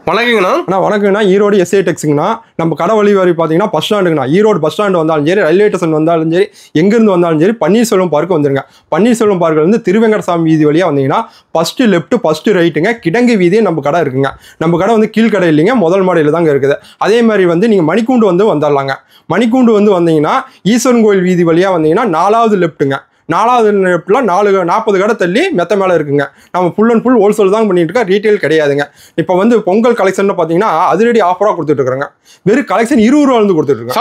வணக்கங்கண்ணா. அண்ணா வணக்கங்கண்ணா. Erode S A டெக்ஸுங்கண்ணா. நம்ம கடை வழி பார்த்தீங்கன்னா பஸ் ஸ்டாண்டுங்கண்ணா. ஈரோடு பஸ் ஸ்டாண்டு வந்தாலும் சரி, ரயில்வே ஸ்டேஷன் வந்தாலும் சரி, எங்கேருந்து வந்தாலும் சரி, பன்னீர்செல்வம் பார்க்கு வந்துருங்க. பன்னீர்செல்வம் பார்க்கில் வந்து திருவெங்கடசாமி வீதி வழியாக வந்தீங்கன்னா ஃபஸ்ட்டு லெஃப்ட்டு ஃபஸ்ட்டு ரைட்டுங்க. கிடங்கு வீதியே நம்ம கடை இருக்குங்க. நம்ம கடை வந்து கீழ்கடை இல்லைங்க, முதல் மாடியில் தாங்க இருக்குது. அதே மாதிரி வந்து நீங்கள் மணிக்கூண்டு வந்துடலாங்க. மணிக்கூண்டு வந்தீங்கன்னா ஈஸ்வரன் கோயில் வீதி வழியாக வந்தீங்கன்னா 4வது லெஃப்ட்டுங்க. 4வது லெஃப்ட்டில் 40 கடை தள்ளி மெத்த மேலே இருக்குங்க. நம்ம ஃபுல் அண்ட் ஃபுல் ஹோல்சேல் தான் பண்ணிட்டு இருக்கோம், ரீட்டைல் கிடையாதுங்க. இப்போ வந்து பொங்கல் கலெக்ஷன் பார்த்தீங்கன்னா அதிரடி ஆஃபராக கொடுத்துட்ருக்காங்க. வெறும் கலெக்ஷன் 20 ரூபாயிலிருந்து கொடுத்துட்ருக்கோம்.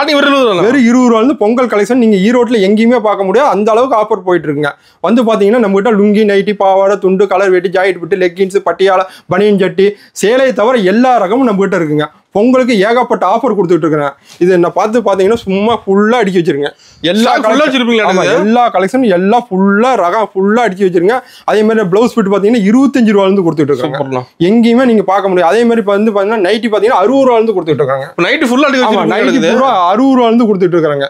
வெறும் 20 ரூபாயிலிருந்து பொங்கல் கலெக்ஷன் நீங்கள் ஈரோட்டில் எங்கேயுமே பார்க்க முடியாது, அந்த அளவுக்கு ஆஃபர் போயிட்டு இருக்குங்க. வந்து பார்த்தீங்கன்னா நம்மகிட்ட லுங்கி, நைட்டி, பாவாடை, துண்டு, கலர் வெட்டி, ஜாக்கெட் விட்டு, லெக்கின்ஸ், பட்டியாலை, பனியன் சட்டி, சேலையை தவிர எல்லா ரகமும் நம்மகிட்ட இருக்குங்க. பொங்கலுக்கு ஏகப்பட்ட ஆஃபர் கொடுத்துட்டு இருக்கிறேன். இது என்ன பார்த்தீங்கன்னா சும்மா ஃபுல்லாக அடிக்க வச்சிருங்க. எல்லா கலெக்ஷனும் எல்லாம் ஃபுல்லாக ரகம் ஃபுல்லாக அடிக்க வச்சிருங்க. அதே மாதிரி ப்ளவுஸ் ஃபிட் பார்த்தீங்கன்னா 25 ரூபாயிலிருந்து கொடுத்துட்டு இருக்காங்க. எங்கேயுமே நீங்கள் பார்க்க முடியாது. அதே மாதிரி வந்து பார்த்தீங்கன்னா நைட்டி பார்த்தீங்கன்னா 60 ரூபாயிலிருந்து கொடுத்துட்டு இருக்காங்க. நைட்டு ஃபுல்லாக நைட்டி பூரா 60 ரூபாயிலிருந்து கொடுத்துட்டு இருக்காங்க.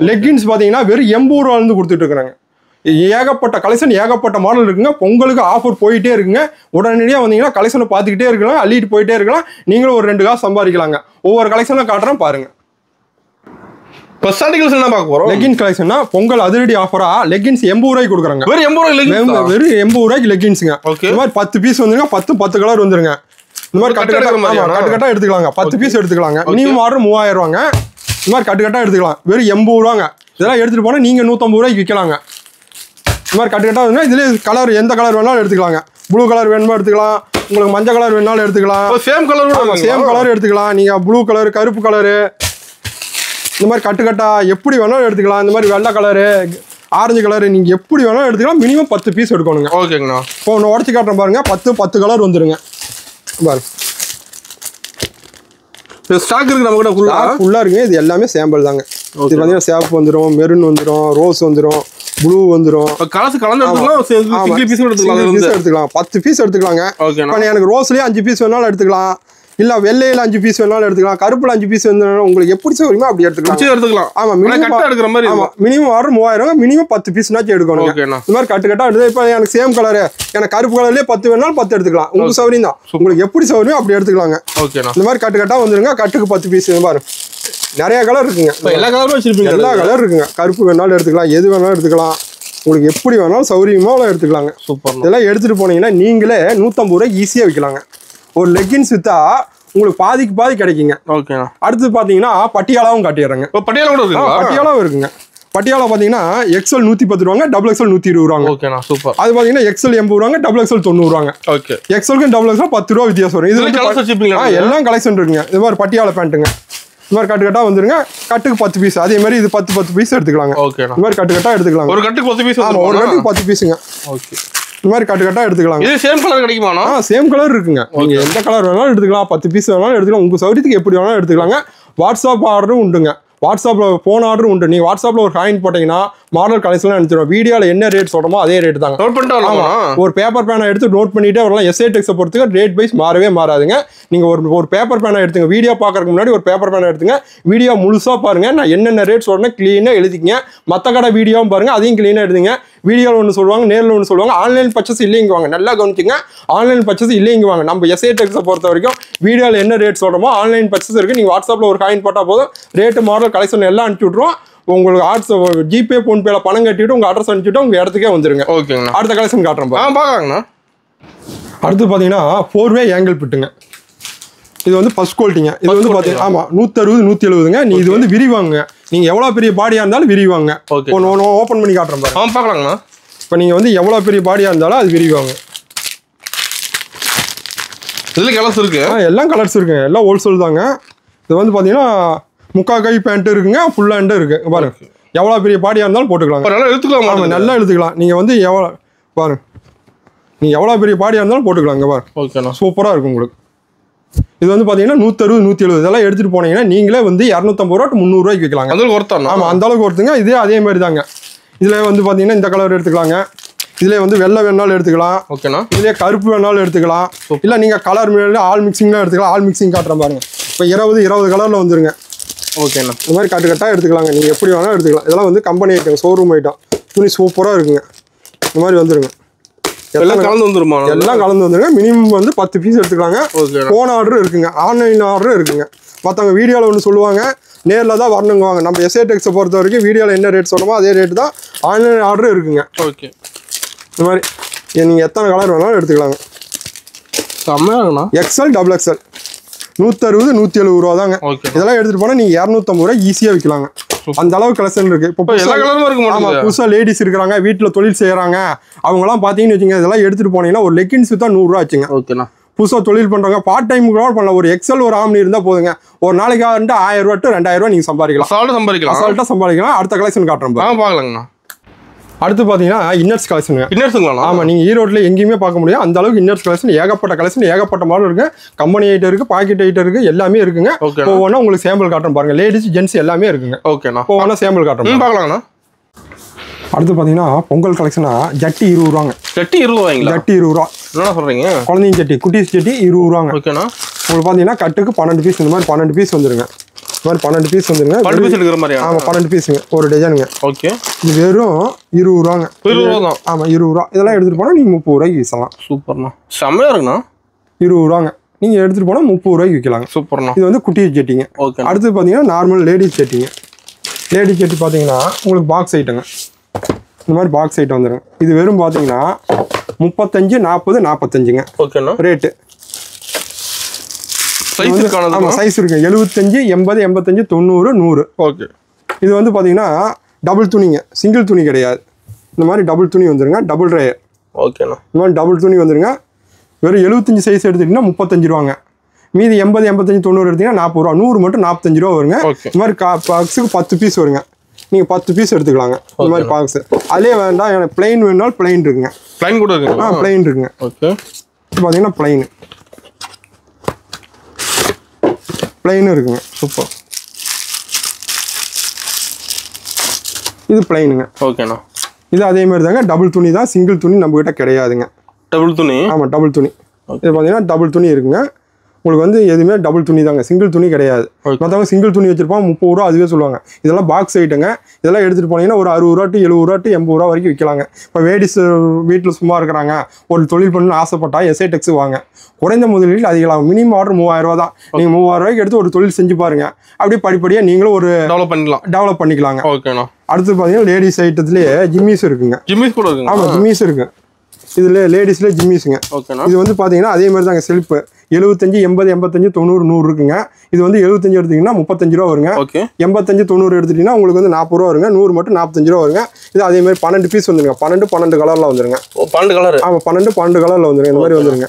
லெக்கின்ஸ் பார்த்தீங்கன்னா வெறும் 80 ரூபாயிலிருந்து கொடுத்துட்டு இருக்காங்க. ஏகப்பட்ட கலெக்ஷன், ஏகப்பட்ட மாடல் இருக்குங்க. பொங்கலுக்கு ஆஃபர் போயிட்டே இருக்குங்க. உடனடியாக வந்தீங்கன்னா கலெக்ஷனை பார்த்துக்கிட்டே இருக்கலாம், அள்ளிட்டு போயிட்டே இருக்கலாம். நீங்களும் ஒரு 2 காசு சம்பாதிக்கலாங்க. ஒவ்வொரு கலெக்ஷனும் காட்டுறேன் பாருங்க. லெகின்ஸ் கலெக்ஷன்னா பொங்கல் அதிரடி ஆஃபரா லெகின்ஸ் 80 ரூபாய்க்கு கொடுக்குறாங்க. வெறும் 80 ரூபாய்க்கு லெகின்ஸுங்க. இந்த மாதிரி 10 பீஸ் வந்துருங்க. 10 கலர் வந்துருங்க. இந்த மாதிரி கட்டு எடுத்துக்கலாங்க. 10 பீஸ் எடுத்துக்கலாங்க. மினிமம் ஆர்டர் 3000 ரூபாங்க. இந்த மாதிரி கட்டு எடுத்துக்கலாம். வெறும் 80 ரூபாங்க. இதெல்லாம் எடுத்துட்டு போனால் நீங்கள் 150 ரூபாய்க்கு விற்கலாங்க. இந்த மாதிரி கட்டு வந்து இதுலேயே கலர் எந்த கலர் வேணாலும் எடுத்துக்கலாங்க. ப்ளூ கலர் வேணுமா எடுத்துக்கலாம், உங்களுக்கு மஞ்சள் கலர் வேணாலும் எடுத்துக்கலாம். சேம் கலர் எடுத்துக்கலாம். நீங்கள் ப்ளூ கலர், கருப்பு கலரு, இந்த மாதிரி கட்டா எப்படி வேணாலும் எடுத்துக்கலாம். இந்த மாதிரி வெள்ளை கலரு, ஆரஞ்சு கலரு, நீங்கள் எப்படி வேணாலும் எடுத்துக்கலாம். மினிமம் 10 பீஸ் எடுக்கணுங்க. ஓகேங்கண்ணா. இப்போ ஒன்று உடச்சி காட்டுறேன் பாருங்க. 10 கலர் வந்துருங்க பாருங்க. ஸ்டாக் இருக்கு நம்ம கூட ஃபுல்லாக இருக்குங்க. இது எல்லாமே சாம்பிள் தாங்க. இது பார்த்தீங்கன்னா சேப் வந்துடும், மெரூன் வந்துடும், ரோஸ் வந்துடும், ப்ளூ வந்துடும். கலந்து எடுத்துக்கலாம். 10 பீஸ் எடுத்துக்கலாங்க. எனக்கு ரோஸ்லயே 5 பீஸ் வேணாலும் எடுத்துக்கலாம். இல்ல வெள்ளையில 5 பீஸ் வேணாலும் எடுத்துக்கலாம். கருப்புல 5 பீஸ் வேணாலும் உங்களுக்கு எப்படி சௌரியமோ அப்படி எடுத்துக்கலாம். ஆமா, மினிமம் ஆர்டர் 3000. மினிமம் 10 பீஸ்னாச்சும் எடுக்கணும். இந்த மாதிரி கட்டா எடுத்து இப்போ எனக்கு சேம் கலரு, எனக்கு கருப்பு கலர்லயே 10 வேணாலும் 10 எடுத்துக்கலாம். உங்களுக்கு சௌரியம் தான். உங்களுக்கு எப்படி சௌரியமோ அப்படி எடுத்துக்கலாங்க. இந்த மாதிரி கட்டா வந்துருங்க. கட்டுக்கு 10 பீஸ். பாரு நிறைய கலர் இருக்குங்க. எல்லா கலரும் வச்சிருப்பீங்க. எல்லா கலர் இருக்குங்க. கருப்பு வேணாலும் எடுத்துக்கலாம், எது வேணாலும் எடுத்துக்கலாம். உங்களுக்கு எப்படி வேணாலும் சௌரியமா எடுத்துக்கலாங்க. சூப்பர். இதெல்லாம் எடுத்துட்டு போனீங்கன்னா நீங்களே 150 ரூபாய்க்கு ஈஸியா விற்கலாங்க. ஒரு லெக்கின்ஸ் வித்தா உங்களுக்கு பாதி கிடைக்குங்க. ஓகே. அடுத்து பாத்தீங்கன்னா பட்டியாலாவும் காட்டிடுறாங்க. பட்டியாலாவும் இருக்குங்க. பட்டியாலா பாத்தீங்கன்னா XL 110 ரூபாங்க, XXL 120 ரூபாங்க. ஓகேண்ணா, சூப்பர். அது பாத்தீங்கன்னா XL 80 ரூபாங்க, XXL 90 ரூபாங்க. ஓகே. XLக்கு XXL 10 ரூபா வித்தியாசம் வரும். இது எல்லாம் கலெக்ஷன் இருக்குங்க. இது மாதிரி பட்டியாலா பேண்ட்டுங்க. இந்த மாதிரி கட்டா வந்துருங்க. கட்டுக்கு 10 பீஸ். அதே மாதிரி இது 10 பீஸ் எடுத்துக்கலாங்க. ஓகே. இந்த மாதிரி கட்டா எடுத்துக்கலாம். ஒரு கட்டுக்கு 10 பீஸ். ஆமா, ஒரு கட்டுக்கு 10 பீஸுங்க. ஓகே. இந்த மாதிரி கட்டா எடுத்துக்கலாம். இது சேம் கலர் கிடைக்குமாண்ணா? சேம் கலர் இருக்குங்க. நீங்க எந்த கலர் வேணாலும் எடுத்துக்கலாம். 10 பீஸ் வேணாலும் எடுத்துக்கலாம். உங்க சௌரியத்துக்கு எப்படி வேணாலும் எடுத்துக்கலாங்க. வாட்ஸ்அப் ஆர்டரும் உண்டுங்க. வாட்ஸ்அப்பில் ஃபோன் ஆர்டர் உண்டு. நீங்கள் வாட்ஸ்அப்பில் ஒரு காயின் போட்டிங்கன்னா மாடல் கலெக்ஷன்லாம் அனுப்பிச்சிடுவோம். வீடியோவில் என்ன ரேட் சொல்கிறோமோ அதே ரேட் தாங்க. நோட் பண்ணிட்டு ஒரு பேப்பர் பேனை எடுத்து நோட் பண்ணிட்டே வரலாம். எஸ்ஏ டெக்ஸை பொறுத்துக்கு ரேட் வைஸ் மாறாதுங்க. நீங்கள் ஒரு பேப்பர் பேனை எடுத்துங்க. வீடியோ பார்க்கறதுக்கு முன்னாடி ஒரு பேப்பர் பேனை எடுத்துங்க. வீடியோ முழுசாக பாருங்கள். நான் என்னென்ன ரேட் சொல்கிறேன் க்ளீனாக எழுதிக்கிங்க. மற்ற கடை வீடியோவும் பாருங்கள், அதையும் க்ளீனாக எடுத்துங்க. வீடியோவில் ஒன்று சொல்லுவாங்க, நேரில் ஒன்று சொல்லுவாங்க. ஆன்லைன் பர்ச்சேஸ் இல்லைங்க வாங்க. நல்லா கவனிச்சுங்க. ஆன்லைன் பர்ச்சேஸ் இல்லைங்க வாங்க. நம்ம எஸ்ஏ டெக்ஸை பொறுத்த வரைக்கும் வீடியோவில் என்ன ரேட் சொல்கிறோமோ ஆன்லைன் பர்ச்சேஸ் இருக்குது. நீங்கள் வாட்ஸ்அப்பில் ஒரு காயின் போட்டால் போதும், ரேட்டு மாடல் கலெக்ஷன் எல்லாம் அனுப்பிச்சி விட்ருவோம். உங்களுக்கு ஜிபே ஃபோன்பேல பணம் கட்டிவிட்டு உங்கள் அட்ரஸ் அனுப்பிச்சுட்டு உங்கள் இடத்துக்கே வந்துருங்க. ஓகேங்க. அடுத்த கலெக்ஷன் காட்டுறேன் பார்க்கலாங்கண்ணா. அடுத்து பார்த்தீங்கன்னா 4-வே ஆங்கிள் பிட்டுங்க. இது வந்து ஃபர்ஸ்ட் குவாலிட்டிங்க. இது வந்து பார்த்தீங்கன்னா ஆமாம் 160 170ங்க. இது வந்து விரிவாங்க. நீங்கள் எவ்வளோ பெரிய பாடியாக இருந்தாலும் விரிவாங்க. ஒன்று ஓப்பன் பண்ணி காட்டுறேன் பாருங்க. பார்க்கலாங்கண்ணா. இப்போ நீங்கள் வந்து எவ்வளோ பெரிய பாடியாக இருந்தாலும் அது விரிவாங்க. இதில் கலர்ஸ் இருக்கு. எல்லாம் கலர்ஸ் இருக்குங்க. எல்லாம் ஹோல்சேல் தாங்க. இது வந்து பார்த்தீங்கன்னா முக்கா கை பேண்ட் இருக்குங்க, ஃபுல் ஹேண்டும் இருக்கு. பாருங்க எவ்வளோ பெரிய பாடியாக இருந்தாலும் போட்டுக்கலாம். நல்லா எடுத்துக்கலாம். நல்லா எடுத்துக்கலாம். நீங்கள் வந்து எவ்வளோ பாருங்க, நீங்கள் எவ்வளோ பெரிய பாடியாக இருந்தாலும் போட்டுக்கலாங்க. பாருங்க. ஓகேண்ணா, சூப்பராக இருக்கும் உங்களுக்கு. இது வந்து பார்த்தீங்கன்னா 160 170 இதெல்லாம் எடுத்துகிட்டு போனீங்கன்னா நீங்களே வந்து 250 ரூபா 300 ரூபாய்க்கு விற்கலாங்க. அந்த ஒருத்தர். ஆமாம், அந்த அளவுக்கு ஒருத்துங்க. இதே அதே மாதிரி தாங்க. இதில் வந்து பார்த்தீங்கன்னா இந்த கலர் எடுத்துக்கலாங்க. இதில் வந்து வெள்ளை வேணாலும் எடுத்துக்கலாம். ஓகேண்ணா. இதிலே கருப்பு வேணாலும் எடுத்துக்கலாம். இல்லை நீங்கள் கலர் மேலே ஆல் மிக்சிங்லாம் எடுத்துக்கலாம். ஆல் மிக்சிங் காட்டுறேன் பாருங்க. இப்போ 20 கலரில் வந்துருங்க. ஓகேண்ணா. இந்த மாதிரி கட்டா எடுத்துக்கலாங்க. நீங்கள் எப்படி வேணாலும் எடுத்துக்கலாம். இதெல்லாம் வந்து கம்பெனி ஐட்டம், ஷோரூம் ஐட்டம். துணி சூப்பராக இருக்குங்க. இந்த மாதிரி வந்துருங்க. எல்லாம் கலந்து வந்துருமா? எல்லாம் கலந்து வந்துருங்க. மினிமம் வந்து 10 பீஸ் எடுத்துக்கலாங்க. ஃபோன் ஆர்டர் இருக்குங்க, ஆன்லைன் ஆர்டர் இருக்குங்க. மற்றவங்க வீடியோவில் ஒன்று சொல்லுவாங்க, நேரில் தான் வரணுங்குவாங்க. நம்ம எஸ்ஏடெக்ஸை பொறுத்த வரைக்கும் வீடியோவில் என்ன ரேட் சொன்னோமோ அதே ரேட்டு தான் ஆன்லைன் ஆர்டர் இருக்குங்க. ஓகே, இந்த மாதிரி நீங்கள் எத்தனை கலர் வேணாலும் எடுத்துக்கலாங்க. செம்மையாங்கண்ணா. XL XXL 160 170 ரூபா தாங்க. இதெல்லாம் எடுத்துகிட்டு போனால் நீங்கள் 250 ரூபா ஈஸியாக விற்கலாங்க. அந்த அளவுக்கு கலெக்ஷன் இருக்குது. இப்போ புதுசாக லேடிஸ் இருக்கிறாங்க, வீட்டில் தொழில் செய்கிறாங்க, அவங்களாம் பார்த்தீங்கன்னு வச்சுங்க, இதெல்லாம் எடுத்துகிட்டு போனீங்கன்னா ஒரு லெக்கின்ஸ் தான் 100 ரூபா ஆச்சுங்க. ஓகேண்ணா. புதுசாக தொழில் பண்ணுறாங்க, பார்ட் டைம் கூட பண்ணலாம். ஒரு XL ஒரு ஆம்னி இருந்தால் போதுங்க, ஒரு நாளைக்கு 1000 ரூபா to 2000 ரூபா நீங்கள் சம்பாதிக்கலாம். அசால்ட்டாக சம்பாதிக்கலாம். அடுத்த கலெக்ஷன் காட்டுறோம், பார்க்கலாங்கண்ணா. அடுத்து பார்த்தீங்கன்னா இன்னர்ஸ் கலெக்ஷன். இன்னர்ஸுங்களா? ஆமாம், நீங்கள் ஈரோட்டில் எங்கேயுமே பார்க்க முடியும் அந்த அளவுக்கு இன்னர்ஸ் கலெக்ஷன். ஏகப்பட்ட மாடல் இருக்குது. கம்பெனி ஐட்டம் இருக்குது, பாக்கெட் ஐட்டம் இருக்குது, எல்லாமே இருக்குங்க. ஒவ்வொன்றா உங்களுக்கு சாம்பிள் காட்டுறோம் பாருங்க. லேடிஸ் ஜென்ட்ஸ் எல்லாமே இருக்குங்க. ஓகேண்ணா. ஒவ்வொன்றா சாம்பிள் காட்டுறோம், பார்க்கலாங்கண்ணா. அடுத்து பார்த்தீங்கன்னா பொங்கல் கலெக்ஷனா ஜட்டி 20 ரூபாங்க. ஜட்டி 20 ரூபாய்ங்களா? ஜட்டி 20 ரூபா. என்ன சொல்கிறீங்க? குழந்தைங்க ஜட்டி, குட்டீஸ் ஜட்டி 20 ரூபாங்க. ஓகேண்ணா. உங்களுக்கு பார்த்தீங்கன்னா கட்டுக்கு 12 பீஸ், இந்த மாதிரி 12 பீஸ் வந்துருங்க. இந்த மாதிரி 12 பீஸ் வந்துருங்க. 12 பீஸ் எடுக்கிற மாதிரி? ஆமாம், 12 பீஸுங்க ஒரு டஜனுங்க. ஓகே. இது வெறும் 20 ரூபாங்க. 20 ரூபா தான்? ஆமாம், 20 ரூபா. இதெல்லாம் எடுத்துகிட்டு போனால் நீங்கள் 30 ரூபாய்க்கு வீசலாம். சூப்பர்ண்ணா, செம்மையாக இருக்குண்ணா. 20 ரூபாங்க. நீங்கள் எடுத்துகிட்டு போனால் 30 ரூபாய்க்கு விற்கலாங்க. சூப்பர்ண்ணா. இது வந்து குட்டி ஜெட்டிங்க. ஓகே. அடுத்து பார்த்தீங்கன்னா நார்மல் லேடிஸ் ஜெட்டிங்க. லேடிஸ் ஜெட்டி பார்த்தீங்கன்னா உங்களுக்கு பாக்ஸ் ஐட்டங்க. இந்த மாதிரி பாக்ஸ் ஐட்டம் வந்துடுங்க. இது வெறும் பார்த்தீங்கன்னா 35 40 45ங்க. ஓகேண்ணா. ரேட்டு சைஸ் இருக்கானது? ஆமாம், சைஸ் இருக்குது. 75 80 85 90 100. ஓகே. இது வந்து பார்த்தீங்கன்னா டபுள் துணிங்க, சிங்கிள் துணி கிடையாது. இந்த மாதிரி டபுள் துணி வந்துருங்க, டபுள் ரேயர். ஓகேண்ணா. இந்த மாதிரி டபுள் துணி வந்துருங்க. வெறும் 75 சைஸ் எடுத்துக்கிட்டிங்கன்னா 35 ரூபாங்க. மீதி 80 85 90 எடுத்தீங்கன்னா 40 ரூபா. 100 மட்டும் 45 ரூபா வருங்க. இந்த மாதிரி பாக்ஸுக்கு 10 பீஸ் வருங்க. நீங்கள் 10 பீஸ் எடுத்துக்கலாங்க. இந்த மாதிரி பாக்ஸ் அதே வேண்டாம், எனக்கு பிளைன் வேணுனாலும் பிளைன் இருக்குங்க. பிளைன் கூட இருக்குங்க? பிளைன் இருக்குங்க. ஓகே. இது பார்த்தீங்கன்னா பிளைன் இருக்குங்க. சூப்பர். இது பிளைனுங்க. ஓகேண்ணா. இது அதே மாதிரி தாங்க, டபுள் துணி தான், சிங்கிள் துணி நம்ம கிட்ட கிடையாதுங்க. டபுள் துணி? ஆமாம், டபுள் துணி. இது பார்த்தீங்கன்னா டபுள் துணி இருக்குங்க. உங்களுக்கு வந்து எதுவுமே டபுள் துணி தாங்க, சிங்கிள் துணி கிடையாது. மற்றவங்க சிங்கிள் துணி வச்சிருப்பாங்க 30 ரூபா, அதுவே சொல்லுவாங்க. இதெல்லாம் பாக்ஸ் ஐட்டங்க. இதெல்லாம் எடுத்துகிட்டு போனீங்கன்னா ஒரு 60 ரூபா to 70 ரூபா to 80 ரூபா வரைக்கும் விற்கலாங்க. இப்போ லேடிஸ் வீட்டில் சும்மா இருக்கிறாங்க, ஒரு தொழில் பண்ணணும்னு ஆசைப்பட்டா எஸ்ஏடெக்ஸ் வாங்க. குறைந்த முதலீட்டில் அதிகலாம். மினிமம் ஆர்டர் 3000 ரூபா தான். நீங்கள் 3000 ரூபாய்க்கு எடுத்து ஒரு தொழில் செஞ்சு பாருங்க. அப்படியே படிப்படியாக நீங்களும் ஒரு டெவலப் பண்ணிக்கலாங்க. ஓகேண்ணா. அடுத்து பார்த்தீங்கன்னா லேடிஸ் ஐட்டத்துலேயே ஜிம்மிஸ் இருக்குங்க. ஜிம்மிஸ் கூட இருக்குங்க? ஆமாம், ஜிம்மிஸ் இருக்குது. இதில் லேடிஸ்லேயே ஜிம்மிஸுங்க. இது வந்து பார்த்தீங்கன்னா அதே மாதிரி தாங்க, செல்ஃபு 75 80 85 90 100 இருக்குங்க. இது வந்து 75 எடுத்தீங்கன்னா 35 ரூபா வருங்க. 85 90 எடுத்துட்டீங்கன்னா உங்களுக்கு வந்து 40 ரூபா வருங்க. 100 மட்டும் 45 ரூபா வருங்க. இது அதே மாதிரி 12 பீஸ் வந்துருங்க. 12 கலரில் வந்துருங்க. 12 கலர்? ஆமாம், 12 கலரில் வந்துருங்க. இந்த மாதிரி வந்துருங்க.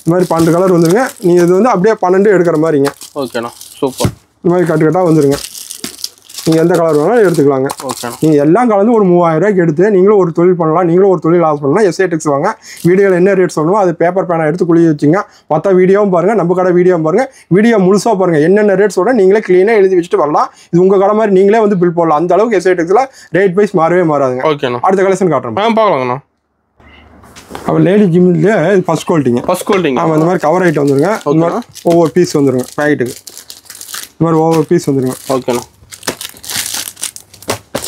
இந்த மாதிரி 12 கலர் வந்துருங்க. நீங்கள் இது வந்து அப்படியே 12 எடுக்கிற மாதிரிங்க. ஓகேண்ணா. சூப்பர். இந்த மாதிரி கட்டாக வந்துருங்க. நீங்கள் எந்த கலர் வேணாலும் எடுத்துக்கலாங்க. ஓகே. நீங்கள் எல்லாம் கலந்து ஒரு 3000 ரூபாய்க்கு எடுத்து நீங்களும் ஒரு தொழில் பண்ணலாம். நீங்களும் ஒரு தொழில் லாஸ் பண்ணலாம். எஸ்ஏடெக்ஸ் வாங்க. வீடியோவில் என்ன ரேட் சொல்லணுமோ அது பேப்பர் பேனா எடுத்து குளிய வச்சுங்க. மற்ற வீடியோவும் பாருங்கள், நம்ம கடை வீடியோவும் பாருங்கள். வீடியோ முழுசாக பாருங்கள். என்னென்ன ரேட் சொல்கிறேன் நீங்களே க்ளீனாக எழுதி வச்சுட்டு வரலாம். இது உங்கள் கடை மாதிரி நீங்களே வந்து பில் போடலாம். அந்த அளவுக்கு எஸ்ஏடெக்ஸில் ரேட் வைஸ் மாறவே மாறாதுங்க. ஓகேண்ணா. அடுத்த கலெக்ஷன் காட்டுறோம், பார்க்கலாங்கண்ணா. அப்போ லேடி ஜிம்மிலே ஃபர்ஸ்ட் குவாலிட்டிங்க. ஆமாம், இந்த மாதிரி கவர் ஐட்டம் வந்துருங்க. இந்த மாதிரி ஒவ்வொரு பீஸ் வந்துருங்க பேக்கெட்டுக்கு. இந்த மாதிரி ஒவ்வொரு பீஸ் வந்துருங்க. ஓகேண்ணா.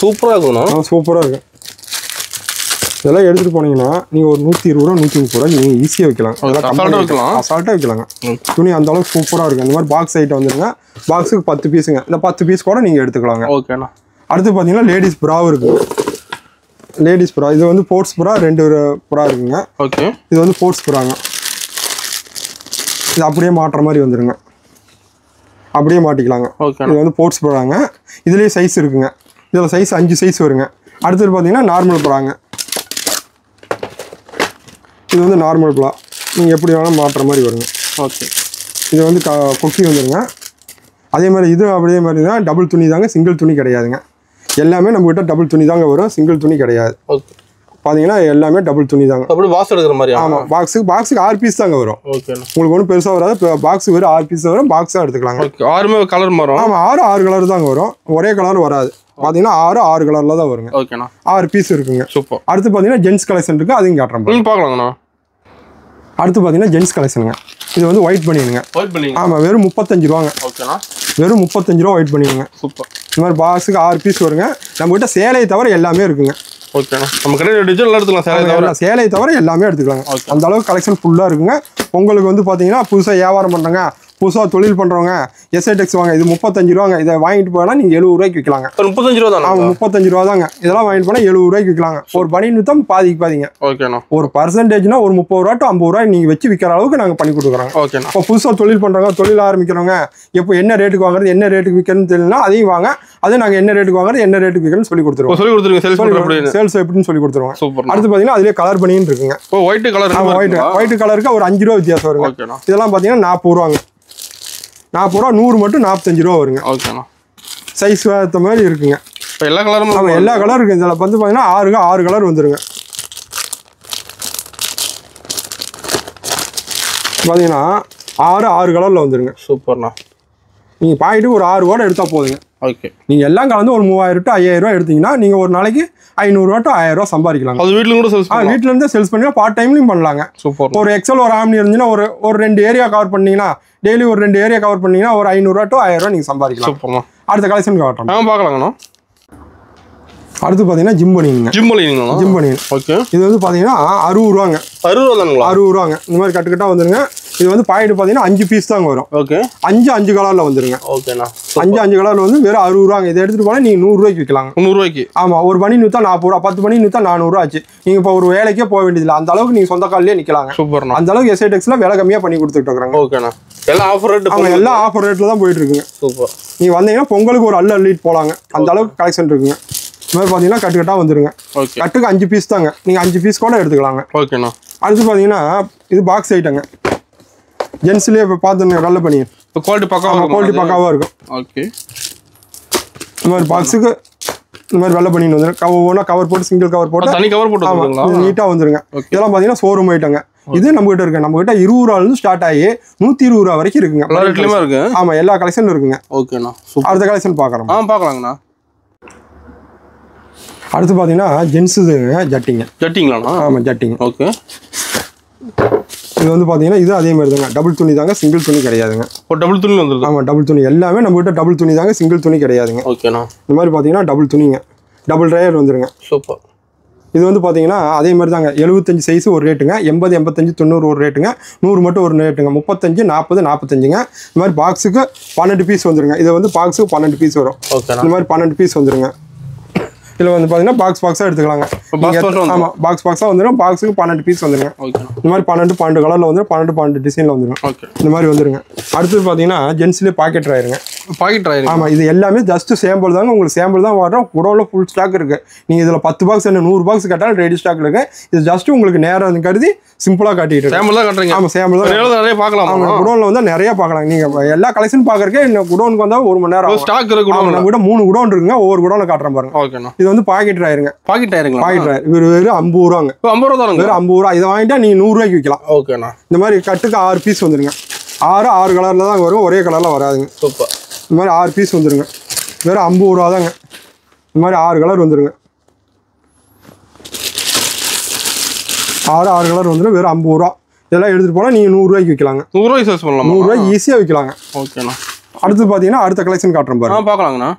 சூப்பராக இருக்குண்ணா. சூப்பராக இருக்கும். இதெல்லாம் எடுத்துகிட்டு போனீங்கன்னா நீங்கள் ஒரு 120 ரூபா 130 ரூபா நீங்கள் ஈஸியாக வைக்கலாம். அசால்ட்டாக வைக்கலாங்க. துணி அந்த அளவுக்கு சூப்பராக இருக்கும். இந்த மாதிரி பாக்ஸ் ஐட்டம் வந்துருங்க. பாக்ஸுக்கு 10 பீஸுங்க. இந்த 10 பீஸ் கூட நீங்கள் எடுத்துக்கலாங்க. ஓகேண்ணா. அடுத்து பார்த்தீங்கன்னா லேடிஸ் ப்ரா இருக்குது. லேடிஸ் ப்ரா இது வந்து ஸ்போர்ட்ஸ் ப்ரா 2 ப்ரா இருக்குங்க. ஓகே. இது வந்து ஸ்போர்ட்ஸ் ப்ராங்க. இது அப்படியே மாட்டுற மாதிரி வந்துருங்க. அப்படியே மாட்டிக்கலாங்க. இது வந்து ஸ்போர்ட்ஸ் ப்ராங்க. இதுலேயே சைஸ் இருக்குங்க. இதில் சைஸ் 5 சைஸ் வருங்க. அடுத்தது பார்த்தீங்கன்னா நார்மல் ப்ராங்க. இது வந்து நார்மல் ப்ரா. நீங்கள் எப்படி வேணாலும் மாட்டுற மாதிரி வருங்க. ஓகே. இது வந்து கொக்கி வந்துருங்க. அதே மாதிரி இது அப்படியே மாதிரி தான், டபுள் துணி தாங்க, சிங்கிள் துணி கிடையாதுங்க. எல்லாமே நம்மகிட்ட டபுள் துணி தாங்க வரும், சிங்கிள் துணி கிடையாது. ஓகே. பார்த்தீங்கன்னா எல்லாமே டபுள் துணி தாங்க. அப்படி பாக்ஸ் எடுக்கிற மாதிரி? ஆமாம், பாக்ஸுக்கு 6 பீஸ் தாங்க வரும். ஓகே. உங்களுக்கு ஒன்றும் பெருசாக வராது. பாக்ஸுக்கு வெறும் 6 பீஸ் வரும். பாக்ஸாக எடுத்துக்கலாங்க. 6 கலர் வரும்? ஆமாம், 6 கலர் தாங்க வரும். ஒரே கலர் வராது. பார்த்தீங்கன்னா 6 கலரில் தான் வருங்க. ஓகேண்ணா. 6 பீஸ் இருக்குங்க. சூப்பர். அடுத்து பார்த்தீங்கன்னா ஜென்ஸ் கலெக்ஷன் இருக்குது, அதையும் காட்டுறேன். பார்க்கலாங்கண்ணா. அடுத்து பார்த்தீங்கன்னா ஜென்ஸ் கலெக்ஷனுங்க. இது வந்து ஒயிட் பண்ணிடுங்க. ஆமாம், வெறும் 35 ரூபாங்க. ஓகேண்ணா. வெறும் 35 ரூபா ஒயிட் பண்ணிடுங்க. சூப்பர். இந்த மாதிரி பாக்ஸுக்கு 6 பீஸ் வருங்க. நம்மகிட்ட சேலையை தவிர எல்லாமே இருக்குங்க. ஓகேண்ணா. நம்ம கடையில் டிஜிட்டல் எடுத்துக்கலாம், சேலை தவிர எல்லாமே எடுத்துக்கலாங்க. அந்த அளவுக்கு கலெக்ஷன் ஃபுல்லாக இருக்குங்க. உங்களுக்கு வந்து பார்த்தீங்கன்னா புதுசாக வியாபாரம் பண்ணுறாங்க, புதுசாக தொழில் பண்ணுறவங்க எஸ்ஐடெக்ஸ் வாங்க. இது 35 ரூபாங்க. இதை வாங்கிட்டு போனால் நீங்கள் 70 ரூபாய்க்கு விற்கலாங்க. 35 ரூபா தான். ஆமாம், 35 ரூபா தாங்க. இதெல்லாம் வாங்கிட்டு போனால் 70 ரூபாய்க்கு விற்கலாங்க. ஒரு பனியன் விற்றா பாதிக்கு பாதிங்க. ஓகேண்ணா. ஒரு பர்சன்டேஜ்னா ஒரு 30 ரூபா டு 50 ரூபாய் நீங்கள் வச்சு விற்கிற அளவுக்கு நாங்கள் பண்ணி கொடுக்குறோம். ஓகேண்ணா. இப்போ புதுசாக தொழில் பண்ணுறவங்க, தொழில் ஆரம்பிக்கிறவங்க, எப்போ என்ன ரேட்டுக்கு வாங்குறது, என்ன ரேட்டுக்கு விற்கிறதுன்னு தெரியலனா அதையும் வாங்க. அது நாங்கள் என்ன ரேட்டுக்கு வாங்குறது, என்ன ரேட்டுக்கு விற்கிறதுன்னு சொல்லி கொடுத்துருவோம். சேல்ஸ் எப்படின்னு சொல்லி கொடுத்துருவோம். அடுத்து பார்த்தீங்கன்னா அதிலே கலர் பனியன் இருக்குங்க. White colour. ஒயிட் கலருக்கு ஒரு 5 ரூபா வித்தியாசம் வருங்க. இதெல்லாம் பார்த்தீங்கன்னா 40 ரூபாங்க. 40 ரூபா, 100 மட்டும் 45 ரூபா வருங்க. ஓகேண்ணா. சைஸ் ஏற்ற மாதிரி இருக்குங்க. எல்லா கலரும் எல்லா கலரும் இருக்குது. இதில் வந்து பார்த்தீங்கன்னா 6 கலர் வந்துருங்க. பார்த்தீங்கன்னா 6 கலரில் வந்துருங்க. சூப்பர்ண்ணா. நீங்கள் பாக்கெட்டு ஒரு 6 ஓட எடுத்தால் போதுங்க. ஓகே. நீங்கள் எல்லாம் கலந்து ஒரு 3000 டு 5000 ரூபா எடுத்தீங்கன்னா நீங்கள் ஒரு நாளைக்கு 500 ரூபா டு 1000 ரூபா சம்பாதிக்கலாம். அது வீட்டில் கூட சேல்ஸ் பண்ணலாம். வீட்டில் இருந்து சேல்ஸ் பண்ணி பார்ட் டைம்லையும் பண்ணலாங்க. சூப்பர். ஒரு எக்ஸல் ஒரு ஆம்னி இருந்துச்சுன்னா ஒரு 2 ஏரியா கவர் பண்ணீங்கன்னா, டெய்லி ஒரு 2 ஏரியா கவர் பண்ணீங்கன்னா ஒரு 500 ரூபா டு 1000 ரூபா நீங்கள் சம்பாதிக்கலாம். சூப்பர்ண்ணா. அடுத்த கலெக்ஷன் காட்டுறோம், பார்க்கலாங்கண்ணா. அடுத்து பார்த்தீங்கன்னா ஜிம் பனியன். ஓகே. இது வந்து பார்த்தீங்கன்னா 60 ரூபாங்க. 60 ரூபாங்க. இந்த மாதிரி கட்டுக்கட்டாக வந்துருங்க. இது வந்து பாக்கெட் பார்த்தீங்கன்னா 5 பீஸ் தாங்க வரும். ஓகே. 5 கலரில் வந்துருங்க. ஓகேண்ணா. 5 கலரில் வந்து வெறும் 60 ரூபாங்க. இதை எடுத்துகிட்டு போனால் நீங்கள் 100 ரூபாய்க்கு விற்கலாங்க. 100 ரூபாய்க்கு. ஆமாம், ஒரு பனியன் விற்றா 40 ரூபா, 10 பனியன் விற்றா 400 ரூபா ஆச்சு. நீங்கள் இப்போ ஒரு வேலைக்கே போக வேண்டியதில்லை. அந்த அளவுக்கு நீங்கள் சொந்த காலிலே நிற்கலாங்க. சூப்பர்ண்ணா. அந்த அளவுக்கு எஸ்ஐடெக்ஸில் விலை கம்மியாக பண்ணி கொடுத்துட்டு இருக்கிறாங்க. ஓகேண்ணா. எல்லாம் ஆஃபர் ரேட். அவங்க எல்லாம் ஆஃபர் ரேட்டில் தான் போயிட்டு இருக்குங்க. சூப்பர். நீங்கள் வந்தீங்கன்னா பொங்கலுக்கு ஒரு அள்ளிட்டு போகலாங்க. அந்த அளவுக்கு கலெக்ஷன் இருக்குங்க. இந்த மாதிரி பார்த்தீங்கன்னா கட்டுக்கட்டாக வந்துருங்க. கட்டுக்கு 5 பீஸ் தாங்க. நீங்கள் 5 பீஸ் கூட எடுத்துக்கலாங்க. ஓகேண்ணா. அடுத்து பார்த்தீங்கன்னா இது பாக்ஸ் ஐட்டங்க. ஜென்ஸ்லேயே இப்போ பார்த்துங்க, நல்ல பனியன். குவாலிட்டி பக்காவாக இருக்கும். ஓகே. இந்த மாதிரி பாக்ஸுக்கு இந்த மாதிரி வெள்ளை பனியன் வந்துடும். ஒவ்வொன்றா கவர் போட்டு, சிங்கிள் கவர் போட்டு, தனி கவர் போட்டு நீட்டாக வந்துருங்க. இதெல்லாம் பார்த்தீங்கன்னா ஷோரூம் ஐட்டங்க. இது நம்ம கிட்ட இருக்கு. நம்ம கிட்ட 20 ரூபாயிலிருந்து ஸ்டார்ட் ஆகி 120 ரூபா வரைக்கும் இருக்குங்க. ஆமா, எல்லா கலெக்ஷனும் இருக்குங்க. ஓகேண்ணா. அடுத்த கலெக்ஷன் பார்க்குறோம். பார்க்கலாங்கண்ணா. அடுத்து பார்த்தீங்கன்னா ஜென்ஸுங்க ஜட்டிங்களா? ஆமாம், ஜட்டிங். ஓகே. இது வந்து பார்த்தீங்கன்னா இது அதே மாதிரி தாங்க. டபுள் துணி தாங்க, சிங்கிள் துணி கிடையாதுங்க. டபுள் துணி வந்துருது. ஆமாம், டபுள் துணி எல்லாமே நம்ம கிட்ட டபுள் துணி தாங்க, சிங்கிள் துணி கிடையாதுங்க. ஓகேண்ணா. இந்த மாதிரி பார்த்தீங்கன்னா டபுள் துணிங்க, டபுள் ட்ரையர் வந்துருங்க. சூப்பர். இது வந்து பார்த்தீங்கன்னா அதே மாதிரி தாங்க. 75 சைஸ் ஒரு ரேட்டுங்க, 80, 85, 90 ஒரு ரேட்டுங்க, 100 மட்டும் ஒரு ரேட்டுங்க, 35, 40, 45ங்க. இந்த மாதிரி பாக்ஸுக்கு 12 பீஸ் வந்துருங்க. இது வந்து பாக்ஸுக்கு 12 பீஸ் வரும். இந்த மாதிரி 12 பீஸ் வந்துருங்க. இதில் வந்து பார்த்தீங்கன்னா பாக்ஸாக எடுத்துக்கலாங்க. ஆமாம், பாக்ஸாக வந்துடும். பாக்ஸுக்கு 12 பீஸ் வந்துருங்க. இந்த மாதிரி 12 கலரில் வந்துடும், 12 டிசைனில் வந்துடும். இந்த மாதிரி வந்துருங்க. அடுத்தது பார்த்தீங்கன்னா ஜென்ஸ்லேயே பாக்கெட் ட்ராயருங்க. ஆமாம், இது எல்லாமே ஜஸ்ட் சாம்பிள் தாங்க. உங்களுக்கு சாம்பிள் தான் வரோம். குடோவில் ஃபுல் ஸ்டாக் இருக்குது. நீங்கள் இதில் 10 பாக்ஸ் என்ன 100 பாக்ஸ் கேட்டாலும் ரெடி ஸ்டாக் இருக்குது. இது ஜஸ்ட் உங்களுக்கு நேரம் கருதி சிம்பிளாக காட்டிட்டு சாம்பிள் தான் காட்டுறீங்க. ஆமாம், சாம்பிள் தான். நிறைய பார்க்கலாம். குடோனில் வந்து நிறைய பார்க்கலாம். நீங்கள் எல்லா கலெக்ஷன் பார்க்கறக்கே இன்னும் குடோனுக்கு வந்தால் 1 மணி நேரம் ஸ்டாக் இருக்கு. நம்ம கூட 3 குடோன் இருக்குங்க. ஒவ்வொரு குடோனில் காட்டுறேன் பாருங்க. ஓகேண்ணா. இது வந்து பாக்கெட் ட்ராயருங்க. பாக்கெட் ட்ராயர் வெறும் 50 ரூபாங்க. 50 ரூபா தான். வெறும் 50 ரூபா. இதை வாங்கிட்டா நீங்கள் 100 ரூபாய்க்கு விற்கலாம். ஓகேண்ணா. இந்த மாதிரி கட்டுக்கு 6 பீஸ் வந்துருங்க. 6 கலரில் தான் வரும், ஒரே கலரில் வராதுங்க. சூப்பர். இந்த மாதிரி 6 பீஸ் வந்துருங்க. வெறும் 50 ரூபா தாங்க. இந்த மாதிரி 6 கலர் வந்துருங்க. 6 கலர் வந்துடும். வெறும் 50 ரூபா. இதெல்லாம் எடுத்துகிட்டு போனால் நீங்கள் 100 ரூபாய்க்கு விற்கலாங்க. 100 ரூபாய்க்கு சேல்ஸ் பண்ணலாம். 100 ரூபாய்க்கு ஈஸியாக விற்கலாங்க. ஓகேண்ணா. அடுத்து பார்த்தீங்கன்னா அடுத்த கலெக்ஷன் காட்டுறோம் பாருங்க. பார்க்கலாங்கண்ணா.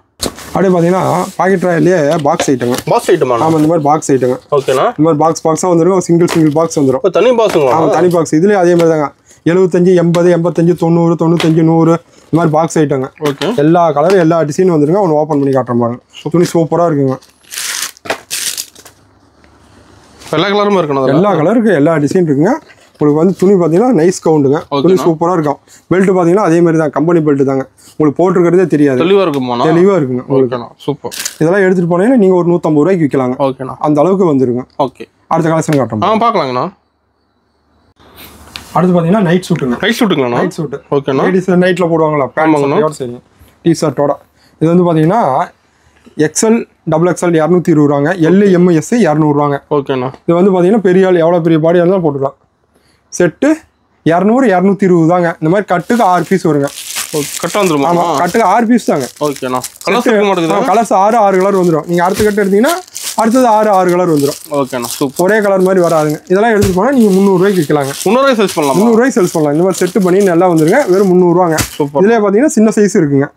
அப்படியே பார்த்தீங்கன்னா பாக்கெட் ட்ராயர்லேயே பாக்ஸ் ஐட்டங்க. ஆமாம், இந்த மாதிரி பாக்ஸ் ஐட்டங்க. ஓகேண்ணா. இந்த மாதிரி பாக்ஸாக வந்துடும். சிங்கிள் பாக்ஸ் வந்துடும். தனி பாக்ஸுங்களா? ஆமாம், தனி பாக்ஸ். இதுலேயே அதே மாதிரி தாங்க. 75, 80, 85, 90, 95, 100 இந்த மாதிரி பாக்ஸ் ஐட்டங்க. ஓகே. எல்லா கலரும் எல்லா டிசைனும் வந்துருங்க. ஒன்று ஓப்பன் பண்ணி காட்டுறோம் பாருங்க. துணி சூப்பராக இருக்குங்க. எல்லா கலரும் இருக்குண்ணா. எல்லா கலருக்கு எல்லா டிசைன் இருக்குங்க. உங்களுக்கு வந்து துணி பார்த்தீங்கன்னா நைஸ் கவுண்டுங்க. துணி சூப்பராக இருக்கும். பெல்ட் பார்த்தீங்கன்னா அதே மாதிரி தான், கம்பெனி பெல்ட் தாங்க. உங்களுக்கு போட்டிருக்கிறதே தெரியாது. தெளிவாக இருக்குங்க. உங்களுக்கு சூப்பர். இதெல்லாம் எடுத்துகிட்டு போனீங்கன்னா நீங்கள் ஒரு 150 ரூபாய்க்கு விற்கலாங்க. ஓகேண்ணா. அந்த அளவுக்கு வந்துருங்க. ஓகே. அடுத்த கலெக்ஷன் காட்டுறோம். பார்க்கலாங்கண்ணா. அடுத்து பார்த்தீங்கன்னா நைட் சூட்டுங்க. நைட் சூட்டு. ஓகேண்ணா. லேடிஸ் நைட்டில் போடுவாங்களா, பேண்ட் சரி, டிஷர்ட்டோட. இது வந்து பார்த்தீங்கன்னா XL, XXL 220 ரூபாங்க. L, M, S 200 ரூபாங்க. ஓகேண்ணா. இது வந்து பார்த்தீங்கன்னா பெரிய ஆள் எவ்வளோ பெரிய பாடியாக இருந்தாலும் போட்டுக்கலாம். செட்டு 200, 220 தாங்க. இந்த மாதிரி கட்டுக்கு 6 பீஸ் வருங்க. கட்டு வந்துடும். ஆமாம், கட்டுக்கு 6 பீஸ் தாங்க. ஓகேண்ணா. கலர்ஸ் 6 கலர் வந்துடும். நீங்கள் அடுத்த கட்டு எடுத்தீங்கன்னா அடுத்தது 6 கலர் வந்துடும். ஓகேண்ணா. ஒரே கலர் மாதிரி வராதுங்க. இதெல்லாம் எடுத்துட்டு போனால் நீங்கள் 300 ரூபாய்க்கு விற்கலாங்க. 300 ரூபாய் சேல்ஸ் பண்ணலாம். 300 ரூபாய்க்கு சேல்ஸ் பண்ணலாம். இந்த மாதிரி செட்டு பண்ணி நல்லா வந்துருங்க. வெறும் 300 ரூபாங்க. இதுலேயே பார்த்தீங்கன்னா சின்ன சைஸ் இருக்குங்க.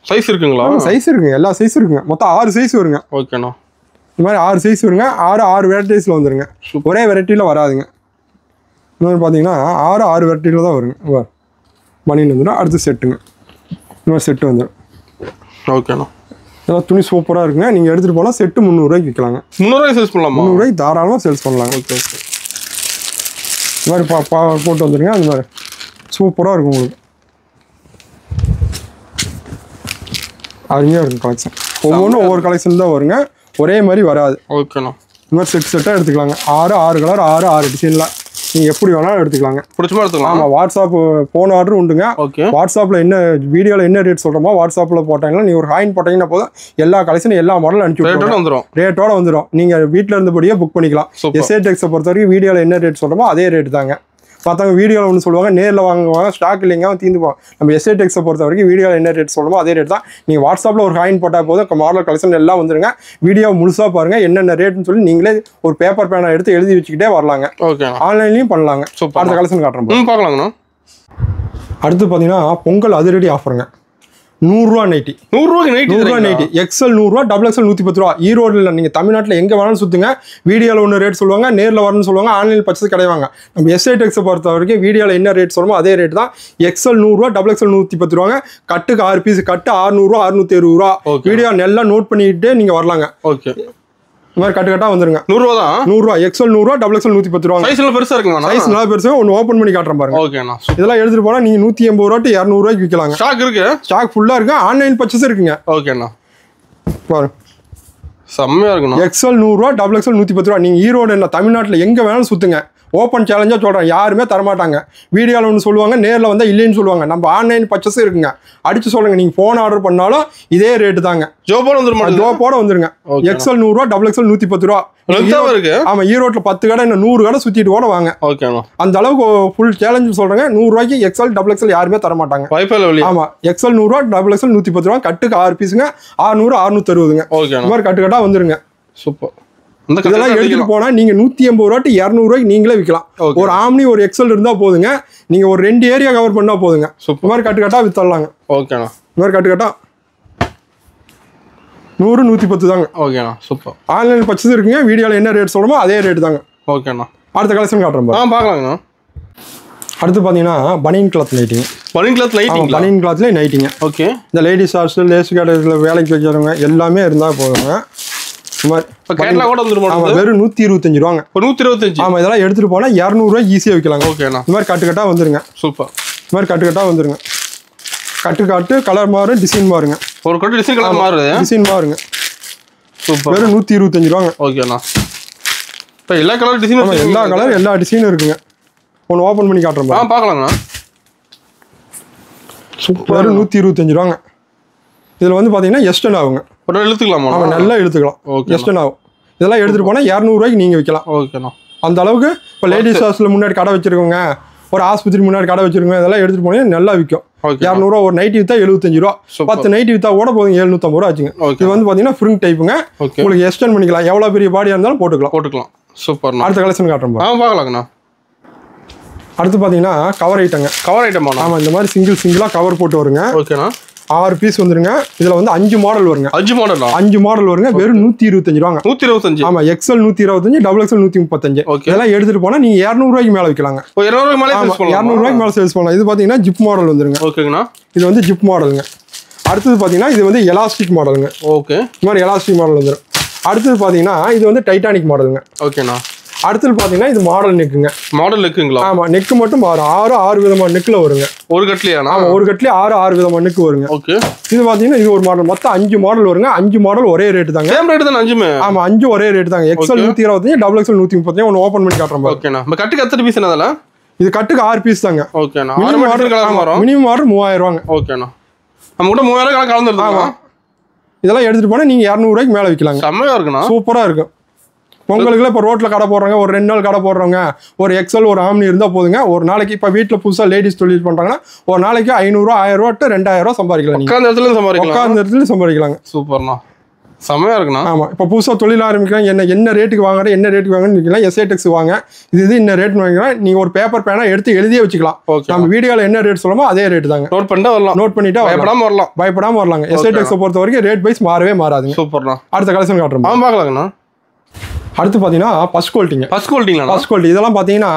சைஸ் இருக்குங்களா? சைஸ் இருக்குங்க. எல்லா சைஸ் இருக்குங்க. மொத்தம் 6 சைஸ் வருங்க. ஓகேண்ணா. இந்த மாதிரி 6 சைஸ் வருங்க. 6 வெரைட்டிஸில் வந்துருங்க. ஒரே வெரைட்டியில் வராதுங்க. இந்த மாதிரி பார்த்தீங்கன்னா 6 வெரைட்டியில் தான் வருங்க. பனியன் வந்துடும். அடுத்து செட்டுங்க. இந்த மாதிரி செட்டு வந்துடும். ஓகேண்ணா. இதெல்லாம் துணி சூப்பராக இருக்குங்க. நீங்கள் எடுத்துகிட்டு போனால் செட்டு 300 ரூபாய்க்கு விற்கலாங்க. 300 ரூபாய்க்கு சேல்ஸ் பண்ணலாமா? 300 ரூபாய்க்கு தாராளமாக சேல்ஸ் பண்ணலாங்க. ஓகே. இந்த மாதிரி போட்டு வந்துருங்க. அந்த மாதிரி சூப்பராக இருக்கும் உங்களுக்கு. அருமையாக இருக்கும் கலெக்ஷன். ஒவ்வொன்றும் ஒவ்வொரு கலெக்ஷன் தான் வருங்க. ஒரே மாதிரி வராது. ஓகேண்ணா. இந்த மாதிரி செட்டாக எடுத்துக்கலாங்க. 6 கலர் 6 டிசைனில் நீங்கள் எப்படி வேணாலும் எடுத்துக்கலாங்க. பிடிச்சமா எடுத்துக்கலாம். ஆமாம், வாட்ஸ்அப் ஃபோன் ஆர்டர் உண்டுங்க. ஓகே. வாட்ஸ்அப்பில் என்ன வீடியோவில் என்ன ரேட் சொல்கிறோமோ வாட்ஸ்அப்பில் போட்டாங்கன்னா நீங்கள் ஒரு ஹாயின் போட்டிங்கன்னா போதும் எல்லா கலெக்ஷனும் எல்லா மாடலும் அனுப்பிச்சு வந்துடும். ரேட்டோட வந்துடும். நீங்கள் வீட்டில் இருந்தபடியே புக் பண்ணிக்கலாம். எஸ்ஏ டெக்ஸை பொறுத்த வரைக்கும் வீடியோவில் என்ன ரேட் சொல்கிறோமோ அதே ரேட்டு தாங்க. மற்றவங்க வீடியோவில் ஒன்று சொல்லுவாங்க, நேரில் வாங்குவாங்க, ஸ்டாக் இல்லைங்க தீர்ந்து போவோம். நம்ம எஸ்ஏ டெக்ஸை பொறுத்த வரைக்கும் வீடியோவில் என்ன ரேட் சொல்லணுமோ அதே ரேட் தான். நீங்கள் வாட்ஸ்அப்பில் ஒரு ஹாயின் போட்டால் போதும் மாடல் கலெக்ஷன் எல்லாம் வந்துருங்க. வீடியோ முழுசாக பாருங்கள், என்னென்ன ரேட்னு சொல்லி நீங்களே ஒரு பேப்பர் பேனை எடுத்து எழுதி வச்சுக்கிட்டே வரலாங்க. ஓகே. ஆன்லைன்லையும் பண்ணலாங்க. அடுத்த கலெக்ஷன் காட்டுறோம், பார்க்கலாங்கண்ணா. அடுத்து பார்த்தீங்கன்னா பொங்கல் அதிரடி ஆஃபருங்க. 100 ரூபா நைட்டி. 100 ரூபா நைட்டி. எக்ஸல் 100 ரூபா, டபுள் எக்ஸல் 110 ரூபா. ஈரோடில் நீங்கள் தமிழ்நாட்டில் எங்கே வேணாலும் சுற்றுங்க. வீடியோவில் ஒன்று ரேட் சொல்லுவாங்க, நேரில் வரணும்னு சொல்லுவாங்க, ஆன்லைன் பர்ச்சேஸ் கிடையாங்க. நம்ம எஸ்ஐ டெக்ஸை பொறுத்த வரைக்கும் வீடியோவில் என்ன ரேட் சொல்லுமோ அதே ரேட் தான். எக்ஸல் 100 ரூபா, டபுள் எக்ஸல் 110 ரூபாங்க. கட்டுக்கு 6 பீஸ், கட்டு 600 ரூபா, 660 ரூபா. வீடியோ நல்லா நோட் பண்ணிக்கிட்டு நீங்கள் வரலாங்க. ஓகே. இந்த மாதிரி கட்டா வந்துருங்க. 100 ரூபா தான். 100 ரூபா. எக்ஸல் 100 ரூபா, டபுள் எக்ஸல் 110 ரூபா. சைஸ் நல்லா பெருசா இருக்குங்க. சைஸ் நல்லா பெருசா. ஒன்று ஓப்பன் பண்ணி காட்டுறேன் பாருங்க. ஓகேண்ணா. இதெல்லாம் எடுத்துட்டு போனா நீங்க 180 ரூபா to 200 ரூபாய்க்கு விற்கலாங்க. ஸ்டாக் இருக்கு. ஸ்டாக் ஃபுல்லா இருக்கு. ஆன்லைன் பர்ச்சேஸ் இருக்குங்க. ஓகேண்ணா. பாருங்க, செம்மையா இருக்குண்ணா. எக்ஸல் 100 ரூபா, டபுள் எக்ஸல் 110 ரூபா. நீங்க ஈரோடு இல்ல தமிழ்நாட்டில் எங்க வேணாலும் சுத்துங்க. ஓப்பன் சேலஞ்சா சொல்றேன், யாருமே தரமாட்டாங்க. வீடியோவில் ஒன்று சொல்லுவாங்க, நேரில் வந்தால் இல்லைன்னு சொல்லுவாங்க. நம்ம ஆன்லைன் பர்ச்சேஸ் இருக்குங்க. அடிச்சு சொல்லுங்க, நீங்க ஃபோன் ஆர்டர் பண்ணாலும் இதே ரேட்டு தாங்க. ஜோப்போட வந்துருமா? ஜோப்போட வந்துருங்க. எக்ஸல் 100 ரூபா, டபுள் எக்ஸல் 110 ரூபா. ஆமா, ஈரோட்டில் 10 கடை, இன்னும் 100 கடை சுத்திட்டு கூட வாங்க. அந்த அளவுக்கு ஃபுல் சேலஞ்சு சொல்றேங்க. 100 ரூபாய்க்கு எக்ஸல் டபுள் எக்ஸல் யாருமே தரமாட்டாங்க. ஆமா, எக்ஸல் 100 ரூபா, டபுள் எக்ஸல் 110 ரூபா. கட்டுக்கு 6 பீஸுங்க. 600 660. இந்த மாதிரி கட்டுக்கட்டா வந்துருங்க. சூப்பர். இதெல்லாம் எடுத்துட்டு போனா நீங்க 180 ரூபா to 200 ரூபாய்க்கு நீங்களே விற்கலாம். ஒரு ஆம்னி ஒரு எக்ஸல் இருந்தா போதுங்க. நீங்க ஒரு 2 ஏரியா கவர் பண்ணா போதுங்க. இந்த மாதிரி கட்டுக்கட்டா வித்தரலாங்க. ஓகேண்ணா. இந்த மாதிரி கட்டுக்கட்டா 100 110 தாங்க. ஓகேண்ணா. சூப்பர். ஆன்லைன் பர்ச்சேஸ் இருக்குங்க. வீடியோல என்ன ரேட் சொல்றோமோ அதே ரேட் தாங்க. ஓகேண்ணா. அடுத்த கலெக்ஷன் காட்டுறோம். பார்க்கலாங்கண்ணா. அடுத்து பாத்தீங்கன்னா பனியன் கிளாத் நைட்டிங்க. பனியன் கிளாத் நைட்டிங்க. பனியன் கிளாத்ல நைட்டிங்க. ஓகே. இந்த லேடிஸ் ஹாஸ்டல், லேஸ் கடையில வேலைக்கு வச்சவங்க எல்லாமே இருந்தா போதுங்க. வெறும் 125 ரூபாங்க. 125. ஆமா, இதெல்லாம் எடுத்துட்டு போனா 200 ரூபாய் ஈஸியா விற்கலாங்க. ஓகேண்ணா. இந்த மாதிரி கட்டுக்கட்டா வந்துருங்க. சூப்பர். இந்த மாதிரி கட்டுக்கட்டா வந்துருங்க. கட்டு கலர் மாறும், டிசைன் மாறுங்க. ஒரு கட்டு டிசைன் கலர் மாறுது. டிசைன் மாறுங்க. சூப்பர். வெறும் 125 ரூபாங்க. ஓகேண்ணா. இப்போ எல்லா கலர் டிசைன், எல்லா கலர் எல்லா டிசைனும் இருக்குங்க. ஒன்று ஓப்பன் பண்ணி காட்டுறோம். பார்க்கலாங்கண்ணா. சூப்பர். வெறும் 125 ரூபாங்க. இதில் வந்து பார்த்தீங்கன்னா எஸ்டன் ஆகுங்க. இழுத்துக்கலாமா? ஆமாம், நல்லா இழுத்துக்கலாம். எஸ்டன் ஆகும். இதெல்லாம் எடுத்துகிட்டு போனால் 200 ரூபாய்க்கு நீங்கள் விற்கலாம். ஓகேண்ணா. அந்த அளவுக்கு இப்போ லேடிஸ் ஹாஸ்டல் முன்னாடி கடை வச்சிருக்கோங்க, ஒரு ஆஸ்பத்திரி முன்னாடி கடை வச்சிருக்கோங்க, இதெல்லாம் எடுத்துகிட்டு போனீங்கன்னா நல்லா விற்கும். 200 ரூபா. ஒரு நைட்டி விற்றா 75 ரூபா. 10 நைட்டி விற்றா கூட போதும் 750 ரூபா ஆச்சுங்க. இது வந்து பார்த்தீங்கன்னா ஃப்ரிங் டைப்புங்க. உங்களுக்கு எஸ்டன் பண்ணிக்கலாம். எவ்வளோ பெரிய பாடியாக இருந்தாலும் போட்டுக்கலாம். சூப்பர். அடுத்த கலெக்ஷன் காட்டுறோம். பார்க்கலாங்கண்ணா. அடுத்து பார்த்தீங்கன்னா கவர் ஐட்டங்க. Cover item. ஆமாம், இந்த மாதிரி சிங்கிளாக கவர் போட்டு வருங்க. ஓகேண்ணா. 6 பீஸ் வந்துருங்க. இதுல வந்து 5 மாடல் வருங்க. 5 மாடல் வருங்க. வெறும் 125 ரூபாங்க. 125. ஆமா, எக்ஸல் 125, டபுள் எக்ஸல் 135. இதெல்லாம் எடுத்துட்டு போனா நீங்க 200 ரூபாய்க்கு மேல விற்கலாங்க. 200 ரூபாய்க்கு மேல சேல்ஸ் பண்ணலாம். இது பாத்தீங்கன்னா ஜிப் மாடல் வந்துருங்க. ஓகேங்கண்ணா. இது வந்து ஜிப் மாடலுங்க. அடுத்தது பாத்தீங்கன்னா இது வந்து எலாஸ்டிக் மாடலுங்க. ஓகே. இந்த மாதிரி எலாஸ்டிக் மாடல் வந்துரும். அடுத்தது பாத்தீங்கன்னா இது வந்து டைட்டானிக் மாடலுங்க. ஓகேண்ணா. அடுத்தது பாத்தீங்கன்னா இது மாடல் நெக்குங்க. மாடல் நெக்குங்களா? ஆமா, நெக்கு மட்டும் 6 விதமான நெக்ல வருங்க. ஒரு கட்லயா? ஆமா, ஒரு கட்லயே 6 விதமான நெக் வருங்க. ஓகே. இது பாத்தீங்கன்னா இது ஒரு மாடல். மொத்தம் 5 மாடல் வருங்க. 5 மாடல் ஒரே ரேட் தாங்க. சேம் ரேட் தான் 5மே. ஆமா, 5 ஒரே ரேட் தாங்க. XL 125, double XL 135. ஒன்னு ஓபன் பண்ணி காட்டுறேன் பாருங்க. ஓகேண்ணா. நம்ம கட்டுக்கு எத்தனை பீஸ் என்னதல? இது கட்டுக்கு 6 பீஸ் தாங்க. ஓகேண்ணா. மினிமம் ஆர்டர் கலர் வரும். மினிமம் ஆர்டர் 3000 ரூபாங்க. ஓகேண்ணா. நம்ம கூட 3000 கலர் கலந்துருது. இதெல்லாம் எடுத்துட்டு போனா நீங்க 200 ரூபாய்க்கு மேல விற்கலாங்க. செம்மையா இருக்குண்ணா. சூப்பரா இருக்கும். பொங்கலுக்குலாம் இப்போ ரோட்டில் கடை போடுறாங்க, ஒரு 2 நாள் கடை போடுறவங்க, ஒரு எக்ஸல் ஒரு ஆம்னி இருந்தால் போதுங்க. ஒரு நாளைக்கு இப்போ வீட்டில் புதுசாக லேடிஸ் தொழில் பண்ணுறாங்கன்னா ஒரு நாளைக்கு 500 1000 ரூபா to 2000 ரூபா சம்பாதிக்கலாம். உட்காந்த இடத்துல சம்பாதிக்கலாங்க. சூப்பர்ண்ணா. செம்மையா இருக்குண்ணா. ஆமாம், இப்போ புதுசாக தொழில் ஆரம்பிக்கலாம். என்ன ரேட்டுக்கு வாங்குறேன், என்ன ரேட்டுக்கு வாங்கன்னு நிற்கலாம். எஸ்ஐ டெக்ஸ் வாங்க, இது இன்ன ரேட் வாங்கிக்கலாம். நீங்கள் ஒரு பேப்பர் பேனா எடுத்து எழுதியே வச்சுக்கலாம். நம்ம வீடியோவில் என்ன ரேட் சொல்லணுமோ அதே ரேட்டு தாங்க. நோட் பண்ணிட்டு பயப்படாமல் வரலாங்க. எஸ்ஐ டெக்ஸை பொறுத்த வரைக்கும் ரேட் வைஸ் மாறவே மாறாதுங்க. சூப்பர்ண்ணா. அடுத்த கலெக்ஷன் காட்டுறோம். பார்க்கலாங்கண்ணா. அடுத்து பார்த்தீங்கன்னா ஃபர்ஸ்ட் குவாலிட்டிங்க. ஃபர்ஸ்ட் குவாலிட்டிங்களா? ஃபர்ஸ்ட் குவாலிட்டி இதெல்லாம் பார்த்தீங்கன்னா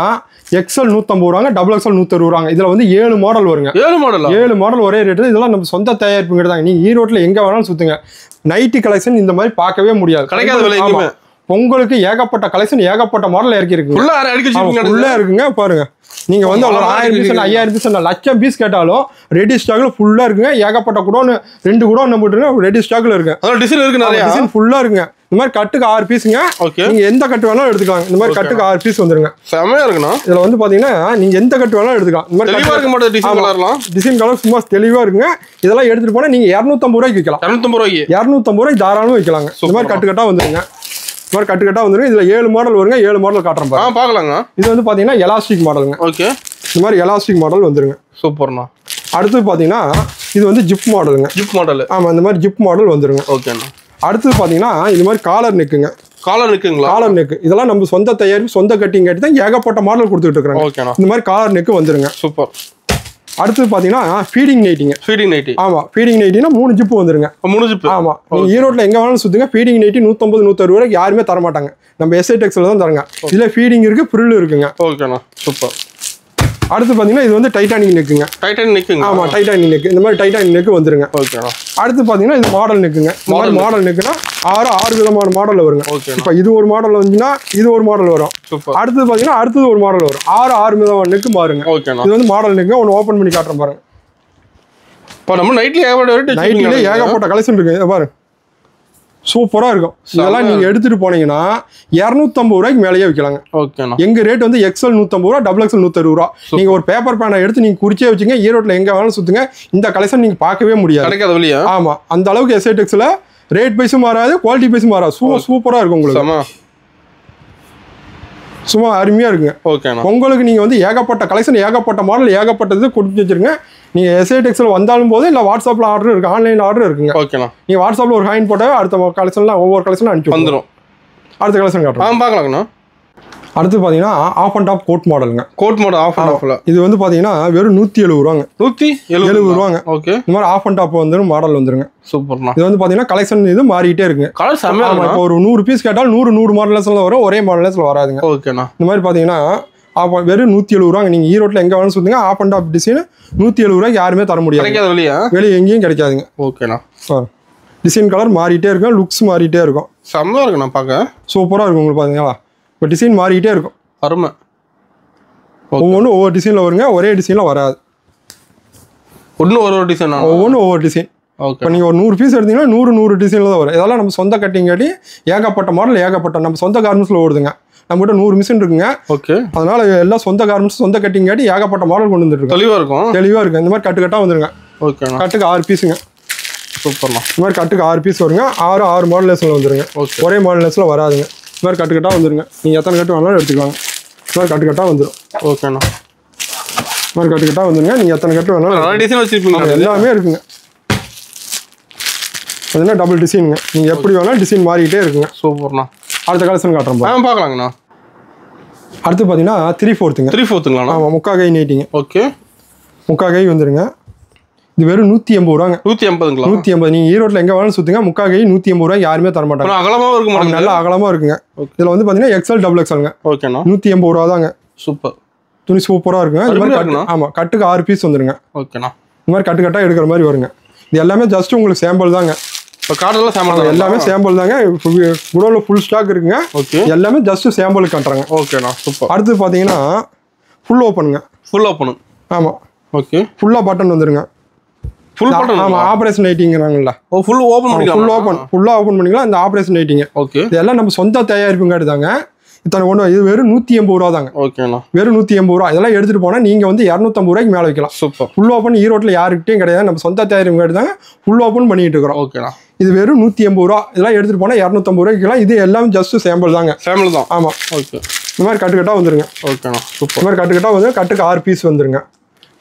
எக்ஸ்எல் 150 ரூபாங்க, டபுள் எக்ஸ்எல் 160 ரூபாங்க. இதில் வந்து 7 மாடல் வருங்க. 7 மாடல் ஒரே ரேட்டு. இதெல்லாம் நம்ம சொந்த தயாரிப்புங்க தாங்க. நீங்கள் ஈரோட்டில் எங்கே வேணாலும் சுற்றுங்க, நைட்டி கலெக்ஷன் இந்த மாதிரி பார்க்கவே முடியாது. கிடைக்காத விலை. உங்களுக்கு ஏகப்பட்ட கலெக்ஷன் ஏகப்பட்ட மாடல் இறக்கி இருக்குங்க. ஃபுல்லாக இருக்குங்க. பாருங்க, நீங்க வந்து ஒரு 1000 பீஸ் 5000 பீஸ் லட்சம் பீஸ் கேட்டாலும் ரெடி ஸ்டாக்ல ஃபுல்லா இருக்குங்க. ஏகப்பட்ட குடோன் 2 குடோன் நம்ம ரெடி ஸ்டாக்ல இருக்கு. டிசைன் இருக்கு, நிறைய டிசைன் ஃபுல்லா இருக்குங்க. இந்த மாதிரி கட்டுக்கு 6 பீஸுங்க. நீங்க எந்த கட்டு வேணாலும் எடுத்துக்கலாம். இந்த மாதிரி கட்டுக்கு 6 பீஸ் வந்துருங்க. செமையா இருக்குண்ணா. இதுல வந்து பாத்தீங்கன்னா நீங்க எந்த கட்டு வேணாலும் எடுத்துக்கலாம். இந்த மாதிரி தெளிவா இருக்க மாட்டேங்குது. டிசைன் கலர் சும்மா தெளிவா இருக்குங்க. இதெல்லாம் எடுத்துட்டு போனா நீங்க 250 ரூபாய்க்கு விற்கலாம். 250 ரூபாய்க்கு தாராளமா விற்கலாங்க. இந்த மாதிரி கட்டுக்கட்டா வந்துருங்க. இந்த மாதிரி கட்டுக்கட்டா வந்துருங்க. இதுல 7 மாடல் வருங்க. 7 மாடல் காட்டுறேன் பாருங்க. பாக்கலாங்க. இது வந்து பாத்தீங்கன்னா எலாஸ்டிக் மாடலுங்க. ஓகே, இந்த மாதிரி எலாஸ்டிக் மாடல் வந்துருங்க. சூப்பர்ண்ணா. அடுத்து பாத்தீங்கன்னா இது வந்து ஜிப் மாடலுங்க. Zip model. ஆமா, இந்த மாதிரி ஜிப் மாடல் வந்துருங்க. ஓகேண்ணா. அடுத்து பாத்தீங்கன்னா இது மாதிரி காலர் நெக்குங்க. காலர் நெக்குங்களா? காலர் நெக் இதெல்லாம் நம்ம சொந்த தயாரிப்பு, சொந்த கட்டிங் கட்டி தான் ஏகப்பட்ட மாடல் கொடுத்துட்டு இருக்காங்க. ஓகேண்ணா. இந்த மாதிரி காலர் நெக்கு வந்துருங்க. சூப்பர். அடுத்து பாத்தீங்கன்னா ஃபீடிங் நைட்டிங்க. Feeding nighty. ஆமா, ஃபீடிங் நைட்டினா 3 ஜிப் வந்துருங்க. 3 ஜிப். ஆமா, நீங்க ஈரோட்ல எங்க வேணாலும் சுத்துங்க. ஃபீடிங் நைட்டி 150 160 ரூபாய்க்கு யாருமே தர மாட்டாங்க. நம்ம எஸ்ஐ டெக்ஸ்ல தான் தரங்க. இதுல ஃபீடிங் இருக்கு, ஃப்ரில் இருக்குங்க. ஓகேண்ணா, சூப்பர். அடுத்து பாத்தீங்கன்னா இது வந்து டைட்டானிக் நெக்குங்க. டைட்டானிக் நெக்குங்க. ஆமா, டைட்டானிக் நெக். இந்த மாதிரி டைட்டானிக் நெக் வந்துருங்க. ஓகேண்ணா. அடுத்து பாத்தீங்கன்னா இது மாடல் நெக்குங்க. இந்த மாதிரி மாடல் நெக்குனா 6 விதமான மாடல் வருங்க. இப்போ இது ஒரு மாடல் வந்துச்சுன்னா இது ஒரு மாடல் வரும். அடுத்து பாத்தீங்கன்னா அடுத்தது ஒரு மாடல் வரும். 6 விதமான நெக்கு மாறுங்க. இது வந்து மாடல் நெக்கு. ஒன்று ஓப்பன் பண்ணி காட்டுறேன் பாருங்க. இப்போ நம்ம நைட்ல ஏகப்பட்ட கலெக்ஷன் இருக்கு பாருங்க. சூப்பரா இருக்கும். இதெல்லாம் நீங்க எடுத்துட்டு போனீங்கன்னா 250 ரூபாய்க்கு மேலேயே விற்கலாங்க. ஓகேண்ணா. எங்க ரேட் வந்து எக்ஸ்எல் 150 ரூபா, டபுள் எக்ஸ்எல் 160 ரூபா. நீங்க ஒரு பேப்பர் பேனை எடுத்து நீங்க குறிச்சே வச்சுங்க. ஈரோட்ல எங்க வேணாலும் சுத்துங்க, இந்த கலெக்ஷன் நீங்க பார்க்கவே முடியாது. கிடைக்காத வழியா? ஆமா, அந்த அளவுக்கு எஸ்ஐ டெக்ஸ்ல ரேட் பைஸும் மாறாது, குவாலிட்டி பைஸும் மாறாது. சூப்பரா இருக்கும் உங்களுக்கு. சும்மா அருமையா இருக்குங்க. ஓகேண்ணா. உங்களுக்கு நீங்க வந்து ஏகப்பட்ட கலெக்ஷன், ஏகப்பட்ட மாடல், ஏகப்பட்டது கொடுத்து வச்சிருங்க. நீங்க எஸ்ஐ டெக்ஸ்ல வந்தாலும் போது இல்ல வாட்ஸ்அப்ல ஆர்டர் இருக்கு, ஆன்லைன் ஆர்டர் இருக்குங்க. ஓகேண்ணா. நீங்க வாட்ஸ்அப்ல ஒரு ஹைன் போட்டாவே அடுத்த கலெக்ஷன்லாம் ஒவ்வொரு கலெக்ஷனும் அனுப்பிச்சு வந்துடும். அடுத்த கலெக்ஷன் காட்டுறோம், பார்க்கலாங்கண்ணா. அடுத்து பாத்தீங்கன்னா ஆஃப் அண்ட் டாப் கோட் மாடலுங்க. கோட் மாடல் ஆஃப் அண்ட் டாப்ல இது வந்து பாத்தீங்கன்னா வெறும் 170 ரூபாங்க. 170 ரூபாங்க. ஓகே. இந்த மாதிரி ஆஃப் அண்ட் டாப் வந்து மாடல் வந்துருங்க. சூப்பர்ண்ணா. இது வந்து பாத்தீங்கன்னா கலெக்ஷன் இது மாறிட்டே இருக்குங்க. கலர் செமையா இருக்கு. இப்போ ஒரு 100 பீஸ் கேட்டாலும் 100 மாடல்ஸ்ல வரும், ஒரே மாடல்ஸ்ல வராதுங்க. ஓகேண்ணா. இந்த மாதிரி பாத்தீங்கன்னா வெறும் 170 ரூபாங்க. நீங்க ஈரோட்ல எங்க வேணும் சொல்லுங்க, ஆஃப் அண்ட் டாப் டிசைன் 170 ரூபாய்க்கு யாருமே தர முடியாது. கிடைக்காத வெளியா? வெளியே எங்கேயும் கிடைக்காதுங்க. ஓகேண்ணா. டிசைன் கலர் மாறிட்டே இருக்கும், லுக்ஸ் மாறிட்டே இருக்கும். செம்மையா இருக்குண்ணா, பார்க்க சூப்பரா இருக்கும் உங்களுக்கு. பாத்தீங்களா, இப்போ டிசைன் மாறிட்டே இருக்கும். அருமை. ஒவ்வொன்றும் ஒவ்வொரு டிசைன்ல வருங்க, ஒரே டிசைன்ல வராது. ஒவ்வொரு டிசைன், ஒவ்வொன்றும் ஒவ்வொரு டிசைன். இப்போ நீங்கள் ஒரு 100 பீஸ் எடுத்தீங்கன்னா 100 டிசைனில் தான் வரும். இதெல்லாம் நம்ம சொந்த கட்டிங் காட்டி ஏகப்பட்ட மாடல், ஏகப்பட்ட நம்ம சொந்த கார்மெண்ட்ஸில் ஓடுதுங்க. நம்மகிட்ட 100 மிஷின் இருக்குங்க. ஓகே. அதனால எல்லாம் சொந்த கார்மெண்ட்ஸ், சொந்த கட்டிங் காட்டி ஏகப்பட்ட மாடல் கொண்டு வந்துருக்கு. தெளிவாக இருக்கும். இந்த மாதிரி கட்டுக்கட்டாக வந்துருங்க. ஓகே. கட்டுக்கு 6 பீஸுங்க. சூப்பர்ண்ணா. இந்த மாதிரி கட்டுக்கு 6 பீஸ் வருங்க. 6 மாடல் லேஸில் வந்துருங்க. ஒரே மாடல் லேஸில் வராதுங்க. இந்த மாதிரி கட்டுக்கட்டாக வந்துருங்க. நீங்கள் எத்தனை கட்டு வேணாலும் எடுத்துக்கலாம். இந்த மாதிரி கட்டுக்கட்டாக வந்துடும். ஓகேண்ணா. இந்த மாதிரி கட்டுக்கட்டாக வந்துருங்க. நீங்கள் எத்தனை கட்டு வேணாலும் டிசைன் வச்சுருப்பீங்க. எல்லாமே இருக்குங்க. அதுனா டபுள் டிசைனுங்க. நீங்கள் எப்படி வேணாலும் டிசைன் மாறிக்கிட்டே இருக்குங்க. சூப்பர்ண்ணா. அடுத்த கலெக்ஷன் காட்டுறோம், பார்க்கலாங்கண்ணா. அடுத்து பார்த்தீங்கன்னா 3/4ங்க. 3/4ங்களா? ஆமாம், முக்கா கை நைட்டிங்க. ஓகே. முக்கா கை வந்துருங்க. இது வெறும் 180 ரூபாங்க. 180ங்களா? 180. நீங்கள் ஈரோட்டில் எங்கே வேணாலும் சுற்றுங்க, முக்கா கை 180 ரூபாய் யாருமே தர மாட்டாங்க. அகலமாக இருக்கும், நல்லா அகலமாக இருக்குங்க. இதில் வந்து பார்த்தீங்கன்னா எக்ஸ்எல் டபுள் எக்ஸ்எல்ங்க. ஓகேண்ணா. 180 ரூபா தாங்க. சூப்பர். துணி சூப்பராக இருக்குங்க. இந்த மாதிரி ஆமாம், கட்டுக்கு 6 பீஸ் வந்துருங்க. ஓகேண்ணா. இந்த மாதிரி கட்டுக்கட்டாக எடுக்கிற மாதிரி வருங்க. இது எல்லாமே ஜஸ்ட் உங்களுக்கு சாம்பிள் தாங்க. இப்போ கார்டெல்லாம் சாம்பிள், எல்லாமே சாம்பிள் தாங்க. குடோனில் ஃபுல் ஸ்டாக் இருக்குங்க. ஓகே. எல்லாமே ஜஸ்ட் சாம்பிளுக்கு காட்டுறாங்க. ஓகேண்ணா, சூப்பர். அடுத்து பார்த்தீங்கன்னா ஃபுல் ஓப்பனுங்க. Full open. ஆமாம். ஓகே. ஃபுல்லாக பட்டன் வந்துருங்க. Full button. ஆமாம், ஆப்ரேஷன் நைட்டிங்கிறாங்கல்ல. ஃபுல் ஓப்பன் பண்ணிக்கலாம். ஃபுல்லாக ஓப்பன் பண்ணிக்கலாம். இந்த ஆப்ரேஷன் நைட்டிங்க. ஓகே. இதெல்லாம் நம்ம சொந்த தயாரிப்புங்காட்டி தாங்க. இத்தனை கொண்டு இது வெறும் 180 ரூபா தாங்க. ஓகேண்ணா. வெறும் 180 ரூபா. இதெல்லாம் எடுத்துட்டு போனால் நீங்கள் வந்து 250 ரூபாய்க்கு மேலே வைக்கலாம். சூப்பர். ஃபுல் ஓப்பன் ஈரோட்டில் யாருக்கிட்டையும் கிடையாது. நம்ம சொந்த தயாரிப்புங்காட்டி தாங்க ஃபுல் ஓப்பன் பண்ணிட்டு இருக்கிறோம். ஓகேண்ணா. இது வெறும் 180 ரூபா. இதெல்லாம் எடுத்துட்டு போனால் 250 ரூபாய்க்குலாம். இது எல்லாம் ஜஸ்ட் சாம்பிள் தாங்க. சாம்பிள் தான். ஆமாம். ஓகே. இந்த மாதிரி கட்டுக்கட்டாக வந்துருங்க. ஓகேண்ணா, சூப்பர். இந்த மாதிரி கட்டுக்கட்டாக வந்து கட்டுக்கு 6 பீஸ் வந்துருங்க.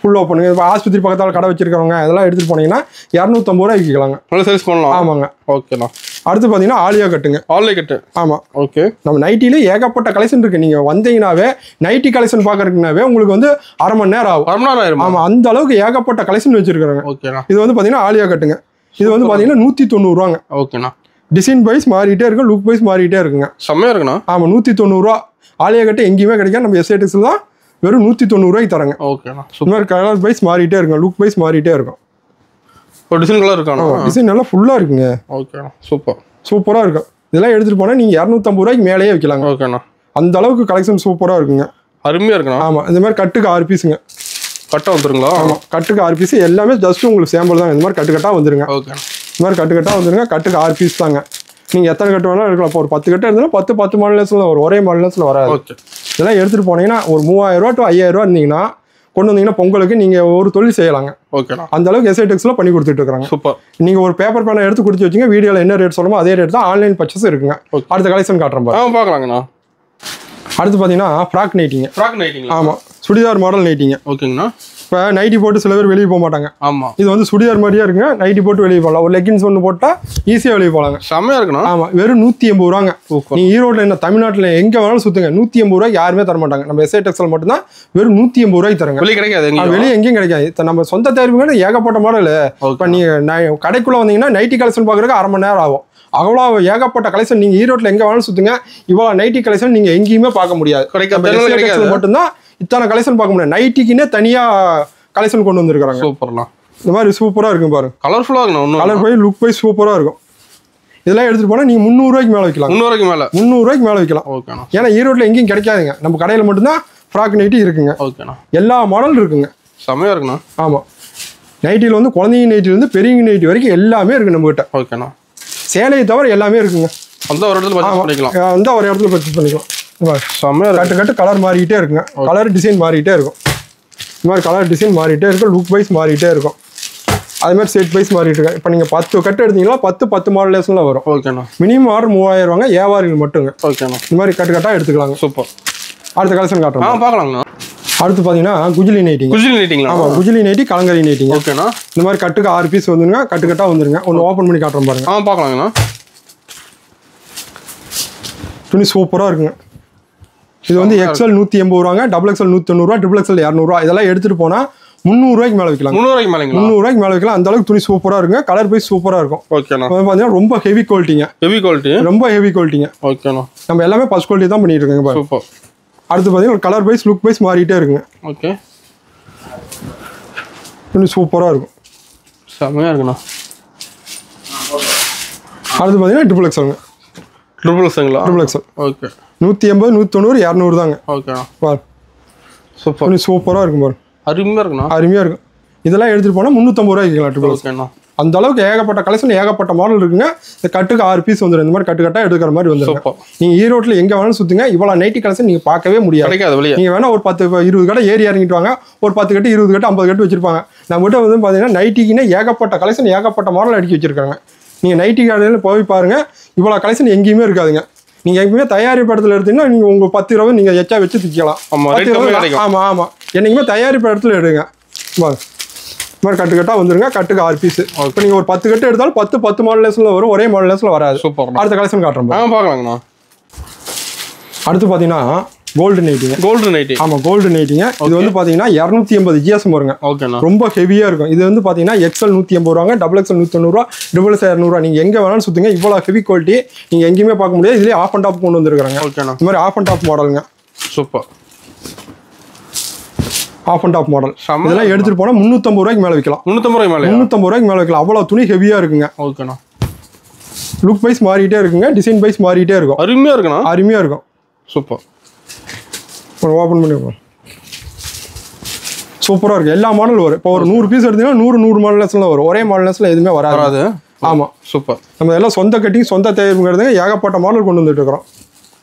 ஃபுல் ஓப்பனுங்க. இப்போ ஆஸ்பத்திரி பக்கத்தால் கடை வச்சிருக்கவங்க இதெல்லாம் எடுத்துகிட்டு போனீங்கன்னா 250 ரூபாய்க்கு விற்கலாங்க. நல்லா சேல்ஸ் பண்ணலாம். ஆமாங்க. ஓகேண்ணா. அடுத்து பார்த்தீங்கன்னா ஆலியா கட்டுங்க. ஆலியா கட்டு. ஆமாம். ஓகே. நம்ம நைட்டிலே ஏகப்பட்ட கலெக்ஷன் இருக்குது. நீங்கள் வந்தீங்கன்னாவே நைட்டி கலெக்ஷன் பார்க்கறதுக்குனாவே உங்களுக்கு வந்து அரை மணி நேரம் ஆகும். 1/2 மணி நேரம். ஆமாம், அந்த அளவுக்கு ஏகப்பட்ட கலெக்ஷன் வச்சிருக்காங்க. ஓகேண்ணா. இது வந்து பார்த்தீங்கன்னா ஆலியா கட்டுங்க. இது வந்து பார்த்தீங்கன்னா 190 ரூபாங்க. ஓகேண்ணா. டிசைன் வைஸ் மாறிட்டே இருக்கும், லுக் வைஸ் மாறிட்டே இருக்குங்க. செம்மையா இருக்குண்ணா. ஆமாம், 190 ரூபா. ஆலியா கட்டு எங்கேயுமே கிடைக்காது, நம்ம எஸ்ஐடிஎக்ஸில் தான் வெறும் 190 ரூபாய்க்கு தராங்க. ஓகேண்ணா. இந்த மாதிரி கலர் வைஸ் மாறிட்டே இருக்கும், லுக் வைஸ் மாறிட்டே இருக்கும். ஒரு டிசைன் கலர் இருக்காண்ணா. டிசைன் நல்லா ஃபுல்லாக இருக்குங்க. ஓகேண்ணா. சூப்பராக இருக்கும். இதெல்லாம் எடுத்துகிட்டு போனால் நீங்கள் 250 ரூபாய்க்கு மேலேயே வைக்கலாங்க. ஓகேண்ணா. அந்த அளவுக்கு கலெக்ஷன் சூப்பராக இருக்குங்க. அருமையாக இருக்குண்ணா. ஆமாம், இந்த மாதிரி கட்டுக்கு 6 பீஸுங்க. கட்டாக வந்துருங்களா? ஆமாம், கட்டுக்கு 6 பீஸ். எல்லாமே ஜஸ்ட் உங்களுக்கு சாம்பிள் தான். இந்த மாதிரி கட்டாக வந்துருங்க. ஓகே, இந்த மாதிரி கட்டாக வந்துருங்க. கட்டுக்கு 6 பீஸ் தாங்க. நீங்கள் எத்தனை கட்டு வேணாலும் எடுக்கலாம். இப்போ ஒரு 10 கட்டு இருந்தாலும் 10 மாடல்ஸில் வரும், ஒரே மாடல்ஸில் வராது. ஓகே. இதெல்லாம் எடுத்துகிட்டு போனீங்கன்னா ஒரு 3000 ரூபா டு 5000 ரூபா இருந்தீங்கன்னா கொண்டு வந்தீங்கன்னா பொங்கலுக்கு நீங்கள் ஒரு தொழில் செய்யலாங்க. ஓகேண்ணா. அந்த அளவுக்கு எஸ்ஐடெக்ஸில் பண்ணி கொடுத்துட்டு இருக்காங்க. சூப்பர். நீங்கள் ஒரு பேப்பர் பேனை எடுத்து கொடுத்து வச்சிங்க, வீடியோவில் என்ன ரேட் சொல்லுமோ அதே ரேட் தான். ஆன்லைன் பர்ச்சேஸ் இருக்குங்க. அடுத்த கலெக்ஷன் காட்டுறேன் பாருங்க. பார்க்கலாங்கண்ணா. அடுத்து பார்த்தீங்கன்னா ஃப்ராக் நைட்டிங்க. ஆமாம், சுடிதார் மாடல் நைட்டிங்க. ஓகேங்கண்ணா. இப்போ நைட்டி போட்டு சில பேர் வெளியே போக மாட்டாங்க. ஆமாம், இது வந்து சுடிதார் மாதிரியே இருக்குங்க. நைட்டி போட்டு வெளியே போகலாம். ஒரு லெகின்ஸ் ஒன்று போட்டால் ஈஸியாக வெளியே போகலாங்க. செம்மையாக இருக்குண்ணா. ஆமாம், வெறும் 180 ரூபாங்க. நீங்கள் ஈரோட்டில் என்ன தமிழ்நாட்டில் எங்கே வேணாலும் சுற்றுங்க, 180 ரூபாய்க்கு யாருமே தர மாட்டாங்க. நம்ம எஸ்ஐடெக்ஸில் மட்டும்தான் வெறும் 180 ரூபாய்க்கு தரங்க. வெளியே கிடைக்காது, வெளியே எங்கேயும் கிடைக்காது. நம்ம சொந்த தேர்வுங்க ஏகப்பட்ட மாடல். இப்போ நீங்கள் கடைக்குள்ளே வந்தீங்கன்னா நைட்டி கலெக்ஷன் பார்க்குறதுக்கு 1/2 மணி நேரம் ஆகும். அவ்வளோ ஏகப்பட்ட கலெக்ஷன். நீங்கள் ஈரோட்டில் எங்கே வேணாலும் சுற்றுங்க, இவ்வளோ நைட்டி கலெக்ஷன் நீங்கள் எங்கேயுமே பார்க்க முடியாது. கிடைக்காது மட்டும்தான் இத்தனை கலெக்ஷன் பார்க்க முடியாது. நைட்டிக்குன்னே தனியாக கலெக்ஷன் கொண்டு வந்திருக்காங்க. சூப்பர்ண்ணா. இந்த மாதிரி சூப்பராக இருக்கும் பாருங்க. கலர்ஃபுல்லாக இருக்கணும். கலர் போய் லுக் போய் சூப்பராக இருக்கும். இதெல்லாம் எடுத்துகிட்டு போனால் நீங்கள் 300 ரூபாய்க்கு மேலே வைக்கலாம். 300 ரூபாய்க்கு மேலே வைக்கலாம். ஓகேண்ணா. ஏன்னா ஈரோட்டில் எங்கேயும் கிடைக்காதுங்க. நம்ம கடையில் மட்டும்தான் ஃப்ராக் நைட்டி இருக்குங்க. ஓகேண்ணா. எல்லா மாடல் இருக்குங்க. செம்மையாக இருக்குண்ணா. ஆமாம், நைட்டியில் வந்து குழந்தைங்க நைட்டிலேருந்து பெரியவங்க நைட்டி வரைக்கும் எல்லாமே இருக்குது நம்மகிட்ட. ஓகேண்ணா. சேலையை தவிர எல்லாமே இருக்குங்க. அந்த ஒரு இடத்துல பண்ணிக்கலாம். அந்த ஒரு இடத்துல பர்ச்சேஸ் பண்ணிக்கலாம். செம்மையாக கட்டு கலர் மாறிக்கிட்டே இருக்குங்க. கலர் டிசைன் மாறிக்கிட்டே இருக்கும். இந்த மாதிரி கலர் டிசைன் மாறிட்டே இருக்கும். லுக் வைஸ் மாறிட்டே இருக்கும். அது மாதிரி செட் வைஸ் மாறிட்டு இருக்கு. இப்போ நீங்கள் 10 கட்டு எடுத்தீங்கன்னா 10 மாடலேஷனில் வரும். ஓகேண்ணா. மினிமம் ஆர்டர் 3000 வாங்க, வியாபாரிகள் மட்டுங்க. ஓகேண்ணா. இந்த மாதிரி கட்டாக எடுத்துக்கலாங்க. சூப்பர். அடுத்த கலெக்ஷன் காட்டுறோம். பார்க்கலாங்கண்ணா. அடுத்து பார்த்தீங்கன்னா குஜிலி நைட்டிங்களா? ஆமாம், குஜிலி நைட்டி, கலங்கரி நைட்டிங்க. ஓகேண்ணா. இந்த மாதிரி கட்டுக்கு 6 பீஸ் வந்துருங்க. கட்டாக வந்துருங்க. ஒன்று ஓப்பன் பண்ணி காட்டுறோம் பாருங்க. பார்க்கலாங்கண்ணா. துணி சூப்பராக இருக்குங்க. இது வந்து எக்ஸ்எல் 180 ரூபாங்க, டபுள் எக்ஸ்எல் 190 ரூபா, ட்ரிபிள் எக்ஸ்எல் 200 ரூபா. இதெல்லாம் எடுத்துட்டு போனா 300 ரூபாய்க்கு மேலே வைக்கலாம். 300 ரூபாய்க்கு மேலே வைக்கலாம். அந்த அளவுக்கு துணி சூப்பராக இருக்குங்க. கலர் பைஸ் சூப்பராக இருக்கும். ஓகேண்ணா. பார்த்தீங்கன்னா ரொம்ப ஹெவி குவாலிட்டிங்க. ரொம்ப ஹெவி குவாலிட்டிங்க. ஓகேண்ணா. நம்ம எல்லாமே ஃபர்ஸ்ட் குவாலிட்டி தான் பண்ணிட்டு இருக்கோங்க. சூப்பர். அடுத்து பார்த்தீங்கன்னா கலர் பைஸ், லுக் பைஸ் மாறிட்டே இருக்குங்க. ஓகே, துணி சூப்பராக இருக்கும். செம்மையாக இருக்குண்ணா. அடுத்து பார்த்தீங்கன்னா ட்ரிபிள் எக்ஸ்எல்ங்க. Triple XL. ஓகே. 180, 190, 200 தாங்க. ஓகேண்ணா. பாரு, சூப்பர். துணி சூப்பராக இருக்கும் பாரு. அருமையாக இருக்குண்ணா. அருமையாக இருக்கும். இதெல்லாம் எடுத்துகிட்டு போனால் 350 ரூபாய்க்கு வைக்கலாம். ட்ரிபிள் ஓகேண்ணா. அந்த அளவுக்கு ஏகப்பட்ட கலெக்ஷன், ஏகப்பட்ட மாடல் இருக்குங்க. இந்த கட்டுக்கு 6 பீஸ் வந்துடும். இந்த மாதிரி கட்டாக எடுக்கிற மாதிரி வந்துடும். நீங்கள் ஈரோட்டில் எங்கே வேணாலும் சுற்றுங்க, இவ்வளோ நைட்டி கலெக்ஷன் நீங்கள் பார்க்கவே முடியாது. நீங்கள் வேணால் ஒரு 10, 20 கடை ஏறி இறங்கிட்டு வாங்க. ஒரு 10 கட்டு, 20 கட்டு, 50 கட்டு வச்சிருப்பாங்க. நம்மகிட்ட வந்து பார்த்தீங்கன்னா நைட்டிக்குன்னே ஏகப்பட்ட கலெக்ஷன், ஏகப்பட்ட மாடல் அடிக்க வச்சிருக்காங்க. நீங்கள் நைட்டி கடையில் போய் பாருங்கள், இவ்வளோ கலெக்ஷன் எங்கேயுமே இருக்காதுங்க. நீங்கள் எப்பவுமே தயாரிப்பு இடத்துல எடுத்தீங்கன்னா நீங்கள் உங்கள் 10 ரூபா நீங்கள் எச்சா வச்சு திக்கலாம். ஆமாம் ஆமாம், என்றைக்குமே தயாரிப்பு இடத்துல எடுங்க. இந்த மாதிரி கட்டாக வந்துருங்க. கட்டுக்கு 6 பீஸ். இப்போ நீங்கள் ஒரு 10 கட்டு எடுத்தாலும் 10 மாடலேஷனில் வரும், ஒரே மாடலேஷனில் வராது. சூப்பர். அடுத்த கலெக்ஷன் காட்டுறோம். பார்க்கலாங்கண்ணா. அடுத்து பார்த்தீங்கன்னா கோல்டு நைட்டிங்க. ஆமாம், கோல்டு நைட்டிங்க. இது வந்து பார்த்தீங்கன்னா 280 GSM வருங்க. ஓகேண்ணா. ரொம்ப ஹெவியாக இருக்கும். இது வந்து பார்த்தீங்கன்னா எக்ஸ்எல் 180 ரூபாங்க, டபுள் எக்ஸ்எல் 190 ரூபா, ட்ரிபிள் எக்ஸ்எல் 200 ரூபா. நீங்கள் எங்கே வேணாலும் சுற்றுங்க, இவ்வளோ ஹெவி குவாலிட்டி நீங்கள் எங்கேயுமே பார்க்க முடியாது. இதுலேயே ஆஃப் அண்ட் டாப் கொண்டு வந்துருக்காங்க. ஓகேண்ணா. இந்த மாதிரி ஆஃப் அண்ட் டாப் மாடலுங்க. Super. Off and top model. இதெல்லாம் எடுத்துகிட்டு போனால் 350 ரூபாய்க்கு மேலே வைக்கலாம். 350 ரூபாய்க்கு மேலே வைக்கலாம். அவ்வளோ துணி ஹெவியாக இருக்குங்க. ஓகேண்ணா. லுக் வைஸ் மாறிட்டே இருக்குங்க. டிசைன் வைஸ் மாறிட்டே இருக்கும். அருமையாக இருக்குண்ணா. அருமையாக இருக்கும். சூப்பர். ஓப்பன் பண்ணி சூப்பராக இருக்குது. எல்லா மாடல் வரும். இப்போ ஒரு 100 பீஸ் எடுத்தீங்கன்னா 100 மாடல்ஸ்லாம் வரும். ஒரே மாடல்ஸ்லாம் எதுவுமே வராது. ஆமாம், சூப்பர். நம்ம எல்லாம் சொந்த கட்டிங், சொந்த தேவைங்கிறது ஏகப்பட்ட மாடல் கொண்டு வந்துட்டு இருக்கிறோம்.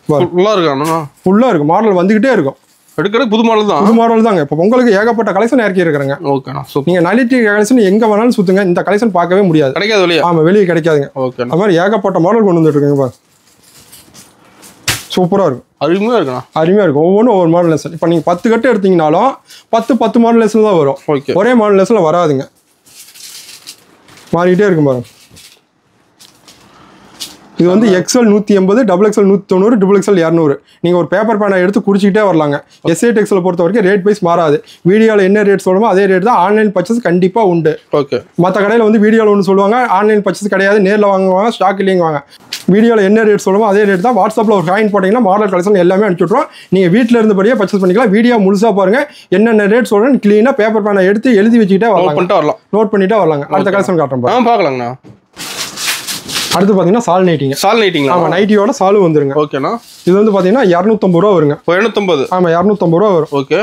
ஃபுல்லாக இருக்கும். மாடல் வந்துக்கிட்டே இருக்கும். எடுக்கிறது புது மாடல் தான். புது மாடல் தாங்க. இப்போ உங்களுக்கு ஏகப்பட்ட கலெக்ஷன் இறக்கி இருக்கிறாங்க. ஓகேண்ணா. நீங்கள் நைட்டி கலெக்ஷன் எங்கே வேணாலும் சுற்றுங்க, இந்த கலெக்ஷன் பார்க்கவே முடியாது. கிடைக்காது வெளியே. ஆமாம், வெளியே கிடைக்காதுங்க. ஓகே. அது மாதிரி ஏகப்பட்ட மாடல் கொண்டு வந்துட்டு இருக்காங்க. சூப்பராக இருக்கும். அருமையாக இருக்குண்ணா. அருமையாக இருக்கும். ஒவ்வொன்றும் ஒவ்வொரு மாடல் லெசன். இப்போ நீங்கள் 10 கட்டு எடுத்தீங்கனாலும் 10 மாடல் லெசன் தான் வரும். ஓகே. ஒரே மாடல் லெசனில் வராதுங்க. மாறிக்கிட்டே இருக்கும் பாருங்க. இது வந்து XL 180, double XL 190, triple XL 200. நீங்கள் ஒரு பேப்பர் பேனை எடுத்து குடிச்சிக்கிட்டே வரலாங்க. S8 எக்ஸ்எல் பொறுத்த வரைக்கும் ரேட் வைஸ் மாறாது. வீடியோவில் என்ன ரேட் சொல்லுமோ அதே ரேட் தான். ஆன்லைன் பர்ச்சேஸ் கண்டிப்பாக உண்டு. ஓகே. மற்ற கடையில் வந்து வீடியோவில் ஒன்று சொல்லுவாங்க, ஆன்லைன் பர்ச்சேஸ் கிடையாது, நேரில் வாங்குவாங்க, ஸ்டாக் இல்லைங்குவாங்க. வீடியோவில் என்ன ரேட் சொல்லுமோ அதே ரேட் தான். வாட்ஸ்அப்பில் ஒரு காயின் போட்டிங்கன்னா மாடல் கலெக்ஷன் எல்லாமே அனுப்பிச்சுட்றோம். நீங்கள் வீட்டில் இருந்தபடியே பர்ச்சேஸ் பண்ணிக்கலாம். வீடியோ முழுசாக பாருங்கள், என்னென்ன ரேட் சொல்கிறேன் க்ளீனாக பேப்பர் பேனை எடுத்து எழுதி வச்சுக்கிட்டே வரலாம். நோட் பண்ணிட்டே வரலாங்க. அடுத்த கலெக்ஷன் காட்டுறோம், பார்க்கலாங்கண்ணா. அடுத்து பார்த்தீங்கன்னா சால் நைட்டிங்க. சால் நைட்டிங்களா? ஆமாம், நைட்டியோட சாலும் வந்துருங்க. ஓகேண்ணா. இது வந்து பார்த்தீங்கன்னா 250 ரூபா வருங்க. 250? ஆமாம், 250 ரூபா வரும். ஓகே.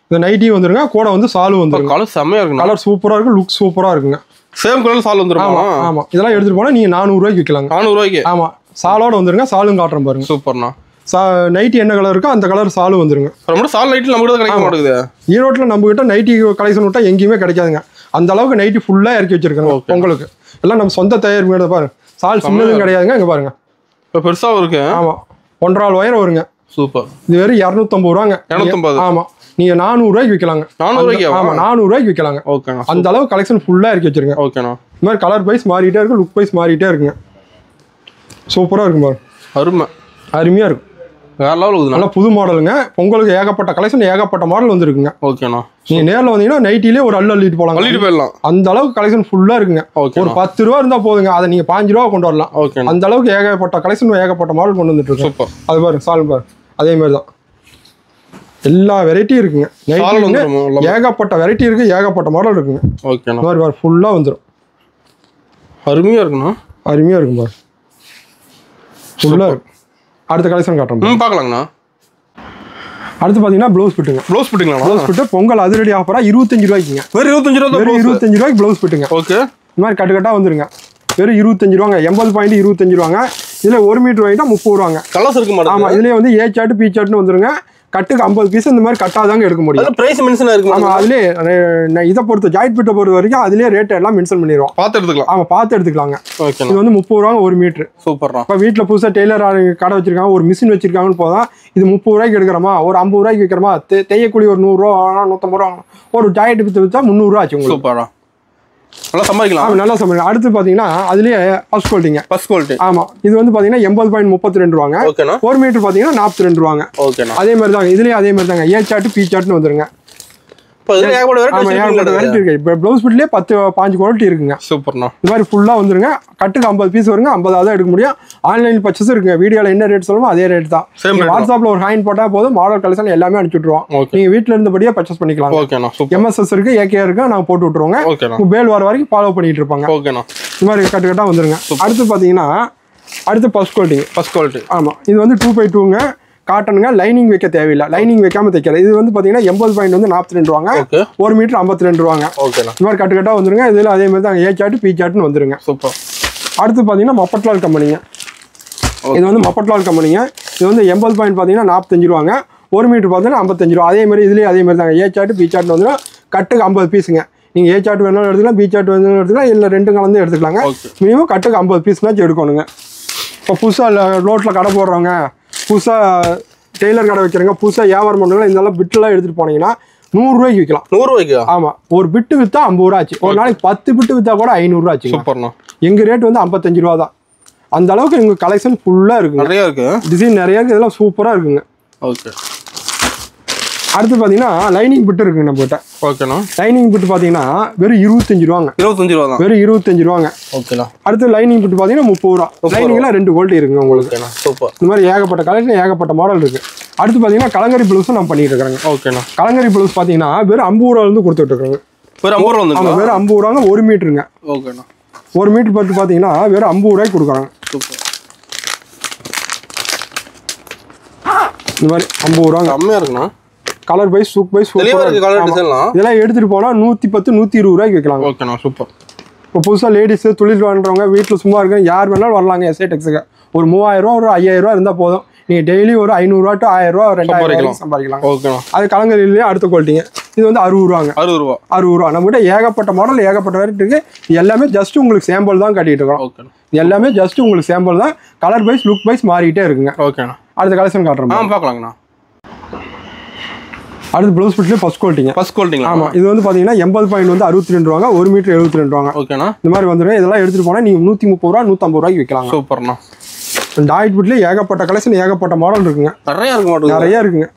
இந்த நைட்டி வந்துருங்க, கூட வந்து சாலும் வந்துருங்க. கலர் செம்மையாக இருக்குங்க. கலர் சூப்பராக இருக்கும், லுக் சூப்பராக இருக்குங்க. சேம் கலர் சால் வந்துருமா? ஆமாம், இதெல்லாம் எடுத்துகிட்டு போனால் நீங்கள் 400 ரூபாய்க்கு விற்கலாங்க. 400 ரூபாய்க்கு? ஆமாம், சாலோட வந்துருங்க. சாலும் காட்டுறேன் பாருங்க. சூப்பர்ண்ணா. நைட்டி என்ன கலர் இருக்கோ அந்த கலர் சாலும் வந்துருங்க. ரொம்ப சால் நைட்டி நம்ம கிட்ட கிடைக்க மாட்டேங்குது. ஈரோட்டில் நம்ம கிட்ட நைட்டி கலெக்ஷன் விட்டா எங்கேயுமே கிடைக்காதுங்க. அந்த அளவுக்கு நைட்டி ஃபுல்லாக இறக்கி வச்சிருக்காங்க உங்களுக்கு. எல்லாம் நம்ம சொந்த தயார் மேடம் பாருங்க. சால் சின்னதும் கிடையாதுங்க. இங்கே பாருங்க, இப்போ பெருசாக இருக்கு. ஆமாம், 1.5 ஒயரம் வருங்க. சூப்பர். இது வெறும் 250 ரூபாங்க. 250? ஆமாம், நீங்கள் 400 ரூபாய்க்கு விற்கலாங்க. 400 ரூபாய்க்கு? ஆமாம், 400 ரூபாய்க்கு விற்கலாங்க. ஓகேண்ணா. அந்த அளவுக்கு கலெக்ஷன் ஃபுல்லாக இறக்கி வச்சிருங்க. ஓகேண்ணா. இந்த மாதிரி கலர் வைஸ் மாறிட்டே இருக்கு, லுக் வைஸ் மாறிட்டே இருக்குங்க. சூப்பராக இருக்கும் பாருங்க. அருமை, அருமையாக இருக்கும். வேற லெவல். நல்லா புது மாடலுங்க. உங்களுக்கு ஏகப்பட்ட கலெக்ஷன், ஏகப்பட்ட மாடல் வந்துருக்குங்க. ஓகேண்ணா. நீங்க நேரில் வந்தீங்கன்னா நைட்டிலே ஒரு அள்ளிட்டு போலாம். அள்ளிட்டு போயிடலாம். அந்த அளவுக்கு கலெக்ஷன் ஃபுல்லா இருக்குங்க. ஒரு 10 ரூபா இருந்தா போதுங்க, அதை நீங்க 5 ரூபா கொண்டு வரலாம். ஓகே. அந்த அளவுக்கு ஏகப்பட்ட கலெக்ஷன், ஏகப்பட்ட மாடல் கொண்டு வந்துட்டு இருக்கு. சூப்பர். அது பாருங்க, சால் பாருங்க, அதே மாதிரி தான் எல்லா வெரைட்டியும் இருக்குங்க. ஏகப்பட்ட வெரைட்டி இருக்கு, ஏகப்பட்ட மாடல் இருக்குங்க. ஓகேண்ணா. இந்த மாதிரி பாரு ஃபுல்லா வந்துடும். அருமையா இருக்குண்ணா. அருமையா இருக்கும் பாரு, ஃபுல்லா இருக்கு. அடுத்த கலெக்ஷன் காட்டுறோம், பார்க்கலாங்கண்ணா. அடுத்து பார்த்தீங்கன்னா ப்ளவுஸ் பிட்டுங்க. ப்ளவுஸ் பிட்டுங்களா? ப்ளவுஸ் பிட்டு பொங்கல் அதிரடி ஆஃபரா 25 ரூபாய்க்குங்க. வெறும் 25 ரூபா? வெறும் 25 ரூபாய்க்கு ப்ளவுஸ் பிட்டுங்க. ஓகே. இந்த மாதிரி கட்டு கட்டா வந்துருங்க. வெறும் 25 ரூபாங்க. 80.25 ரூபாங்க. இதுல 1 மீட்டர் வாங்கிட்டா 30 ரூபாங்க. கலர்ஸ் இருக்கு மாட்டேன். ஆமா, இதுலயே வந்து ஏ சார்ட் பி சார்ட்னு வந்துருங்க. கட்டுக்கு 50 பீஸ் இந்த மாதிரி கட்டாதாங்க எடுக்க முடியும். பிரைஸ் மென்ஷன் இருக்கு. ஆமா, அதுலயே இதை பொறுத்த ஜாயிட் பிட்டை பொறுத்த வரைக்கும் அதுலயே ரேட் எல்லாம் மென்ஷன் பண்ணிடுவோம். பார்த்து எடுத்துக்கலாம். ஆமா, பார்த்து எடுத்துக்கலாங்க. ஓகே. இது வந்து 30 ரூபாங்க 1 மீட்டர். சூப்பர்ண்ணா. இப்போ வீட்டில் புதுசாக டெய்லர் கடை வச்சிருக்காங்க, ஒரு மிஷின் வச்சிருக்காங்கன்னு போதான் இது 30 ரூபாய்க்கு எடுக்கிறோமா, ஒரு 50 ரூபாய்க்கு விற்கிறோமா, தையக்கூலி ஒரு 100 ரூபா 150 ரூபா, ஒரு ஜாயிட் பிட்டு விற்றா 300 ரூபா ஆச்சு உங்களுக்கு. சூப்பரா, நல்லா சம்பாதிக்கலாம். நல்லா சம்பாதிக்கலாம். அடுத்து பார்த்தீங்கன்னா அதுலேயே ஃபர்ஸ்ட் குவாலிட்டிங்க. First quality. ஆமாம், இது வந்து பார்த்தீங்கன்னா 80.32 ரூபாங்க. ஓகேண்ணா. 1 மீட்டர் பார்த்தீங்கன்னா 42 ரூபாங்க. ஓகேண்ணா. அதே மாதிரி தாங்க, இதுலேயே அதே மாதிரி தாங்க ஏ சார்ட் பி சார்ட்னு வந்துருங்க. இப்போ ப்ளவுஸ் பிட்லேயே 10-15 குவாலிட்டி இருக்குங்க. சூப்பர்ண்ணா. இது மாதிரி ஃபுல்லாக வந்துருங்க. கட்டுக்கு 50 பீஸ் வருங்க. 50 தான் எடுக்க முடியும். ஆன்லைன் பர்ச்சேஸ் இருக்குங்க. வீடியோவில் என்ன ரேட் சொல்லுமோ அதே ரேட் தான். வாட்ஸ்அப்பில் ஒரு ஹேண்ட் போட்டால் போதும், மாடல் கலெக்ஷன் எல்லாமே அனுப்பிச்சுட்ருவோம். நீங்கள் வீட்டில் இருந்தபடியே பர்ச்சேஸ் பண்ணிக்கலாம். ஓகேண்ணா. எம்எஸ்எஸ் இருக்கு, ஏகே இருக்கு, நாங்கள் போட்டு விட்டுருவோங்க. ஓகேண்ணா. பேல் வர வரைக்கும் ஃபாலோ பண்ணிட்டு இருப்பாங்க. ஓகேண்ணா. இது மாதிரி கட்டு கட்டாக வந்துருங்க. அடுத்து பார்த்தீங்கன்னா அடுத்து ஃபர்ஸ்ட் குவாலிட்டி. First quality. ஆமாம், இது வந்து 2x2ங்க. காட்டனுங்க. லைனிங் வைக்க தேவையில்லை, லைனிங் வைக்காம தைக்கிறது. இது வந்து பார்த்தீங்கன்னா 80.42 ரூபாங்க. 1 மீட்டர் 52 ரூபாங்க. ஓகேண்ணா. இந்த மாதிரி கட்டு கட்டாக வந்துருங்க. இதில் அதே மாதிரி தான் ஏ சார்ட் பி சார்ட்னு வந்துருங்க. சூப்பர். அடுத்து பார்த்தீங்கன்னா மப்பட்லால் கம்பெனிங்க. இது வந்து மப்பட்லால் கம்பெனிங்க. இது வந்து 80.45 ரூபாங்க. 1 மீட்டர் பார்த்தீங்கன்னா 55 ரூபா. அதே மாதிரி இதுலேயே அதே மாதிரி தாங்க ஏ சார்ட் பி சார்ட்னு வந்துடும். கட்டுக்கு 50 பீஸுங்க. நீங்கள் ஏ சார்ட் வேணாலும் எடுத்துக்கலாம், பி சார்ட் வேணாலும் எடுத்துக்கலாம், இல்லை ரெண்டும் கலந்து எடுத்துக்கலாங்க. மினிமம் கட்டுக்கு 50 பீஸ்னாச்சும் எடுக்கணுங்க. இப்போ புதுசாக ரோட்டில் கடை போடுறவங்க, புதுசாக டெய்லர் கடை வைக்கிறவங்க, புதுசாக வியாபாரம் பண்ணுறவங்க இதெல்லாம் பிட்டெல்லாம் எடுத்துகிட்டு போனீங்கன்னா 100 ரூபாய்க்கு விற்கலாம். 100 ரூபாய்க்கு? ஆமாம், ஒரு பிட்டு விற்றா 50 ரூபா ஆச்சு. ஒரு நாளைக்கு 10 பிட்டு விற்றா கூட 500 ரூபா ஆச்சு. சூப்பர்ண்ணா. எங்கள் ரேட் வந்து 55 ரூபா தான். அந்த அளவுக்கு எங்கள் கலெக்ஷன் ஃபுல்லாக இருக்குங்க. நிறையா இருக்குது, டிசைன் நிறையா இருக்குது, இதெல்லாம் சூப்பராக இருக்குங்க. ஓகே. அடுத்து பார்த்தீங்கன்னா லைனிங் பிட்டு இருக்குங்க நம்ம கிட்ட. ஓகேண்ணா. லைனிங் பிட்டு பார்த்தீங்கன்னா வெறும் 25 ரூபாங்க. 25 ரூபா தான். வெறும் 25 ரூபாங்க. ஓகேண்ணா. அடுத்து லைனிங் பிட்டு பார்த்தீங்கன்னா 30 ரூபா. லைனிங்லாம் 2 குவாலிட்டி இருக்குங்க உங்களுக்கு. சூப்பர். இந்த மாதிரி ஏகப்பட்ட கலெக்ஷன், ஏகப்பட்ட மாடல் இருக்கு. அடுத்து பார்த்தீங்கன்னா கலங்கரி ப்ளவுஸும் நம்ம பண்ணிட்டு இருக்காங்க. ஓகேண்ணா. கலங்கரி ப்ளவுஸ் பார்த்தீங்கன்னா வெறும் 50 ரூபாயிலிருந்து கொடுத்துட்டு இருக்காங்க. வெறும் 50 ரூபா வந்து? ஆமாம், வெறும் 50 ரூபாங்க 1 மீட்டருங்க. ஓகேண்ணா. 1 மீட்டர் பட்டு பார்த்தீங்கன்னா வெறும் 50 ரூபாய்க்கு கொடுக்குறாங்க. சூப்பர். இந்த மாதிரி 50 ரூபாங்க. கம்மியாக இருக்குண்ணா. கலர் பைஸ் சூப் பைஸ் இதெல்லாம் எடுத்துட்டு போனா 110 120 ரூபாய்க்கு விற்கலாம். ஓகேண்ணா. சூப்பர். இப்போ புதுசாக லேடிஸ் தொழில் பண்ணுறவங்க, வீட்டில் சும்மா இருக்க யார் வேணாலும் வரலாங்க. எஸ்ஐ டெக்ஸுக்கு ஒரு 3000 ரூபா ஒரு 5000 ரூபா இருந்தால் போதும். நீங்கள் டெய்லி ஒரு 500 ரூபா டு 1000 ரூபா 2000 சம்பாதிக்கலாம். ஓகேண்ணா. அது கலங்கரிலேயே அடுத்த குவாலிட்டிங்க. இது வந்து 60 ரூபாங்க. 60 ரூபா. 60 ரூபா. நம்மகிட்ட ஏகப்பட்ட மாடல், ஏகப்பட்ட வெரைட்டி இருக்கு. எல்லாமே ஜஸ்ட் உங்களுக்கு சாம்பிள் தான் காட்டிட்டு இருக்கோம். ஓகேண்ணா. எல்லாமே ஜஸ்ட் உங்களுக்கு சாம்பிள் தான். கலர் வைஸ் லுக் வைஸ் மாறிட்டே இருக்குங்க. ஓகேண்ணா. அடுத்த கலெக்ஷன் காட்டுறோம், பார்க்கலாங்கண்ணா. அடுத்து ப்ளவுஸ் பிட்லேயே ஃபர்ஸ்ட் குவாலிட்டிங்க. ஃபர்ஸ்ட் குவாலிட்டிங்களா? ஆமாம், இது வந்து பார்த்தீங்கன்னா 80.62 ரூபாங்க. 1 மீட்டர் 72 ரூபாங்க. ஓகேண்ணா. இந்த மாதிரி வந்துடும். இதெல்லாம் எடுத்துகிட்டு போனால் நீங்கள் 130 ரூபா 150 ரூபாய்க்கு விற்கலாம். சூப்பர்ண்ணா. டாய்ட் பிட்லேயே ஏகப்பட்ட கலெக்ஷன் ஏகப்பட்ட மாடல் இருக்குங்க. நிறைய இருக்குங்க.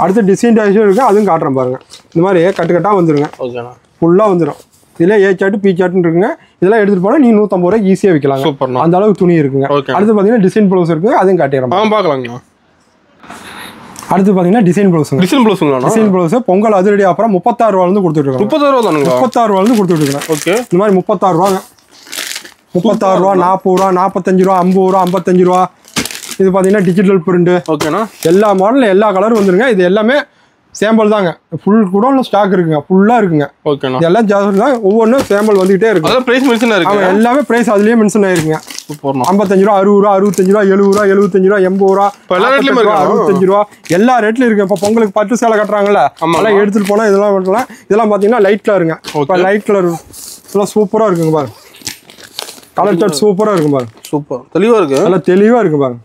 அடுத்து டிசைன் டாய்ஸும் இருக்குது, அதுவும் காட்டுறேன் பாருங்க. இந்த மாதிரி கட்டுக்கட்டாக வந்துருங்க. ஓகேண்ணா. ஃபுல்லாக வந்துடும். இதில் ஏ சார்ட்டு பி சார்ட்டுன்னு இருக்குங்க. இதெல்லாம் எடுத்துகிட்டு போனால் நீங்கள் 150 ரூபாய்க்கு ஈஸியாக விற்கலாம். சூப்பர்ண்ணா. அந்த அளவுக்கு துணி இருக்குங்க. அடுத்து பார்த்தீங்கன்னா டிசைன் ப்ளவுஸ் இருக்குங்க, அதுவும் காட்டிடுறேன். பார்க்கலாங்கண்ணா. அடுத்து பார்த்தீங்கன்னா டிசைன் ப்ளவுஸுங்க. டிசைன் ப்ளவுஸ் பொங்கல் அதிரடி அப்புறம் 36 ரூபாயிலிருந்து கொடுத்துட்டு 36 ரூபா தானுங்க. 36 ரூபாயிலிருந்து கொடுத்துட்டு இருக்கேன். ஓகே. இந்த மாதிரி 36 ரூபாங்க. 36 ரூபா, 40 ரூபா, 45 ரூபா, 50 ரூபா, 55 ரூபா. இது பார்த்தீங்கன்னா டிஜிட்டல் பிரிண்ட். ஓகேண்ணா. எல்லா மாடலும் எல்லா கலரும் வந்துருங்க. இது எல்லாமே சாம்பிள் தாங்க. ஃபுல் கூட ஸ்டாக் இருக்குங்க, ஃபுல்லாக இருக்குங்க. ஓகேண்ணா. இதெல்லாம் ஜாஸ்தி தான், ஒவ்வொன்றும் சாம்பிள் வந்துகிட்டே இருக்கு. அதான் பிரைஸ் மென்ஷன் இருக்கு. எல்லாமே பிரைஸ் அதுலயே மென்ஷன் ஆயிருக்குங்க. சூப்பர்ண்ணா. 55 ரூபா, 60 ரூபா, 65 ரூபா, 70 ரூபா, 75 ரூபா, 80 ரூபா, 65 ரூபா, எல்லா ரேட்லயும் இருக்கு. இப்போ பொங்கலுக்கு பட்டு சேலை கட்டுறாங்கல்ல, அதெல்லாம் எடுத்துட்டு போனா இதெல்லாம் பாத்தீங்கன்னா லைட் கலருங்க. இப்போ லைட் கலர் இதெல்லாம் சூப்பரா இருக்குங்க பாருங்க. கலர் சார்ட் சூப்பரா இருக்கும் பாருங்க. சூப்பர் தெளிவா இருக்கு. நல்லா தெளிவா இருக்கு பாருங்க.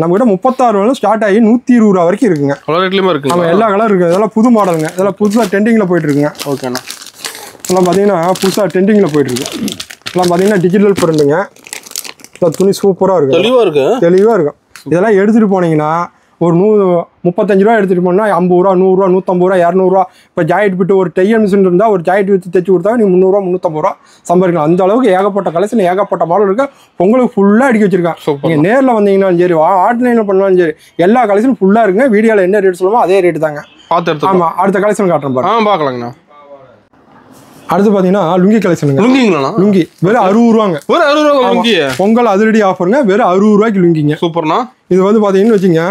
நம்ம கிட்ட 36 ரூபாயில ஸ்டார்ட் ஆகி 120 ரூபா வரைக்கும் இருக்குங்க. எல்லா கலர் இருக்கு. இதெல்லாம் புது மாடலுங்க. இதெல்லாம் புதுசா ட்ரெண்டிங்ல போயிட்டு இருக்குங்க. ஓகேண்ணா. இதெல்லாம் பாத்தீங்கன்னா புதுசா ட்ரெண்டிங்ல போயிட்டு இருக்கு. இதெல்லாம் பாத்தீங்கன்னா டிஜிட்டல் பிரிண்டுங்க. துணி சூப்பரா இருக்கு, தெளிவா இருக்கும். இதெல்லாம் எடுத்துட்டு போனீங்கன்னா ஒரு 35 ரூபா எடுத்துட்டு போனா 50 ரூபா, 100 ரூபா, 150 ரூபா, 200 ரூபா. இப்போ ஜாயிட் பிட்டு ஒரு தையல் மிஷின் இருந்தால் ஒரு ஜாயிட் வச்சு தைச்சு கொடுத்தா நீ 300 ரூபா, 350 ரூபா சம்பாதிக்கலாம். அந்த அளவுக்கு ஏகப்பட்ட கலெக்ஷன் ஏகப்பட்ட மாடல் இருக்கு. உங்களுக்கு ஃபுல்லாக அடிக்க வச்சிருக்கான். நீங்கள் நேரில் வந்தீங்கன்னாலும் சரி, ஆன்லைனில் பண்ணாலும் சரி, எல்லா கலெக்ஷனும் ஃபுல்லாக இருக்குங்க. வீடியோவில் என்ன ரேட் சொல்லுமோ அதே ரேட்டு தாங்க. ஆமாம். அடுத்த கலெக்ஷன் காட்டுறேன் பாருங்க. பார்க்கலாங்கண்ணா. அடுத்து பார்த்தீங்கன்னா லுங்கி கலெக்ஷனுங்க. லுங்கி வெறும் 60 ரூபாங்க. பொங்கல் அதிரடி ஆஃபருங்க. வெறும் 60 ரூபாய்க்கு லுங்கிங்க. சூப்பர்ண்ணா. இது வந்து பார்த்தீங்கன்னு வச்சுங்க,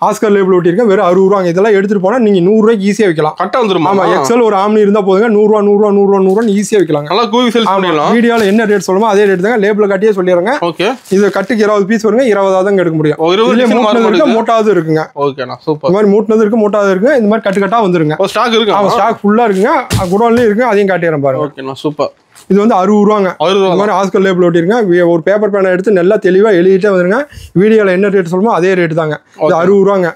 ஆஸ்கர் லேபிள் ஒட்டியிருக்கேன். வெறும் 60 ரூபாங்க. இதெல்லாம் எடுத்துட்டு போனால் நீங்கள் 100 ரூபாய்க்கு ஈஸியாக விற்கலாம். கரெக்டாக வந்துடும். ஆமாம். எக்ஸல் ஒரு ஆம்னி இருந்தால் போதுங்க. 100 ரூபா, 100 ரூபா, 100 ரூபா, 100 ரூபா ஈஸியாக விற்கலாம். நல்லா கூவி சேல்ஸ் பண்ணிடலாம். வீடியோவில் என்ன ரேட் சொல்லுமோ அதே ரேட் தாங்க. லேபிள் காட்டியே சொல்லிடுறேங்க. ஓகே. இது கட்டுக்கு 20 பீஸ் வருங்க. 20 தான் எடுக்க முடியும். மூட்டாவது இருக்குங்க. ஓகேண்ணா. சூப்பர். இந்த மாதிரி மூட்டினது இருக்கு, மூட்டாவது இருக்கு. இந்த மாதிரி கட்டு கட்டா வந்துருங்க. ஸ்டாக் இருக்கு. ஆமாம், ஸ்டாக் ஃபுல்லாக இருக்குங்க. குடோன்லேயும் இருக்கு. அதையும் காட்டிடுறேன் பாருங்க. ஓகேண்ணா. சூப்பர். இது வந்து 60 ரூபாங்க. இந்த மாதிரி ஆஸ்கர் லேபிள் ஒட்டிருங்க. ஒரு பேப்பர் பேனை எடுத்து நல்லா தெளிவாக எழுதிட்டே வந்துருங்க. வீடியோவில் என்ன ரேட் சொல்லுமோ அதே ரேட் தாங்க. இது 60 ரூபாங்க.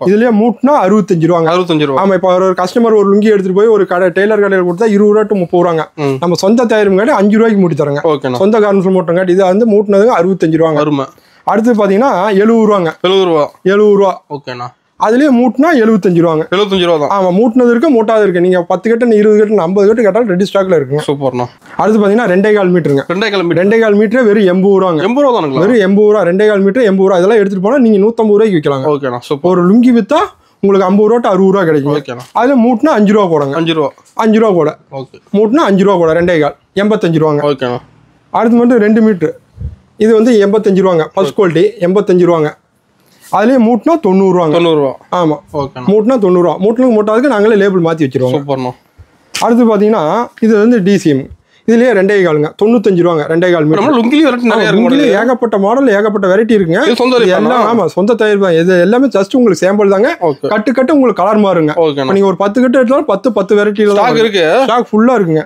இதுலயே மூட்டினா 65 ரூபாங்க. 65 ரூபா. ஆமா. இப்போ ஒரு கஸ்டமர் ஒரு லுங்கி எடுத்துட்டு போய் ஒரு கடை டெய்லர் கடையில் கொடுத்தா 20 ரூபா டு 30 ரூபாங்க. நம்ம சொந்த தயாரிப்புங்காட்டி 5 ரூபாய்க்கு மூட்டி தரங்க. சொந்த காரணம் மூட்டங்காட்டி இது வந்து மூட்டினதுங்க 65 ரூபாங்க. அடுத்து பாத்தீங்கன்னா 70 ரூபாங்க. 70 ரூபா. ஓகேண்ணா. அதுலயே மூட்டினா 75 ரூபாங்க. 75 ரூபா தான். ஆமா. மூட்டினது இருக்கு, மூட்டாது இருக்கு. நீங்க 10 கட்டு, 20 கட்டு, 50 கட்டு கேட்டாலும் ரெடி ஸ்டாக்ல இருக்குங்க. சூப்பர்ண்ணா. அடுத்து பாத்தீங்கன்னா 2.25 மீட்டருங்க. 2.25 மீட்டர் வெறும் 80 ரூபாங்க. 80 ரூபா தானுங்க. வெறும் 80 ரூபா. 2.25 மீட்டர் 80 ரூபா. இதெல்லாம் எடுத்துட்டு போனா நீங்க 150 ரூபாய்க்கு விற்கலாம். ஓகேண்ணா. ஒரு லுங்கி வித்தா உங்களுக்கு 50 ரூபா டு 60 ரூபா கிடைக்கும். அதுல மூட்டினா 5 ரூபா போடுங்க. 5 ரூபா கூட. மூட்டினா 5 ரூபா கூட. 2.25 85 ரூபாங்க. ஓகேண்ணா. அடுத்து மட்டும் 2 மீட்டர். இது வந்து 85 ரூபாங்க. ஃபர்ஸ்ட் குவாலிட்டி 85 ரூபாங்க. அதுலேயே மூட்டினா 90 ரூபாங்க. 90 ரூபா. ஆமாம். ஓகே. மூட்டினா 90 ரூபா. மூட்டாதுக்கு நாங்களே லேபிள் மாற்றி வச்சிருவோம். சூப்பர்ண்ணா. அடுத்து பார்த்தீங்கன்னா இது வந்து டிசிஎம். இதுலேயே 2.25ங்க. 95 ரூபாங்க. 2.25 மீட்டர். லுங்கிலே ஏகப்பட்ட மாடல், ஏகப்பட்ட வெரைட்டி இருக்குங்க. எல்லாம் ஆமாம் சொந்த தயாரிப்பு தான். இது எல்லாமே ஜஸ்ட் உங்களுக்கு சாம்பிள் தாங்க. கட்டு உங்களுக்கு கலர் மாறுங்க. நீங்கள் ஒரு 10 கட்டு எடுத்தாலும் 10 வெரைட்டியில் தான் இருக்கு. ஸ்டாக் ஃபுல்லாக இருக்குங்க.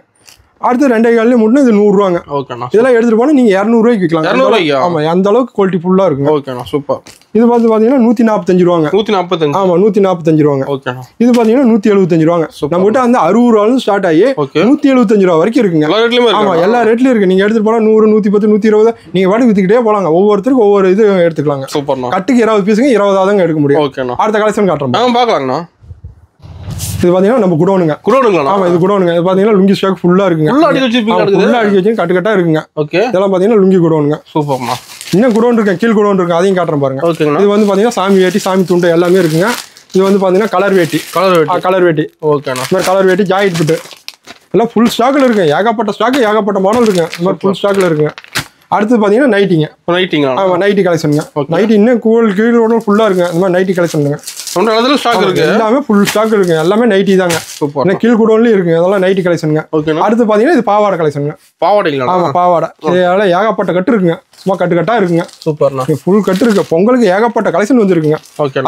அடுத்து 2.25 மூட்டினா இது 100 ரூபாங்க. ஓகேண்ணா. இதெல்லாம் எடுத்துட்டு போனால் நீங்கள் 200 ரூபாய்க்கு விற்கலாம். 200 ரூபாய்க்கு. ஆமாம். அந்த அளவுக்கு குவாலிட்டி ஃபுல்லாக இருக்குங்க. ஓகேண்ணா. சூப்பர். இது பார்த்தீங்கன்னா 145 ரூபாங்க. 145. ஆமாம். 145 ரூபாங்க. ஓகேண்ணா. இது பார்த்தீங்கன்னா 175 ரூபாங்க. நம்ம கிட்ட வந்து 60 ரூபாலும் ஸ்டார்ட் ஆகி 175 ரூபா வரைக்கும் இருக்குங்க. ஆமாம். எல்லா ரேட்லையும் இருக்கு. நீங்கள் எடுத்துட்டு போனால் 100, 110, 120 நீங்கள் வாடகை வித்துக்கிட்டே போலாங்க. ஒவ்வொருத்தருக்கும் ஒவ்வொரு இது எடுத்துக்கலாங்க. சூப்பர்ண்ணா. கட்டுக்கு 20 பீஸுங்க. 20 தாங்க எடுக்க முடியும். ஓகேண்ணா. அடுத்த கலெக்ஷன் காட்டுறோம். பார்க்கலாங்கண்ணா. இது பாத்தீங்கன்னா நம்ம குடோனுங்க. ஆமா. இது குடோனுங்க. இது பாத்தீங்கன்னா லுங்கி ஸ்டாக் ஃபுல்லா இருக்குங்க. ஃபுல்லா அடிக்க வச்சு கட்டு கட்டா இருக்குங்க. ஓகே. இதெல்லாம் பாத்தீங்கன்னா லுங்கி குடோனுங்க. சூப்பர்மா. இன்னும் குடோன் இருக்கு, கீழ் குடோன் இருக்கு. அதையும் காட்டுறேன் பாருங்க. இது வந்து பாத்தீங்கன்னா சாமி வேட்டி, சாமி துண்டு எல்லாமே இருக்குங்க. இது வந்து பாத்தீங்கன்னா கலர் வேட்டி. கலர் வேட்டி. ஓகேண்ணா. இந்த மாதிரி கலர் வேட்டி, ஜாயிட் பிட்டு எல்லாம் ஃபுல் ஸ்டாக்ல இருக்குங்க. ஏகப்பட்ட ஸ்டாக், ஏகப்பட்ட மாடல் இருக்குங்க. இந்த மாதிரி ஃபுல் ஸ்டாக்ல இருக்குங்க. அடுத்து பாத்தீங்கன்னா நைட்டிங்க. ஆமா. நைட்டி கலெக்ஷனுங்க. நைட்டி இன்னும் கீழ் ஃபுல்லா இருக்குங்க. இந்த மாதிரி நைட்டி கலெக்ஷனுங்க. எல்லாமே ஃபுல் ஸ்டாக் இருக்கு. எல்லாமே நைட்டி தாங்க. கீழ் குடோன்லயும் இருக்கு. அதெல்லாம் நைட்டி கலெக்ஷனுங்க. அடுத்து பாத்தீங்கன்னா இது பாவாடை கலெக்ஷனுங்க. பாவாடைங்களா? ஆமா. பாவாடை. இதெல்லாம் ஏகப்பட்ட கட்டு இருக்குங்க. சும்மா கட்டு கட்டா இருக்குங்க. சூப்பர்ண்ணா. ஃபுல் கட்டு இருக்கு. பொங்கலுக்கு ஏகப்பட்ட கலெக்ஷன் வந்துருக்குங்க.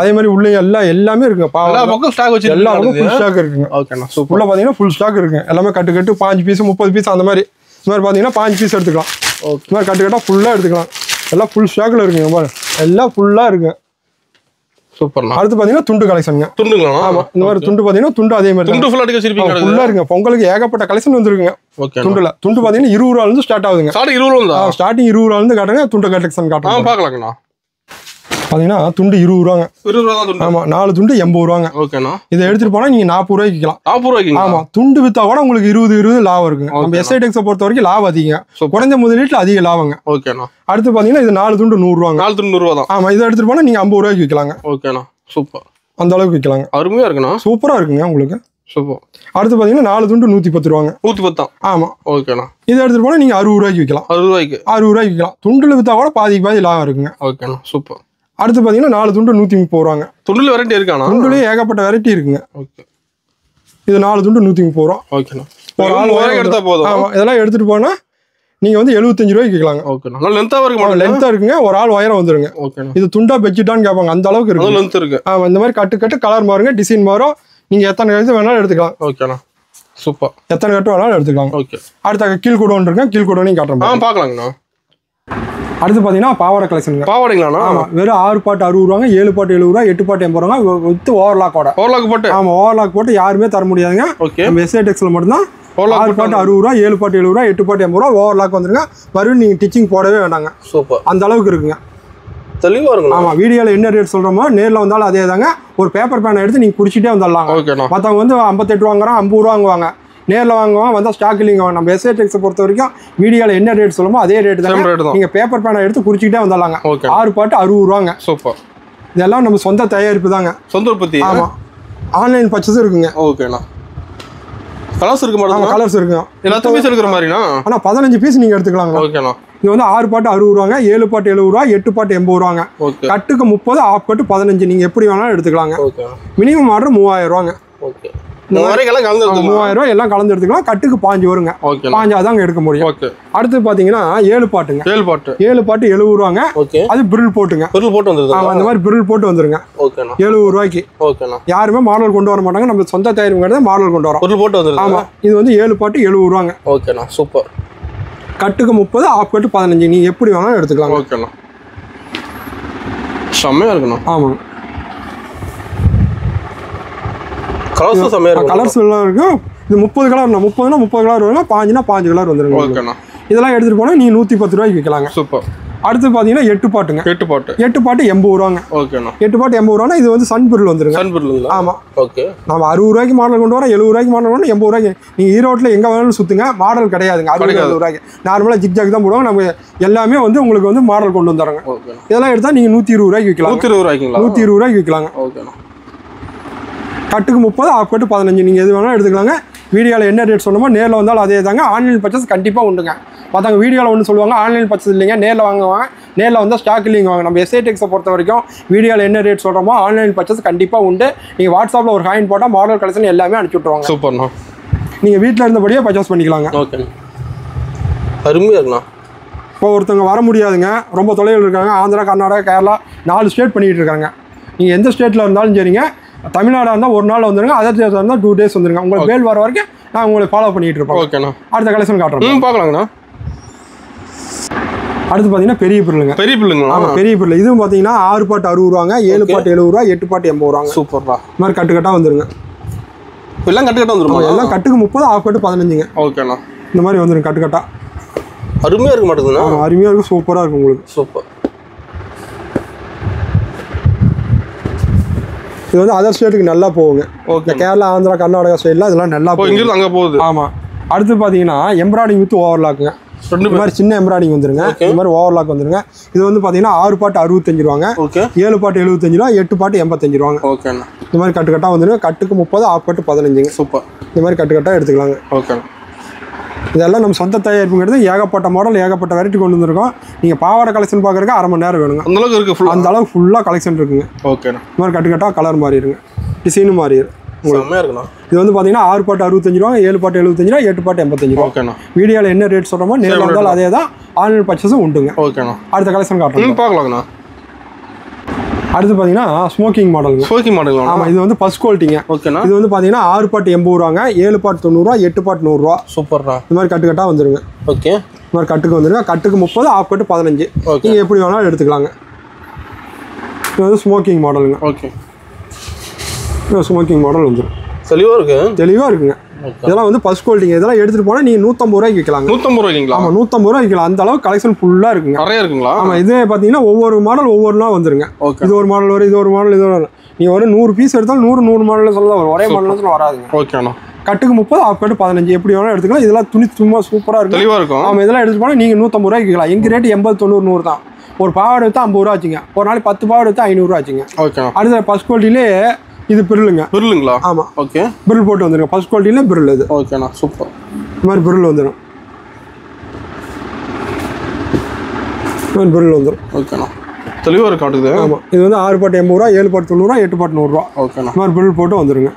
அதே மாதிரி உள்ள எல்லாமே இருக்குங்க. எல்லா பக்கம் ஃபுல் ஸ்டாக் இருக்குங்க. உள்ள பாத்தீங்கன்னா ஃபுல் ஸ்டாக் இருக்குங்க. எல்லாமே கட்டு கட்டு 5 பீஸ் 30 பீஸ் அந்த மாதிரி. இந்த மாதிரி பாத்தீங்கன்னா 5 பீஸ் எடுத்துக்கலாம். இந்த மாதிரி கட்டு கட்டா ஃபுல்லா எடுத்துக்கலாம். எல்லாம் ஃபுல் ஸ்டாக்ல இருக்குங்க. எல்லாம் ஃபுல்லா இருக்கு. சூப்பர்ண்ணா. அடுத்து பாத்தீங்கன்னா துண்டு கலெக்ஷனுங்க. துண்டுங்களா? ஆமா. இந்த மாதிரி துண்டு பாத்தீங்கன்னா துண்டு அதே மாதிரி துண்டு ஃபுல்லா அடிக்க வச்சிருப்பீங்க. ஃபுல்லா இருக்குங்க. பொங்கலுக்கு ஏகப்பட்ட கலெக்ஷன் வந்துருக்குங்க. ஓகே. துண்டுல துண்டு பாத்தீங்கன்னா 20 ரூபாயில இருந்து ஸ்டார்ட் ஆகுதுங்க. ஸ்டார்டிங் 20 ரூபாயில இருந்து காட்டுங்க. துண்டு கலெக்ஷன் காட்டுங்க. பார்க்கலாங்கண்ணா. பார்த்தீங்கன்னா துண்டு 20 ரூபாங்க. 20 ரூபா தான் துண்டு. ஆமாம், 4 துண்டு 80 ரூபாங்க. ஓகேண்ணா. இதை எடுத்துகிட்டு போனால் நீங்கள் 40 ரூபாய்க்கு விற்கலாம். 40 ரூபாய்க்கு? ஆமாம், துண்டு விற்றா கூட உங்களுக்கு 20 லாபம் இருக்குங்க. நம்ம எஸ்ஐ டெக்ஸை பொறுத்த வரைக்கும் லாபம் அதிகம், குறைஞ்ச முதலீட்டில் அதிக லாபங்க. ஓகேண்ணா. அடுத்து பார்த்தீங்கன்னா இது 4 துண்டு 100 ரூபாங்க. 4 துண்டு 100 ரூபா தான். ஆமாம், இதை எடுத்துகிட்டு போனால் நீங்கள் 50 ரூபாய்க்கு விற்கலாங்க. ஓகேண்ணா, சூப்பர். அந்த அளவுக்கு விற்கலாங்க. அருமையாக இருக்குண்ணா. சூப்பராக இருக்குங்க உங்களுக்கு. சூப்பர். அடுத்து பார்த்தீங்கன்னா 4 துண்டு 110 ரூபாங்க. 110 தான். ஆமாம். ஓகேண்ணா. இதை எடுத்துகிட்டு போனால் நீங்கள் 60 ரூபாய்க்கு விற்கலாம். 60 ரூபாய்க்கு? 60 ரூபாய்க்கு விற்கலாம். துண்டில் விற்றா கூட பாதி லாபம் இருக்குங்க. ஓகேண்ணா, சூப்பர். அடுத்து பார்த்தீங்கன்னா 4 துண்டு 130 ரூபாங்க. துண்டில் வெரைட்டி இருக்காண்ணா? துண்டுலேயே ஏகப்பட்ட வெரைட்டி இருக்குங்க. ஓகே. இது 4 துண்டு 130 ரூபா. ஓகேண்ணா. ஒரு ஆள் எடுத்தா போதும். ஆமாம், இதெல்லாம் எடுத்துகிட்டு போனால் நீங்கள் வந்து 75 ரூபாய்க்கு விற்கலாங்க. ஓகேண்ணா. நல்லா லென்த்தாக இருக்கு. லென்த்தாக இருக்குங்க. ஒரு ஆள் உயரம் வந்துருங்க. ஓகேண்ணா. இது துண்டா பெட்ஷீட்டான்னு கேட்பாங்க, அந்த அளவுக்கு இருக்கு. லென்த் இருக்கு. ஆமாம், இந்த மாதிரி கட்டு கலர் மாறுங்க, டிசைன் மாறும். நீங்கள் எத்தனை கட்டு வேணாலும் எடுத்துக்கலாம். ஓகேண்ணா, சூப்பர். எத்தனை கட்டு வேணாலும் எடுத்துக்கலாம். ஓகே. அடுத்த கீழ் கூட ஒன்று இருக்கு, கீழ் கூடனையும் காட்டுறோம். பார்க்கலாங்கண்ணா. அடுத்து பார்த்தீங்கன்னா பாவாடை கலெக்ஷனுங்க. பாவாடைங்களாண்ணா? ஆமாம், வெறும் 6 பாட்டு 60 ரூபாங்க, 7 பாட்டு 70 ரூபா, 8 பாட்டு 80 ரூபாங்க வித் ஓவர்லாக்கோட. ஓவர்லாக் போட்டு? ஆமாம், ஓவர்லாக் போட்டு யாருமே தர முடியாதுங்க. ஓகே. நம்ம எஸ்ஐ டெக்ஸில் மட்டும்தான் 6 பாட்டு 60 ரூபா, 7 பாட்டு 70 ரூபா, 8 பாட்டு 80 ரூபா ஓவர்லாக் வந்துருங்க. மறுபடியும் நீங்கள் டிச்சிங் போடவே வேண்டாங்க. சூப்பர். அந்த அளவுக்கு இருக்குங்க. தெளிவாக இருக்குங்க. ஆமாம், வீடியோவில் என்ன ரேட் சொல்கிறோமோ நேரில் வந்தாலும் அதே தாங்க. ஒரு பேப்பர் பேனை எடுத்து நீங்கள் குடிச்சிட்டே வந்துடலாங்க. ஓகேண்ணா. மற்றவங்க வந்து 58 ரூபாங்கிறான், 50 ரூபா வாங்குவாங்க. நேரில் வாங்குவாங்க, வந்தால் ஸ்டாக் இல்லைங்க. நம்ம எஸ்ஐ டெக்ஸை பொறுத்த வரைக்கும் வீடியோவில் என்ன ரேட் சொல்லுமோ அதே ரேட் தான். நீங்கள் பேப்பர் பேனை எடுத்து குடிச்சிக்கிட்டே வந்துடலாங்க. 6 பாட்டு 60 ரூபாங்க. சூப்பர். இதெல்லாம் நம்ம சொந்த தயாரிப்பு தாங்க. சொந்த உற்பத்தி? ஆமாம், ஆன்லைன் பர்ச்சேஸ் இருக்குங்க. ஓகேண்ணா. கலர்ஸ் இருக்கு மேடம்? ஆமாம், கலர்ஸ் இருக்குங்க. எல்லாத்தையும் பீஸ் எடுக்கிற மாதிரிண்ணா? ஆனால் 15 பீஸ் நீங்கள் எடுத்துக்கலாங்க. ஓகேண்ணா. இது வந்து 6 பாட்டு 60 ரூபாங்க, 7 பாட்டு 70 ரூபா, 8 பாட்டு 80 ரூபாங்க. கட்டுக்கு 30, ஆஃப் கட்டு 15. நீங்கள் எப்படி வேணாலும் எடுத்துக்கலாங்க. மினிமம் ஆர்டர் 3000 ரூபாங்க. ஓகே. 3000 ரூபா எல்லாம் கலந்து எடுத்துக்கலாம். கட்டுக்கு 5 வருங்க. 5 தாங்க எடுக்க முடியும். அடுத்து பார்த்தீங்கன்னா 7 பாட்டுங்க. 7 பாட்டு 70 ரூபாங்க. அது பிரில் போட்டுங்க. பிரில் போட்டு வந்துருது. அந்த மாதிரி பிரில் போட்டு வந்துருங்க. 70 ரூபாய்க்கு. யாருமே மாடல் கொண்டு வர மாட்டாங்க. நம்ம சொந்த தயாரிப்பு மாடல் கொண்டு வரோம். பிரில் போட்டு வந்துருது. ஆமாம், இது வந்து 7 பாட்டு 70 ரூபாங்க. ஓகேண்ணா, சூப்பர். கட்டுக்கு 30, ஆஃப் கட்டு 15. நீங்கள் எப்படி வேணாலும் எடுத்துக்கலாம். ஓகேண்ணா, செம்மையாக இருக்குண்ணா. ஆமாங்க, கலர்ஸ் செம்மையாக இருக்கும். கலர்ஸ் எல்லாம் இருக்கும். இது 30 கலர்னா 30 கலர் வருங்க, 5 கலர் வந்துருங்க. ஓகேண்ணா. இதெல்லாம் எடுத்துகிட்டு போனால் நீங்கள் 110 ரூபாய்க்கு விற்கலாங்க. சூப்பர். அடுத்து பார்த்தீங்கன்னா 8 பாட்டுங்க. 8 பாட்டு 80 ரூபாங்க. ஓகேண்ணா. 8 பாட்டு 80 ரூபானா இது வந்து சன் பிரில் வந்துருங்க. சன் பிரில்? ஆமாம். ஓகே. நம்ம 60 ரூபாய்க்கு மாடல் கொண்டு வரோம், 70 ரூபாய்க்கு மாடல் கொண்டு 80 ரூபாய்க்கு. நீங்கள் ஈரோட்டில் எங்கே வேணாலும் சுற்றுங்க, மாடல் கிடையாதுங்க. 60 ரூபாய்க்கு நார்மலாக ஜிக் தான் போடுவாங்க. நம்ம எல்லாமே வந்து உங்களுக்கு வந்து மாடல் கொண்டு வந்துடுறாங்க. இதெல்லாம் எடுத்தால் நீங்கள் 120 ரூபாய்க்கு விற்கலாம். 120 ரூபாய்க்குங்களா? 120 ரூபாய்க்கு விற்கலாங்க. ஓகேண்ணா. கட்டுக்கு 30, ஆஃப் கட்டு 15. நீங்கள் எது வேணாலும் எடுத்துக்கலாங்க. வீடியோவில் என்ன ரேட் சொன்னமோ நேரில் வந்தாலும் அதே தாங்க. ஆன்லைன் பர்ச்சேஸ் கண்டிப்பாக உண்டுங்க. மற்றவங்க வீடியோவில் ஒன்று சொல்லுவாங்க, ஆன்லைன் பர்ச்சேஸ் இல்லைங்க, நேரில் வாங்குவாங்க. நேரில் வந்தால் ஸ்டாக் இல்லைங்க வாங்க. நம்ம எஸ்ஐ டெக்ஸை பொறுத்த வரைக்கும் வீடியோவில் என்ன ரேட் சொல்கிறோமோ ஆன்லைன் பர்ச்சேஸ் கண்டிப்பாக உண்டு. நீங்கள் வாட்ஸ்அப்பில் ஒரு ஹாயின் போட்டால் மாடல் கலெக்ஷன் எல்லாமே அனுப்பிச்சி விட்ருவாங்க. சூப்பர்ண்ணா. நீங்கள் வீட்டில் இருந்தபடியே பர்ச்சேஸ் பண்ணிக்கலாங்க. ஓகே, அருமையாக இருக்குண்ணா. இப்போ ஒருத்தவங்க வர முடியாதுங்க, ரொம்ப தொலைவில் இருக்காங்க, ஆந்திரா, கர்நாடகா, கேரளா 4 ஸ்டேட் பண்ணிகிட்டு இருக்காங்க. நீங்கள் எந்த ஸ்டேட்டில் இருந்தாலும் சரிங்க. தமிழ்நாடாக இருந்தால் ஒரு நாள் வந்துடுங்க, அதர் ஸ்டேட்டில் இருந்தால் 2 டேஸ் வந்துடுங்க. உங்களுக்கு பேல் வர வரைக்கும் நான் உங்களுக்கு ஃபாலோ பண்ணிகிட்டு இருப்பேன். ஓகேண்ணா. அடுத்த கலெக்ஷன் காட்டுறோம், பார்க்கலாங்கண்ணா. அடுத்து பார்த்தீங்கன்னா பெரிய பில்லுங்க. பெரிய பில்லுங்களா? ஆமாம், பெரிய பில்லு. இதுவும் பார்த்தீங்கன்னா 6 பாட்டு 60 ரூபாங்க, 7 பாட்டு 70 ரூபா, 8 பாட்டு 80 ரூபாங்க. சூப்பர்ரா. இந்த மாதிரி கட்டுக்கட்டாக வந்துருங்க. எல்லாம் கட்டுக்கட்டாக வந்துருமா? எல்லாம் கட்டுக்கு 30, ஆஃப் கட்டு 15ங்க. ஓகேண்ணா. இந்த மாதிரி வந்துருங்க கட்டுக்கட்டா. அருமையாக இருக்க மாட்டேங்குதுண்ணா? அருமையாக இருக்கும், சூப்பராக இருக்கும் உங்களுக்கு. சூப்பர். இது வந்து அதர் ஸ்டேட்டுக்கு நல்லா போகுங்க. ஓகே. கேரளா, ஆந்திரா, கர்நாடகா ஸ்டைலில் இதெல்லாம் நல்லா போகும். இங்கிருந்து அங்கே போகுது. ஆமாம். அடுத்து பார்த்தீங்கன்னா எம்ப்ராய்டிங் வித் ஓவர்லாக்குங்க. இந்த மாதிரி சின்ன எம்ப்ராய்டிங் வந்துருங்க. இந்த மாதிரி ஓவர்லாக் வந்துருங்க. இது வந்து பார்த்தீங்கன்னா 6 பாட்டு 65 ரூபாங்க. ஓகே. 7 பாட்டு 75 ரூபா, 8 பாட்டு 85 ரூபாங்க. ஓகேண்ணா. இந்த மாதிரி கட்டுக்கட்டாக வந்துருங்க. கட்டுக்கு 30, ஆஃப் கட்டு 15ங்க. சூப்பர். இந்த மாதிரி கட்டுக்கட்டாக எடுத்துக்கலாங்க. ஓகே. இதெல்லாம் நம்ம சொந்த தயாரிப்புங்கிறது. ஏகப்பட்ட மாடல், ஏகப்பட்ட வெரைட்டி கொண்டு வந்துருக்கோம். நீங்கள் பாவாடை கலெக்ஷன் பார்க்குறதுக்கு 1/2 மணி நேரம் வேணுங்க. அந்த அளவுக்கு இருக்குது. அந்த அளவுக்கு ஃபுல்லாக கலெக்ஷன் இருக்குங்க. ஓகேண்ணா. இந்த மாதிரி கட்டுக்கட்டாக கலர் மாறிடுங்க, டிசைனும் மாறிடும். செம்மையாக இருக்குண்ணா. இது வந்து பார்த்தீங்கன்னா 6 பாட்டு 65 ரூபா, 7 பாட்டு 75 ரூபா, 8 பாட்டு 85 ரூபா. ஓகேண்ணா. வீடியோவில் என்ன ரேட் சொல்கிறோமோ நேரில் வந்தாலும் அதே தான். ஆன்லைன் பர்ச்சேஸும் உண்டுங்க. ஓகேண்ணா. அடுத்த கலெக்ஷன் காட்டுறோம், பார்க்கலாங்கண்ணா. அடுத்து பார்த்தீங்கன்னா ஸ்மோக்கிங் மாடலுங்க. Smoking model. ஆமாம், இது வந்து ஃபர்ஸ்ட் குவாலிட்டிங்க. ஓகேண்ணா. இது வந்து பார்த்தீங்கன்னா 6 பாட்டு 80 ரூபாங்க, 7 பாட்டு 90 ரூபா, 8 பாட்டு 100 ரூபா. சூப்பர்ண்ணா. இந்த மாதிரி கட்டுக்கட்டாக வந்துருங்க. ஓகே. இந்த மாதிரி கட்டுக்கு வந்துருங்க. கட்டுக்கு 30, ஆஃப் கட்டு 15. நீங்கள் எப்படி வேணாலும் எடுத்துக்கலாங்க. இது வந்து ஸ்மோக்கிங் மாடலுங்க. ஓகே. ஸ்மோக்கிங் மாடல் வந்துடும். தெளிவாக இருக்கு. தெளிவாக இருக்குங்க. இதெல்லாம் வந்து ஃபர்ஸ்ட் குவாலிட்டிங்க. இதெல்லாம் எடுத்துட்டு போனா நீங்க 150 ரூபாய்க்கு விற்கலாம். 150 ரூபாய்ங்களா? ஆமா 150 ரூபாய்க்கு விற்கலாம். அந்த அளவுக்கு கலெக்ஷன் ஃபுல்லா இருக்குங்க. நிறைய இருக்குங்களா? ஆமா இதே பாத்தீங்கன்னா ஒவ்வொரு மாடல் ஒவ்வொரு நாள் வந்துருங்க. இது ஒரு மாடல் வரும், இது ஒரு மாடல், இது ஒரு நீங்க ஒரு 100 பீஸ் எடுத்தாலும் 100 மாடல் சொல்லலாம் வரும். ஒரே மாடல் சொல்ல வராதுங்க. ஓகேண்ணா. கட்டுக்கு 30, ஆஃப் கட்டு 15 எப்படி வேணாலும் எடுத்துக்கலாம். இதெல்லாம் துணி சும்மா சூப்பரா இருக்கும், தெளிவா இருக்கும். ஆமா இதெல்லாம் எடுத்துட்டு போனா நீங்க 150 ரூபாய்க்கு விற்கலாம். எங்க ரேட் 80, 90, 100 தான். ஒரு பாவாடை எடுத்தா 50 ரூபா ஆச்சுங்க. ஒரு நாளைக்கு 10 பாவாடை எடுத்தா 500 ரூபா ஆச்சுங்க. ஓகே. அடுத்த ஃபர்ஸ்ட் குவாலிட்டிலே இது பிரிலுங்க. பிரிலுங்களா? ஆமா. ஓகே. பிரில் போட்டு வந்துருங்க. ஃபர்ஸ்ட் குவாலிட்டில பிரில் இது. ஓகேண்ணா சூப்பர். இந்த மாதிரி பிரில் வந்துடும். பிரில் வந்துடும். ஓகேண்ணா தெளிவாக இருக்கு காட்டுது. ஆமாம் இது வந்து 6 பாட்டு 80 ரூபா, 7 பாட்டு 90 ரூபா, 8 பாட்டு 100 ரூபா. ஓகேண்ணா. இந்த மாதிரி பிரில் போட்டு வந்துருங்க.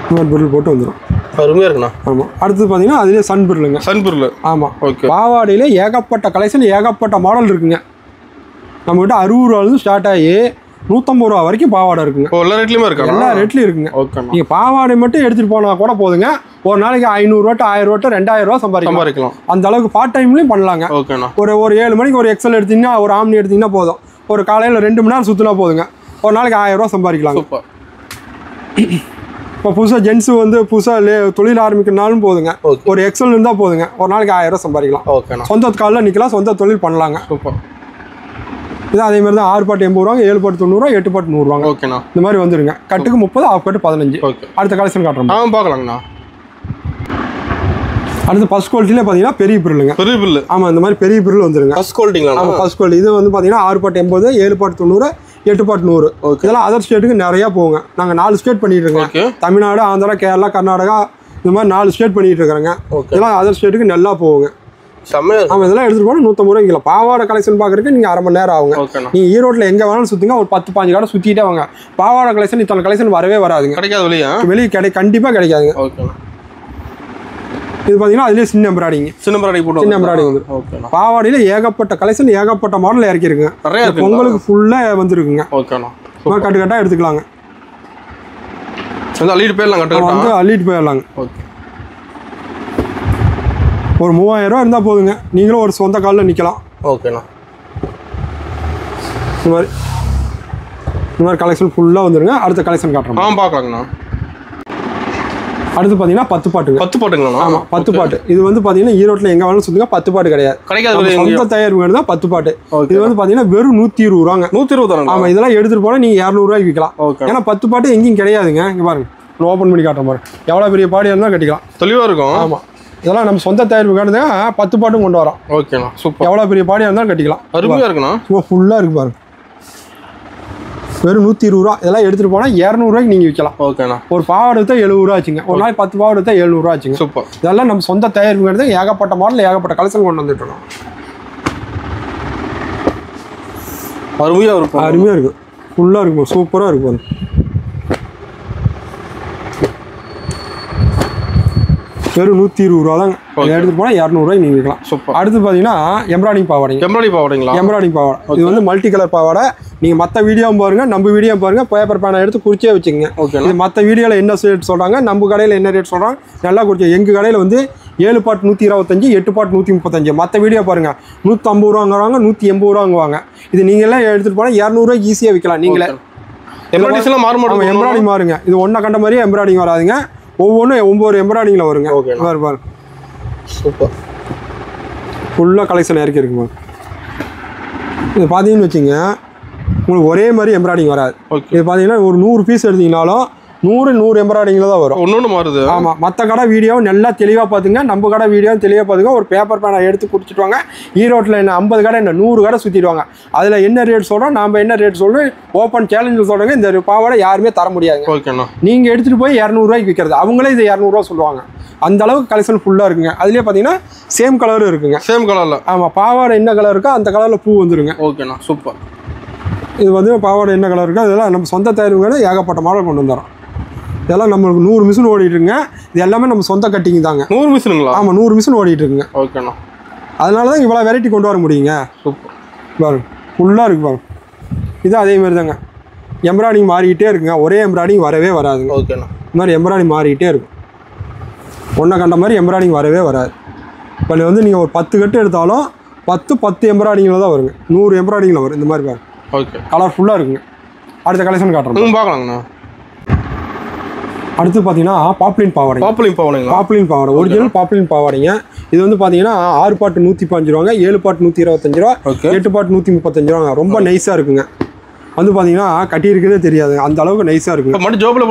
இந்த மாதிரி பிரில் போட்டு வந்துடும். அருமையாக இருக்குண்ணா. ஆமாம் அடுத்தது பார்த்தீங்கன்னா அதுலேயே சன் பிரிலுங்க. சன் பிரில். ஆமாம். ஓகே. பாவாடையில் ஏகப்பட்ட கலெக்ஷன் ஏகப்பட்ட மாடல் இருக்குங்க. நம்மகிட்ட 60 ரூபாலேருந்து ஸ்டார்ட் ஆகி 150 ரூபா வரைக்கும் பாவாடை இருக்குங்க. எல்லா ரேட்லையுமே இருக்கு. எல்லா ரேட்லையும் இருக்குங்க. ஓகே. நீங்கள் பாவாடை மட்டும் எடுத்துகிட்டு போனால் கூட போதுங்க. ஒரு நாளைக்கு 500 ரூபா 1000 ரூபா 2000 ரூபா சம்பாதிக்கலாம். அந்த அளவுக்கு பார்ட் டைம்லையும் பண்ணலாங்க. ஓகேண்ணா. ஒரு 7 மணிக்கு ஒரு எக்ஸல் எடுத்தீங்கன்னா, ஒரு ஆம்னி எடுத்தீங்கன்னா போதும். ஒரு காலையில் 2 மணி நேரம் சுற்றினா போதுங்க. ஒரு நாளைக்கு 1000 ரூபா சம்பாதிக்கலாம். சூப்பர். இப்போ புதுசாக ஜென்ஸு வந்து புதுசாக தொழில் ஆரம்பிக்கணும்னாலும் போதுங்க. ஒரு எக்ஸல் இருந்தால் போதுங்க. ஒரு நாளைக்கு 1000 ரூபா சம்பாதிக்கலாம். ஓகேண்ணா. சொந்த காலில் நிற்கலாம், சொந்த தொழில் பண்ணலாங்க. சூப்பர். இது அதே மாதிரி தான் 6 பாட்டு 80 ரூபாங்க, 7 பாட்டு 90 ரூபா, 8 பாட்டு 100 ரூபாங்க. ஓகேண்ணா. இந்த மாதிரி வந்துருங்க. கட்டுக்கு 30, ஆஃப் கட்டு 15. ஓகே. அடுத்த கலெக்ஷன் காட்டுறோம். பார்க்கலாங்கண்ணா. அடுத்து ஃபர்ஸ்ட் குவாலிட்டியில் பார்த்தீங்கன்னா பெரிய பிரிலுங்க. பெரிய பிரில். ஆமாம் இந்த மாதிரி பெரிய பிரில் வந்துருங்க. ஃபர்ஸ்ட் குவாலிட்டிங்களா? ஆமாம் ஃபர்ஸ்ட் குவாலிட்டி. இது வந்து பார்த்தீங்கன்னா 6 பாட்டு 80, 7 பாட்டு 90, 8 பாட்டு 100. இதெல்லாம் அதர் ஸ்டேட்டுக்கு நிறையா போங்க. நாங்கள் 4 ஸ்டேட் பண்ணிட்டு இருக்கோம். தமிழ்நாடு, ஆந்திரா, கேரளா, கர்நாடகா, இந்த மாதிரி 4 ஸ்டேட் பண்ணிட்டு இருக்கிறேங்க. இதெல்லாம் அதர் ஸ்டேட்டுக்கு நல்லா போகுங்க. ஆமாம் இதெல்லாம் எடுத்துகிட்டு போனால் 150 ரூபாய்க்கு. பாவாடை கலெக்ஷன் பார்க்குறதுக்கு நீங்கள் அரை மணி நேரம் ஆகுங்க. நீங்கள் ஈரோட்டில் எங்கே வேணாலும் சுற்றுங்க. ஒரு 10-15 கடை சுற்றிட்டே வாங்க. பாவாடை கலெக்ஷன் இத்தனை கலெக்ஷன் வரவே வராதுங்க. கிடைக்காது. வெளியே கண்டிப்பாக கிடைக்காதுங்க. இது பார்த்தீங்கன்னா அதுலேயே சின்ன எம்ப்ராய்டிங். சின்ன எம்ப்ராய்டிங் வந்து பாவாடையில் ஏகப்பட்ட கலெக்ஷன் ஏகப்பட்ட மாடல் இறக்கிருக்குங்க. பொங்கலுக்கு ஃபுல்லாக வந்துருக்குங்க. கட்டு கட்டாக எடுத்துக்கலாங்க. அள்ளிட்டு போயிடலாங்க. ஒரு 3000 ரூபா இருந்தால் போதுங்க. நீங்களும் ஒரு சொந்த காலில் நிற்கலாம். ஓகேண்ணா. இந்த மாதிரி கலெக்ஷன் ஃபுல்லாக வந்துருங்க. அடுத்த கலெக்ஷன் காட்டுறோம். பார்க்கலாங்கண்ணா. அடுத்து பார்த்தீங்கன்னா 10 பாட்டுங்க. 10 பாட்டுங்களா? ஆமாம் 10 பாட்டு. இது வந்து பார்த்தீங்கன்னா ஈரோட்டில் எங்கே வேணாலும் சுற்றுங்க. 10 பாட்டு கிடைக்காது. சொந்த தயாரிப்பு வேணும் தான் 10 பாட்டு. இது வந்து பார்த்தீங்கன்னா வெறும் 120 ரூபாங்க. 120. ஆமாம் இதெல்லாம் எடுத்துகிட்டு போனால் நீங்கள் 200 ரூபாய்க்கு விற்கலாம். ஏன்னா 10 பாட்டு எங்கேயும் கிடையாதுங்க. இங்கே பாருங்க, ஓப்பன் பண்ணி காட்டுற பாருங்க. எவ்வளோ பெரிய பாடி இருந்தால் கட்டிக்கலாம். தெளிவாக இருக்கும். ஆமாம் இதெல்லாம் நம்ம சொந்த தயாரிப்பு காட்டுங்க. 10 பாட்டும் கொண்டு வரோம். ஓகேண்ணா சூப்பர். எவ்வளோ பெரிய பாடியாக இருந்தாலும் கட்டிக்கலாம். அருமையாக இருக்குண்ணா. சும்மா ஃபுல்லாக இருக்கு பாருங்க. வெறும் 120 ரூபா. இதெல்லாம் எடுத்துகிட்டு போனால் 200 ரூபாய்க்கு நீங்கள் விற்கலாம். ஓகேண்ணா. ஒரு பாவாடை எடுத்தா 70 ரூபா ஆச்சுங்க. ஒரு நாளைக்கு 10 பாவாடை எடுத்தா 700 ரூபா ஆச்சுங்க. சூப்பர். இதெல்லாம் நம்ம சொந்த தயாரிப்பு ஏகப்பட்ட மாடல் ஏகப்பட்ட கலெக்ஷன் கொண்டு வந்துட்டு இருக்கோம். அருமையாக இருக்கும். அருமையாக இருக்கும். ஃபுல்லாக இருக்கும். சூப்பராக இருக்கும். வெறும் 120 ரூபா தாங்க. எடுத்துட்டு போனால் 200 ரூபாய்க்கு நீங்கள் விற்கலாம். சூப்பர். அடுத்து பார்த்தீங்கன்னா எம்ப்ராய்டிங் பாவாடைங்க. எம்ப்ராய்டிங் பாவாடை. இது வந்து மல்டி கலர் பாவாடை. நீங்கள் மற்ற வீடியோவும் பாருங்க, நம்ம வீடியோ பாருங்க. பேப்பர் பேனை எடுத்து குறிச்சே வச்சுக்கோங்க. இது மற்ற வீடியோவில் என்ன ரேட் சொல்கிறாங்க, நம்ம கடையில் என்ன ரேட் சொல்கிறாங்க நல்லா குறிச்சு. எங்கள் கடையில் வந்து 7 பாட்டு 125, 8 பாட்டு 135. மற்ற வீடியோ பாருங்க 150 ரூபாங்கிறாங்க, 180 ரூபாங்குவாங்க. இது நீங்களாம் எடுத்துகிட்டு போனால் 200 ரூபாய்க்கு ஈஸியாக விற்கலாம். நீங்களே எம்ப்ராய்டிங் மாறுங்க. இது ஒன்றை கண்ட மாதிரியே எம்ப்ராய்டிங் வராதுங்க. ஒவ்வொன்றும் ஒவ்வொரு எம்ப்ராய்டிங்கில் வருங்க. பாருங்க சூப்பர். ஃபுல்லாக கலெக்ஷன் இறக்கி இருக்குமா. இது பார்த்தீங்கன்னு வச்சுங்க, உங்களுக்கு ஒரே மாதிரி எம்ப்ராய்டிங் வராது. இது பார்த்தீங்கன்னா ஒரு 100 பீஸ் எடுத்தீங்கனாலும் 100 எம்ப்ராய்டிங்கில் தான் வரும். ஒன்று மாறுது. ஆமாம் மற்ற கடை வீடியோ நல்லா தெளிவாக பார்த்துங்க. நம்ம கடை வீடியோ தெளிவாக பார்த்துங்க. ஒரு பேப்பர் பேனை எடுத்து கொடுத்துட்டு வாங்க. ஈரோட்டில் என்ன 50 கடை என்ன 100 கடை சுற்றிடுவாங்க. அதில் என்ன ரேட் சொல்கிறோம், நாம் என்ன ரேட் சொல்கிறோம், ஓப்பன் சேலஞ்சு சொல்கிறாங்க. இந்த பாவாடை யாருமே தர முடியாதுங்க. ஓகேண்ணா. நீங்கள் எடுத்துகிட்டு போய் 200 ரூபாய்க்கு விற்கிறது. அவங்களே இது 200 ரூபா சொல்லுவாங்க. அந்த அளவுக்கு கலெக்ஷன் ஃபுல்லாக இருக்குங்க. அதுலேயே பார்த்தீங்கன்னா சேம் கலரும் இருக்குங்க. சேம் கலரில். ஆமாம் பாவாடை என்ன கலர் இருக்கோ அந்த கலரில் பூ வந்துருங்க. ஓகேண்ணா சூப்பர். இது வந்து பாவாடை என்ன கலர் இருக்கோ அதெல்லாம் நம்ம சொந்த தயாரிப்புகளை ஏகப்பட்ட மாடல் கொண்டு வந்துடுறோம். இதெல்லாம் நம்மளுக்கு 100 மிஷின் ஓடிட்டுருங்க. இது எல்லாமே நம்ம சொந்த கட்டிங் தாங்க. 100 மிஷினுங்களா? ஆமாம் 100 மிஷின் ஓடிட்டு இருக்குங்க. ஓகேண்ணா. அதனால தான் இவ்வளோ வெரைட்டி கொண்டு வர முடியுங்க. சூப்பர். பாருங்க ஃபுல்லாக இருக்குது பாருங்க. இது அதே மாதிரி தாங்க. எம்ப்ராய்டிங் மாறிக்கிட்டே இருக்குங்க. ஒரே எம்ப்ராய்டிங் வரவே வராதுங்க. ஓகேண்ணா. இந்த மாதிரி எம்ப்ராய்டிங் மாறிக்கிட்டே இருக்கும். ஒன்றை கண்ட மாதிரி எம்ப்ராய்டிங் வரவே வராது. இப்போ வந்து நீங்கள் ஒரு 10 கட்டு எடுத்தாலும் 10 எம்ப்ராய்டிங்கில் தான் வருங்க. 100 எம்ப்ராய்டிங்கில் வரும். இந்த மாதிரி பாருங்க. ஓகே. கலர்ஃபுல்லாக இருக்குங்க. அடுத்த கலெக்ஷன் காட்டுறோம் பார்க்கலாங்கண்ணா. அடுத்து பார்த்தீங்கன்னா பாப்ளின் பாவாடை. பாப்ளின் பாவாடை ஒரிஜினல் பாப்ளின் பாவாடைங்க. இது வந்து பார்த்தீங்கன்னா 6 பாட்டு 115 ரூபாங்க, 7 பாட்டு 125 ரூபா, 8 பாட்டு 135 ரூபாங்க. ரொம்ப நைஸாக இருக்குங்க. வந்து பார்த்தீங்கன்னா கட்டி இருக்கிறதே தெரியாது, அந்த அளவுக்கு நைஸாக இருக்குங்க. மட்டும் ஜோப்ல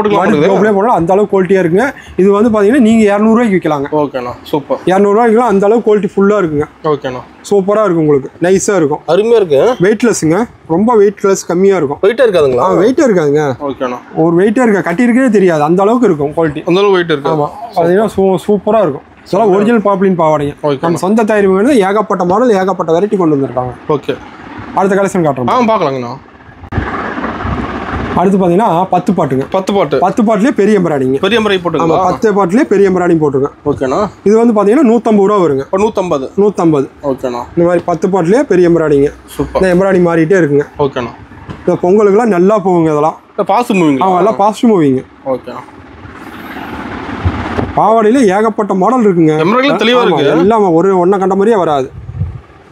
போடலாம், அந்த அளவுக்கு குவாலிட்டியாக இருக்குங்க. இது வந்து பார்த்தீங்கன்னா நீங்கள் 200 ரூபாய்க்கு விற்கலாங்க. ஓகேண்ணா, சூப்பர். 200 ரூபாய்க்குலாம் அந்த அளவுக்கு குவாலிட்டி ஃபுல்லாக இருக்குங்க. ஓகேண்ணா, சூப்பராக இருக்கும், உங்களுக்கு நைஸாக இருக்கும், அருமையாக இருக்கு. வெயிட்லெஸ்ஸுங்க, ரொம்ப வெயிட்லெஸ், கம்மியாக இருக்கும். வெயிட்டாக இருக்காதுங்களா? வெயிட்டாக இருக்காதுங்க. ஓகேண்ணா, ஒரு வெயிட்டாக இருக்கா, கட்டி இருக்கிறதே தெரியாது, அந்த அளவுக்கு இருக்கும் குவாலிட்டி. அந்த அளவுக்கு வெயிட் இருக்கு. ஆமாம், பார்த்தீங்கன்னா சூப்பராக இருக்கும். இதெல்லாம் ஒரிஜினல் பாப்ளின் பாவாடைங்க. நம்ம சொந்த தயாரிப்பு ஏகப்பட்ட மாடல், ஏகப்பட்ட வெரைட்டி கொண்டு வந்திருக்காங்க. ஓகே, அடுத்த கலெக்ஷன் காட்டுறோம். பார்க்கலாங்கண்ணா. அடுத்து பார்த்தீங்கன்னா 10 பாட்டுங்க. 10 பாட்டுலேயே பெரிய எம்பராய்டிங்க. பெரிய எம்பராய்டி போட்டுருங்க. 10 பாட்டுலேயே பெரிய எம்பராய்டிங் போட்டுருங்க. ஓகேண்ணா. இது வந்து பார்த்தீங்கன்னா 150 ரூபா வருங்க. 150. ஓகேண்ணா. இந்த மாதிரி 10 பாட்டுலேயே பெரிய எம்பராய்டிங்க. சூப்பர். இந்த எம்பராய்டிங் மாறிட்டே இருக்குங்க. ஓகேண்ணா. இந்த பொங்கலுக்குலாம் நல்லா போகுங்க. இதெல்லாம் பாசிட்டிவ் மூவிங். எல்லாம் பாசிட்டிவ் மூவிங்க. ஓகேண்ணா. பாவாடையில ஏகப்பட்ட மாடல் இருக்குங்க. எம்பராய்டிங் தெளிவாக இருக்கு. எல்லாம் ஒன்றை கண்ட மாதிரியே வராது.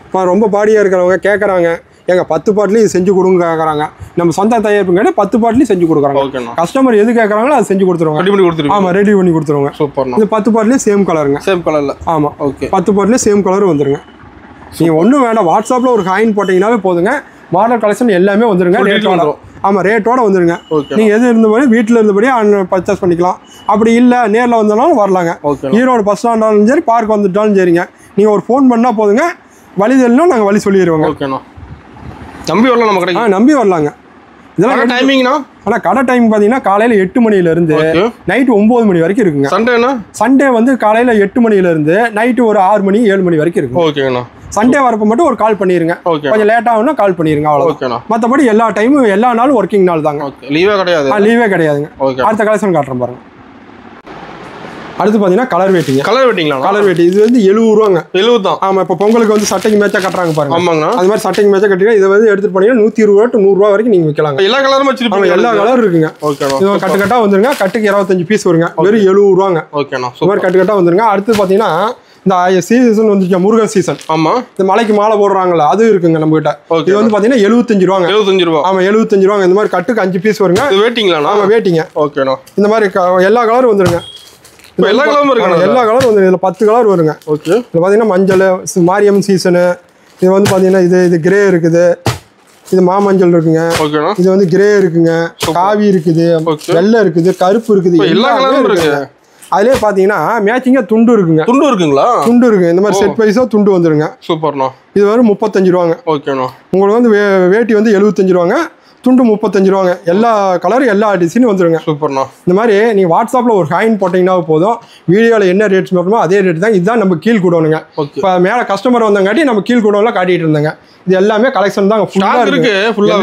இப்போ ரொம்ப பாடியாக இருக்கிறவங்க கேட்குறாங்க, எங்க 10 பாட்டுலையும் செஞ்சு கொடுங்க கேட்குறாங்க. நம்ம சொந்த தயாரிப்புங்க 10 பாட்டுலையும் செஞ்சு கொடுக்குறாங்க. கஸ்டமர் எது கேட்குறாங்களோ அதை செஞ்சு கொடுத்துருவாங்க. ஆமாம், ரெடி பண்ணி கொடுத்துருவாங்க. சூப்பர். இது 10 பாட்டுலேயும் சேம் கலருங்க. சேம் கலரில். ஆமாம், ஓகே. 10 பாட்டுலேயும் சேம் கலர் வந்துருங்க. நீங்கள் ஒன்றும் வேண்டாம், வாட்ஸ்அப்பில் ஒரு காயின் போட்டிங்கனாவே போதுங்க. மாடல் கலெக்ஷன் எல்லாமே வந்துருங்க. ரேட்டோட. ஆமாம், ரேட்டோட வந்துருங்க. நீங்கள் எது இருந்தபடி வீட்டில் இருந்தபடி பர்ச்சேஸ் பண்ணிக்கலாம். அப்படி இல்லை நேரில் வந்தாலும் வரலாங்க. ஈரோடு பஸ் ஸ்டாண்டாலும் சரி, பார்க் வந்துட்டாலும் சரிங்க. நீங்கள் ஒரு ஃபோன் பண்ணால் போதுங்க, வழி தெரியணும், நாங்கள் வழி சொல்லிடுவோங்க. ஓகேண்ணா. நம்பி வரலாம், நம்ம கடைக்கு. நம்பி வரலாங்க. இதெல்லாம் டைமிங்னா? ஆனால் கடை டைம் பார்த்தீங்கன்னா காலையில் 8 மணிலேருந்து நைட்டு 9 மணி வரைக்கும் இருக்குங்க. சண்டேனா? சண்டே வந்து காலையில் 8 மணிலேருந்து நைட்டு ஒரு 6 மணி 7 மணி வரைக்கும் இருக்கு. ஓகேண்ணா. சண்டே வரப்போ மட்டும் ஒரு கால் பண்ணிடுங்க. கொஞ்சம் லேட் ஆகும்னா கால் பண்ணிடுங்க, அவ்வளோ. மற்றபடி எல்லா டைமும் எல்லா நாளும் ஒர்க்கிங் நாள் தாங்க. லீவே கிடையாது. லீவே கிடையாதுங்க. அடுத்த கலெக்ஷன் காட்டுறேன் பாருங்க. அடுத்து பார்த்தீங்கன்னா கலர் வெயிட்டிங்க. கலர் வெயிட்டி இது வந்து 70 ரூபாங்க. 70 தான். ஆமாம், இப்போ பொங்கலுக்கு வந்து சட்டைக்கு மேட்சாக கட்டுறாங்க பாருங்க. ஆமாங்க. அது மாதிரி சட்டைக்கு மேட்சாக கட்டிங்கன்னா இதை வந்து எடுத்துட்டு போனீங்கன்னா 120 ரூபா to 100 ரூபா வரைக்கும் நீங்கள் விற்கலாங்க. எல்லா கலரும் வச்சிருப்பாங்க. எல்லா கலர் இருக்குங்க. ஓகேண்ணா. இது கட்டு கட்டாக வந்துருங்க. கட்டுக்கு 25 பீஸ் வருங்க. வெறும் 70 ரூபாங்க. ஓகேண்ணா. இது மாதிரி கட்டு கட்டாக வந்துருங்க. அடுத்து பார்த்தீங்கன்னா இந்த சீசன் வந்துச்சு, முருகன் சீசன். ஆமாம், இந்த மலைக்கு மாலை போடுறாங்களா, அது இருக்குங்க நம்ம கிட்ட. இது வந்து பார்த்தீங்கன்னா 75 ரூபாங்க. 75 ரூபா. ஆமாம், 75 ரூபாங்க. இந்த மாதிரி கட்டுக்கு 5 பீஸ் வருங்க. வெயிட்டிங்களா? ஆமாம், வெயிட்டிங்க. ஓகேண்ணா. இந்த மாதிரி எல்லா கலரும் வந்துருங்க. எல்லா கலரும் இருக்கு. எல்லா கலரும் வந்து இதில் 10 கலர் வருங்க. ஓகே. இதில் பார்த்தீங்கன்னா மஞ்சள், மாரியம்மன் சீசனு. இது வந்து பார்த்தீங்கன்னா இது கிரே இருக்குது, இது மாமஞ்சள் இருக்குங்க. ஓகேண்ணா. இது வந்து கிரே இருக்குங்க, காவி இருக்குது, வெள்ளை இருக்குது, கருப்பு இருக்குது, எல்லா கலரும் இருக்கு. அதுலேயே பார்த்தீங்கன்னா மேட்சிங்காக துண்டு இருக்குங்க. துண்டு இருக்குங்களா? துண்டு இருக்குங்க. இந்த மாதிரி செட் வைஸாக துண்டு வந்துருங்க. சூப்பர்ண்ணா. இது வரும் 35 ரூபாங்க. ஓகேண்ணா. உங்களுக்கு வந்து வேட்டி வந்து 75 ரூபாங்க, துண்டு 35 ரூபாங்க. எல்லா கலரும் எல்லா டிசைனும் வந்துருங்க. சூப்பர்ண்ணா. இந்த மாதிரி நீங்கள் வாட்ஸ்அப்பில் ஒரு காயின் போட்டிங்கன்னா போதும், வீடியோவில் என்ன ரேட்ஸ் மட்டுமோ அதே ரேட் தான். இதுதான் நம்ம கீழ் கூடணுங்க. இப்போ மேலே கஸ்டமர் வந்தங்காட்டி நம்ம கீழ் கூடலாம் காட்டிட்டு இருந்தாங்க. இது எல்லாமே கலெக்ஷன் தான். ஃபுல்லாக இருக்கு,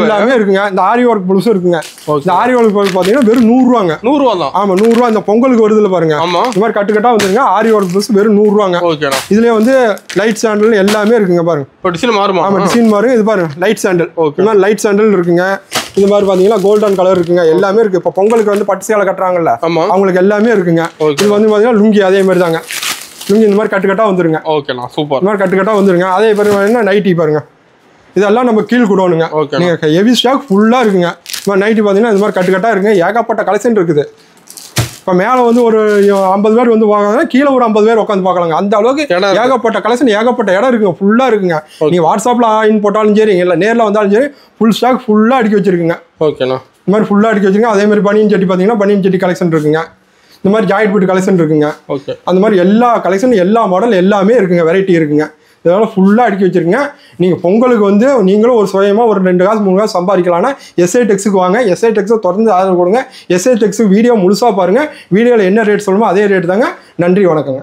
எல்லாமே இருக்குங்க. இந்த ஆரி ஒர்க் ப்ளவுஸும் இருக்குங்க. இந்த ஆரி ஒர்க் பார்த்தீங்கன்னா வெறும் 100 ரூபாங்க. 100 ரூபா தான். ஆமாம், 100 ரூபா. இந்த பொங்கலுக்கு வருதுல பாருங்க. ஆமாம், இந்த மாதிரி கட்டு கட்டா வந்துருங்க. ஆரி ஒர்க் ப்ளவுஸ் வெறும் 100 ரூபாங்க. ஓகேண்ணா. இதுலேயே வந்து லைட் சாண்டல் எல்லாமே இருக்குங்க பாருங்க. டிசைன் மாறுமா? ஆமாம், டிசைன் மாறுங்க. இது பாருங்க லைட் சாண்டல். இந்த மாதிரி லைட் சாண்டல் இருக்குங்க. இது மாதிரி பார்த்தீங்கன்னா கோல்டன் கலர் இருக்குங்க. எல்லாமே இருக்கு. இப்போ பொங்கலுக்கு வந்து பட்டு சேலை கட்டுறாங்கல்ல, அவங்களுக்கு எல்லாமே இருக்குங்க. இது வந்து பார்த்தீங்கன்னா லுங்கி அதே மாதிரி தாங்க. லுங்கி இந்த மாதிரி கட்டு கட்டா வந்துருங்க. ஓகேண்ணா, சூப்பர். இந்த மாதிரி கட்டு கட்டா வந்துருங்க. அதே பாருங்க நைட்டி பாருங்க. இதெல்லாம் நம்ம கீழ் கூடணுங்க. நீங்கள் ஹெவி ஸ்டாக் ஃபுல்லாக இருக்குங்க. இந்த நைட்டி பார்த்தீங்கன்னா இந்த மாதிரி கட்டு கட்டா இருக்குங்க. ஏகப்பட்ட கலெக்ஷன் இருக்குது. இப்போ மேலே வந்து ஒரு 50 பேர் வந்து வாங்கினா கீழே ஒரு 50 பேர் உட்காந்து பார்க்கலாங்க. அந்த அளவுக்கு ஏகப்பட்ட கலெக்ஷன், ஏகப்பட்ட இடம் இருக்குங்க. ஃபுல்லாக இருக்குங்க. நீங்கள் வாட்ஸ்அப்பில் ஆயின் போட்டாலும் சரி, இல்லை நேரில் வந்தாலும் சரி, ஃபுல் ஸ்டாக் ஃபுல்லாக அடுக்கி வச்சிருக்குங்க. ஓகேண்ணா. இந்த மாதிரி ஃபுல்லாக அடுக்கி வச்சிருக்கீங்க. அதே மாதிரி பனியன் சட்டி பார்த்தீங்கன்னா பனியன் சட்டி கலெக்ஷன் இருக்குங்க. இந்த மாதிரி ஜாயிண்ட் பிட் கலெக்ஷன் இருக்குங்க. ஓகே. அந்த மாதிரி எல்லா கலெக்ஷன், எல்லா மாடல் எல்லாமே இருக்குங்க. வெரைட்டி இருக்குங்க. இதனால் ஃபுல்லாக அடுக்கி வச்சிருக்கீங்க. நீங்கள் பொங்கலுக்கு வந்து நீங்களும் ஒரு சுயமாக ஒரு 2 காசு 3 காசு சம்பாதிக்கலாம்னா எஸ்ஐ டெக்ஸுக்கு வாங்க. எஸ்ஐ டெக்ஸை தொடர்ந்து ஆதரவு கொடுங்க. எஸ்ஐ டெக்ஸுக்கு வீடியோ முழுசாக பாருங்கள். வீடியோவில் என்ன ரேட் சொல்லுமோ அதே ரேட் தாங்க. நன்றி, வணக்கங்க.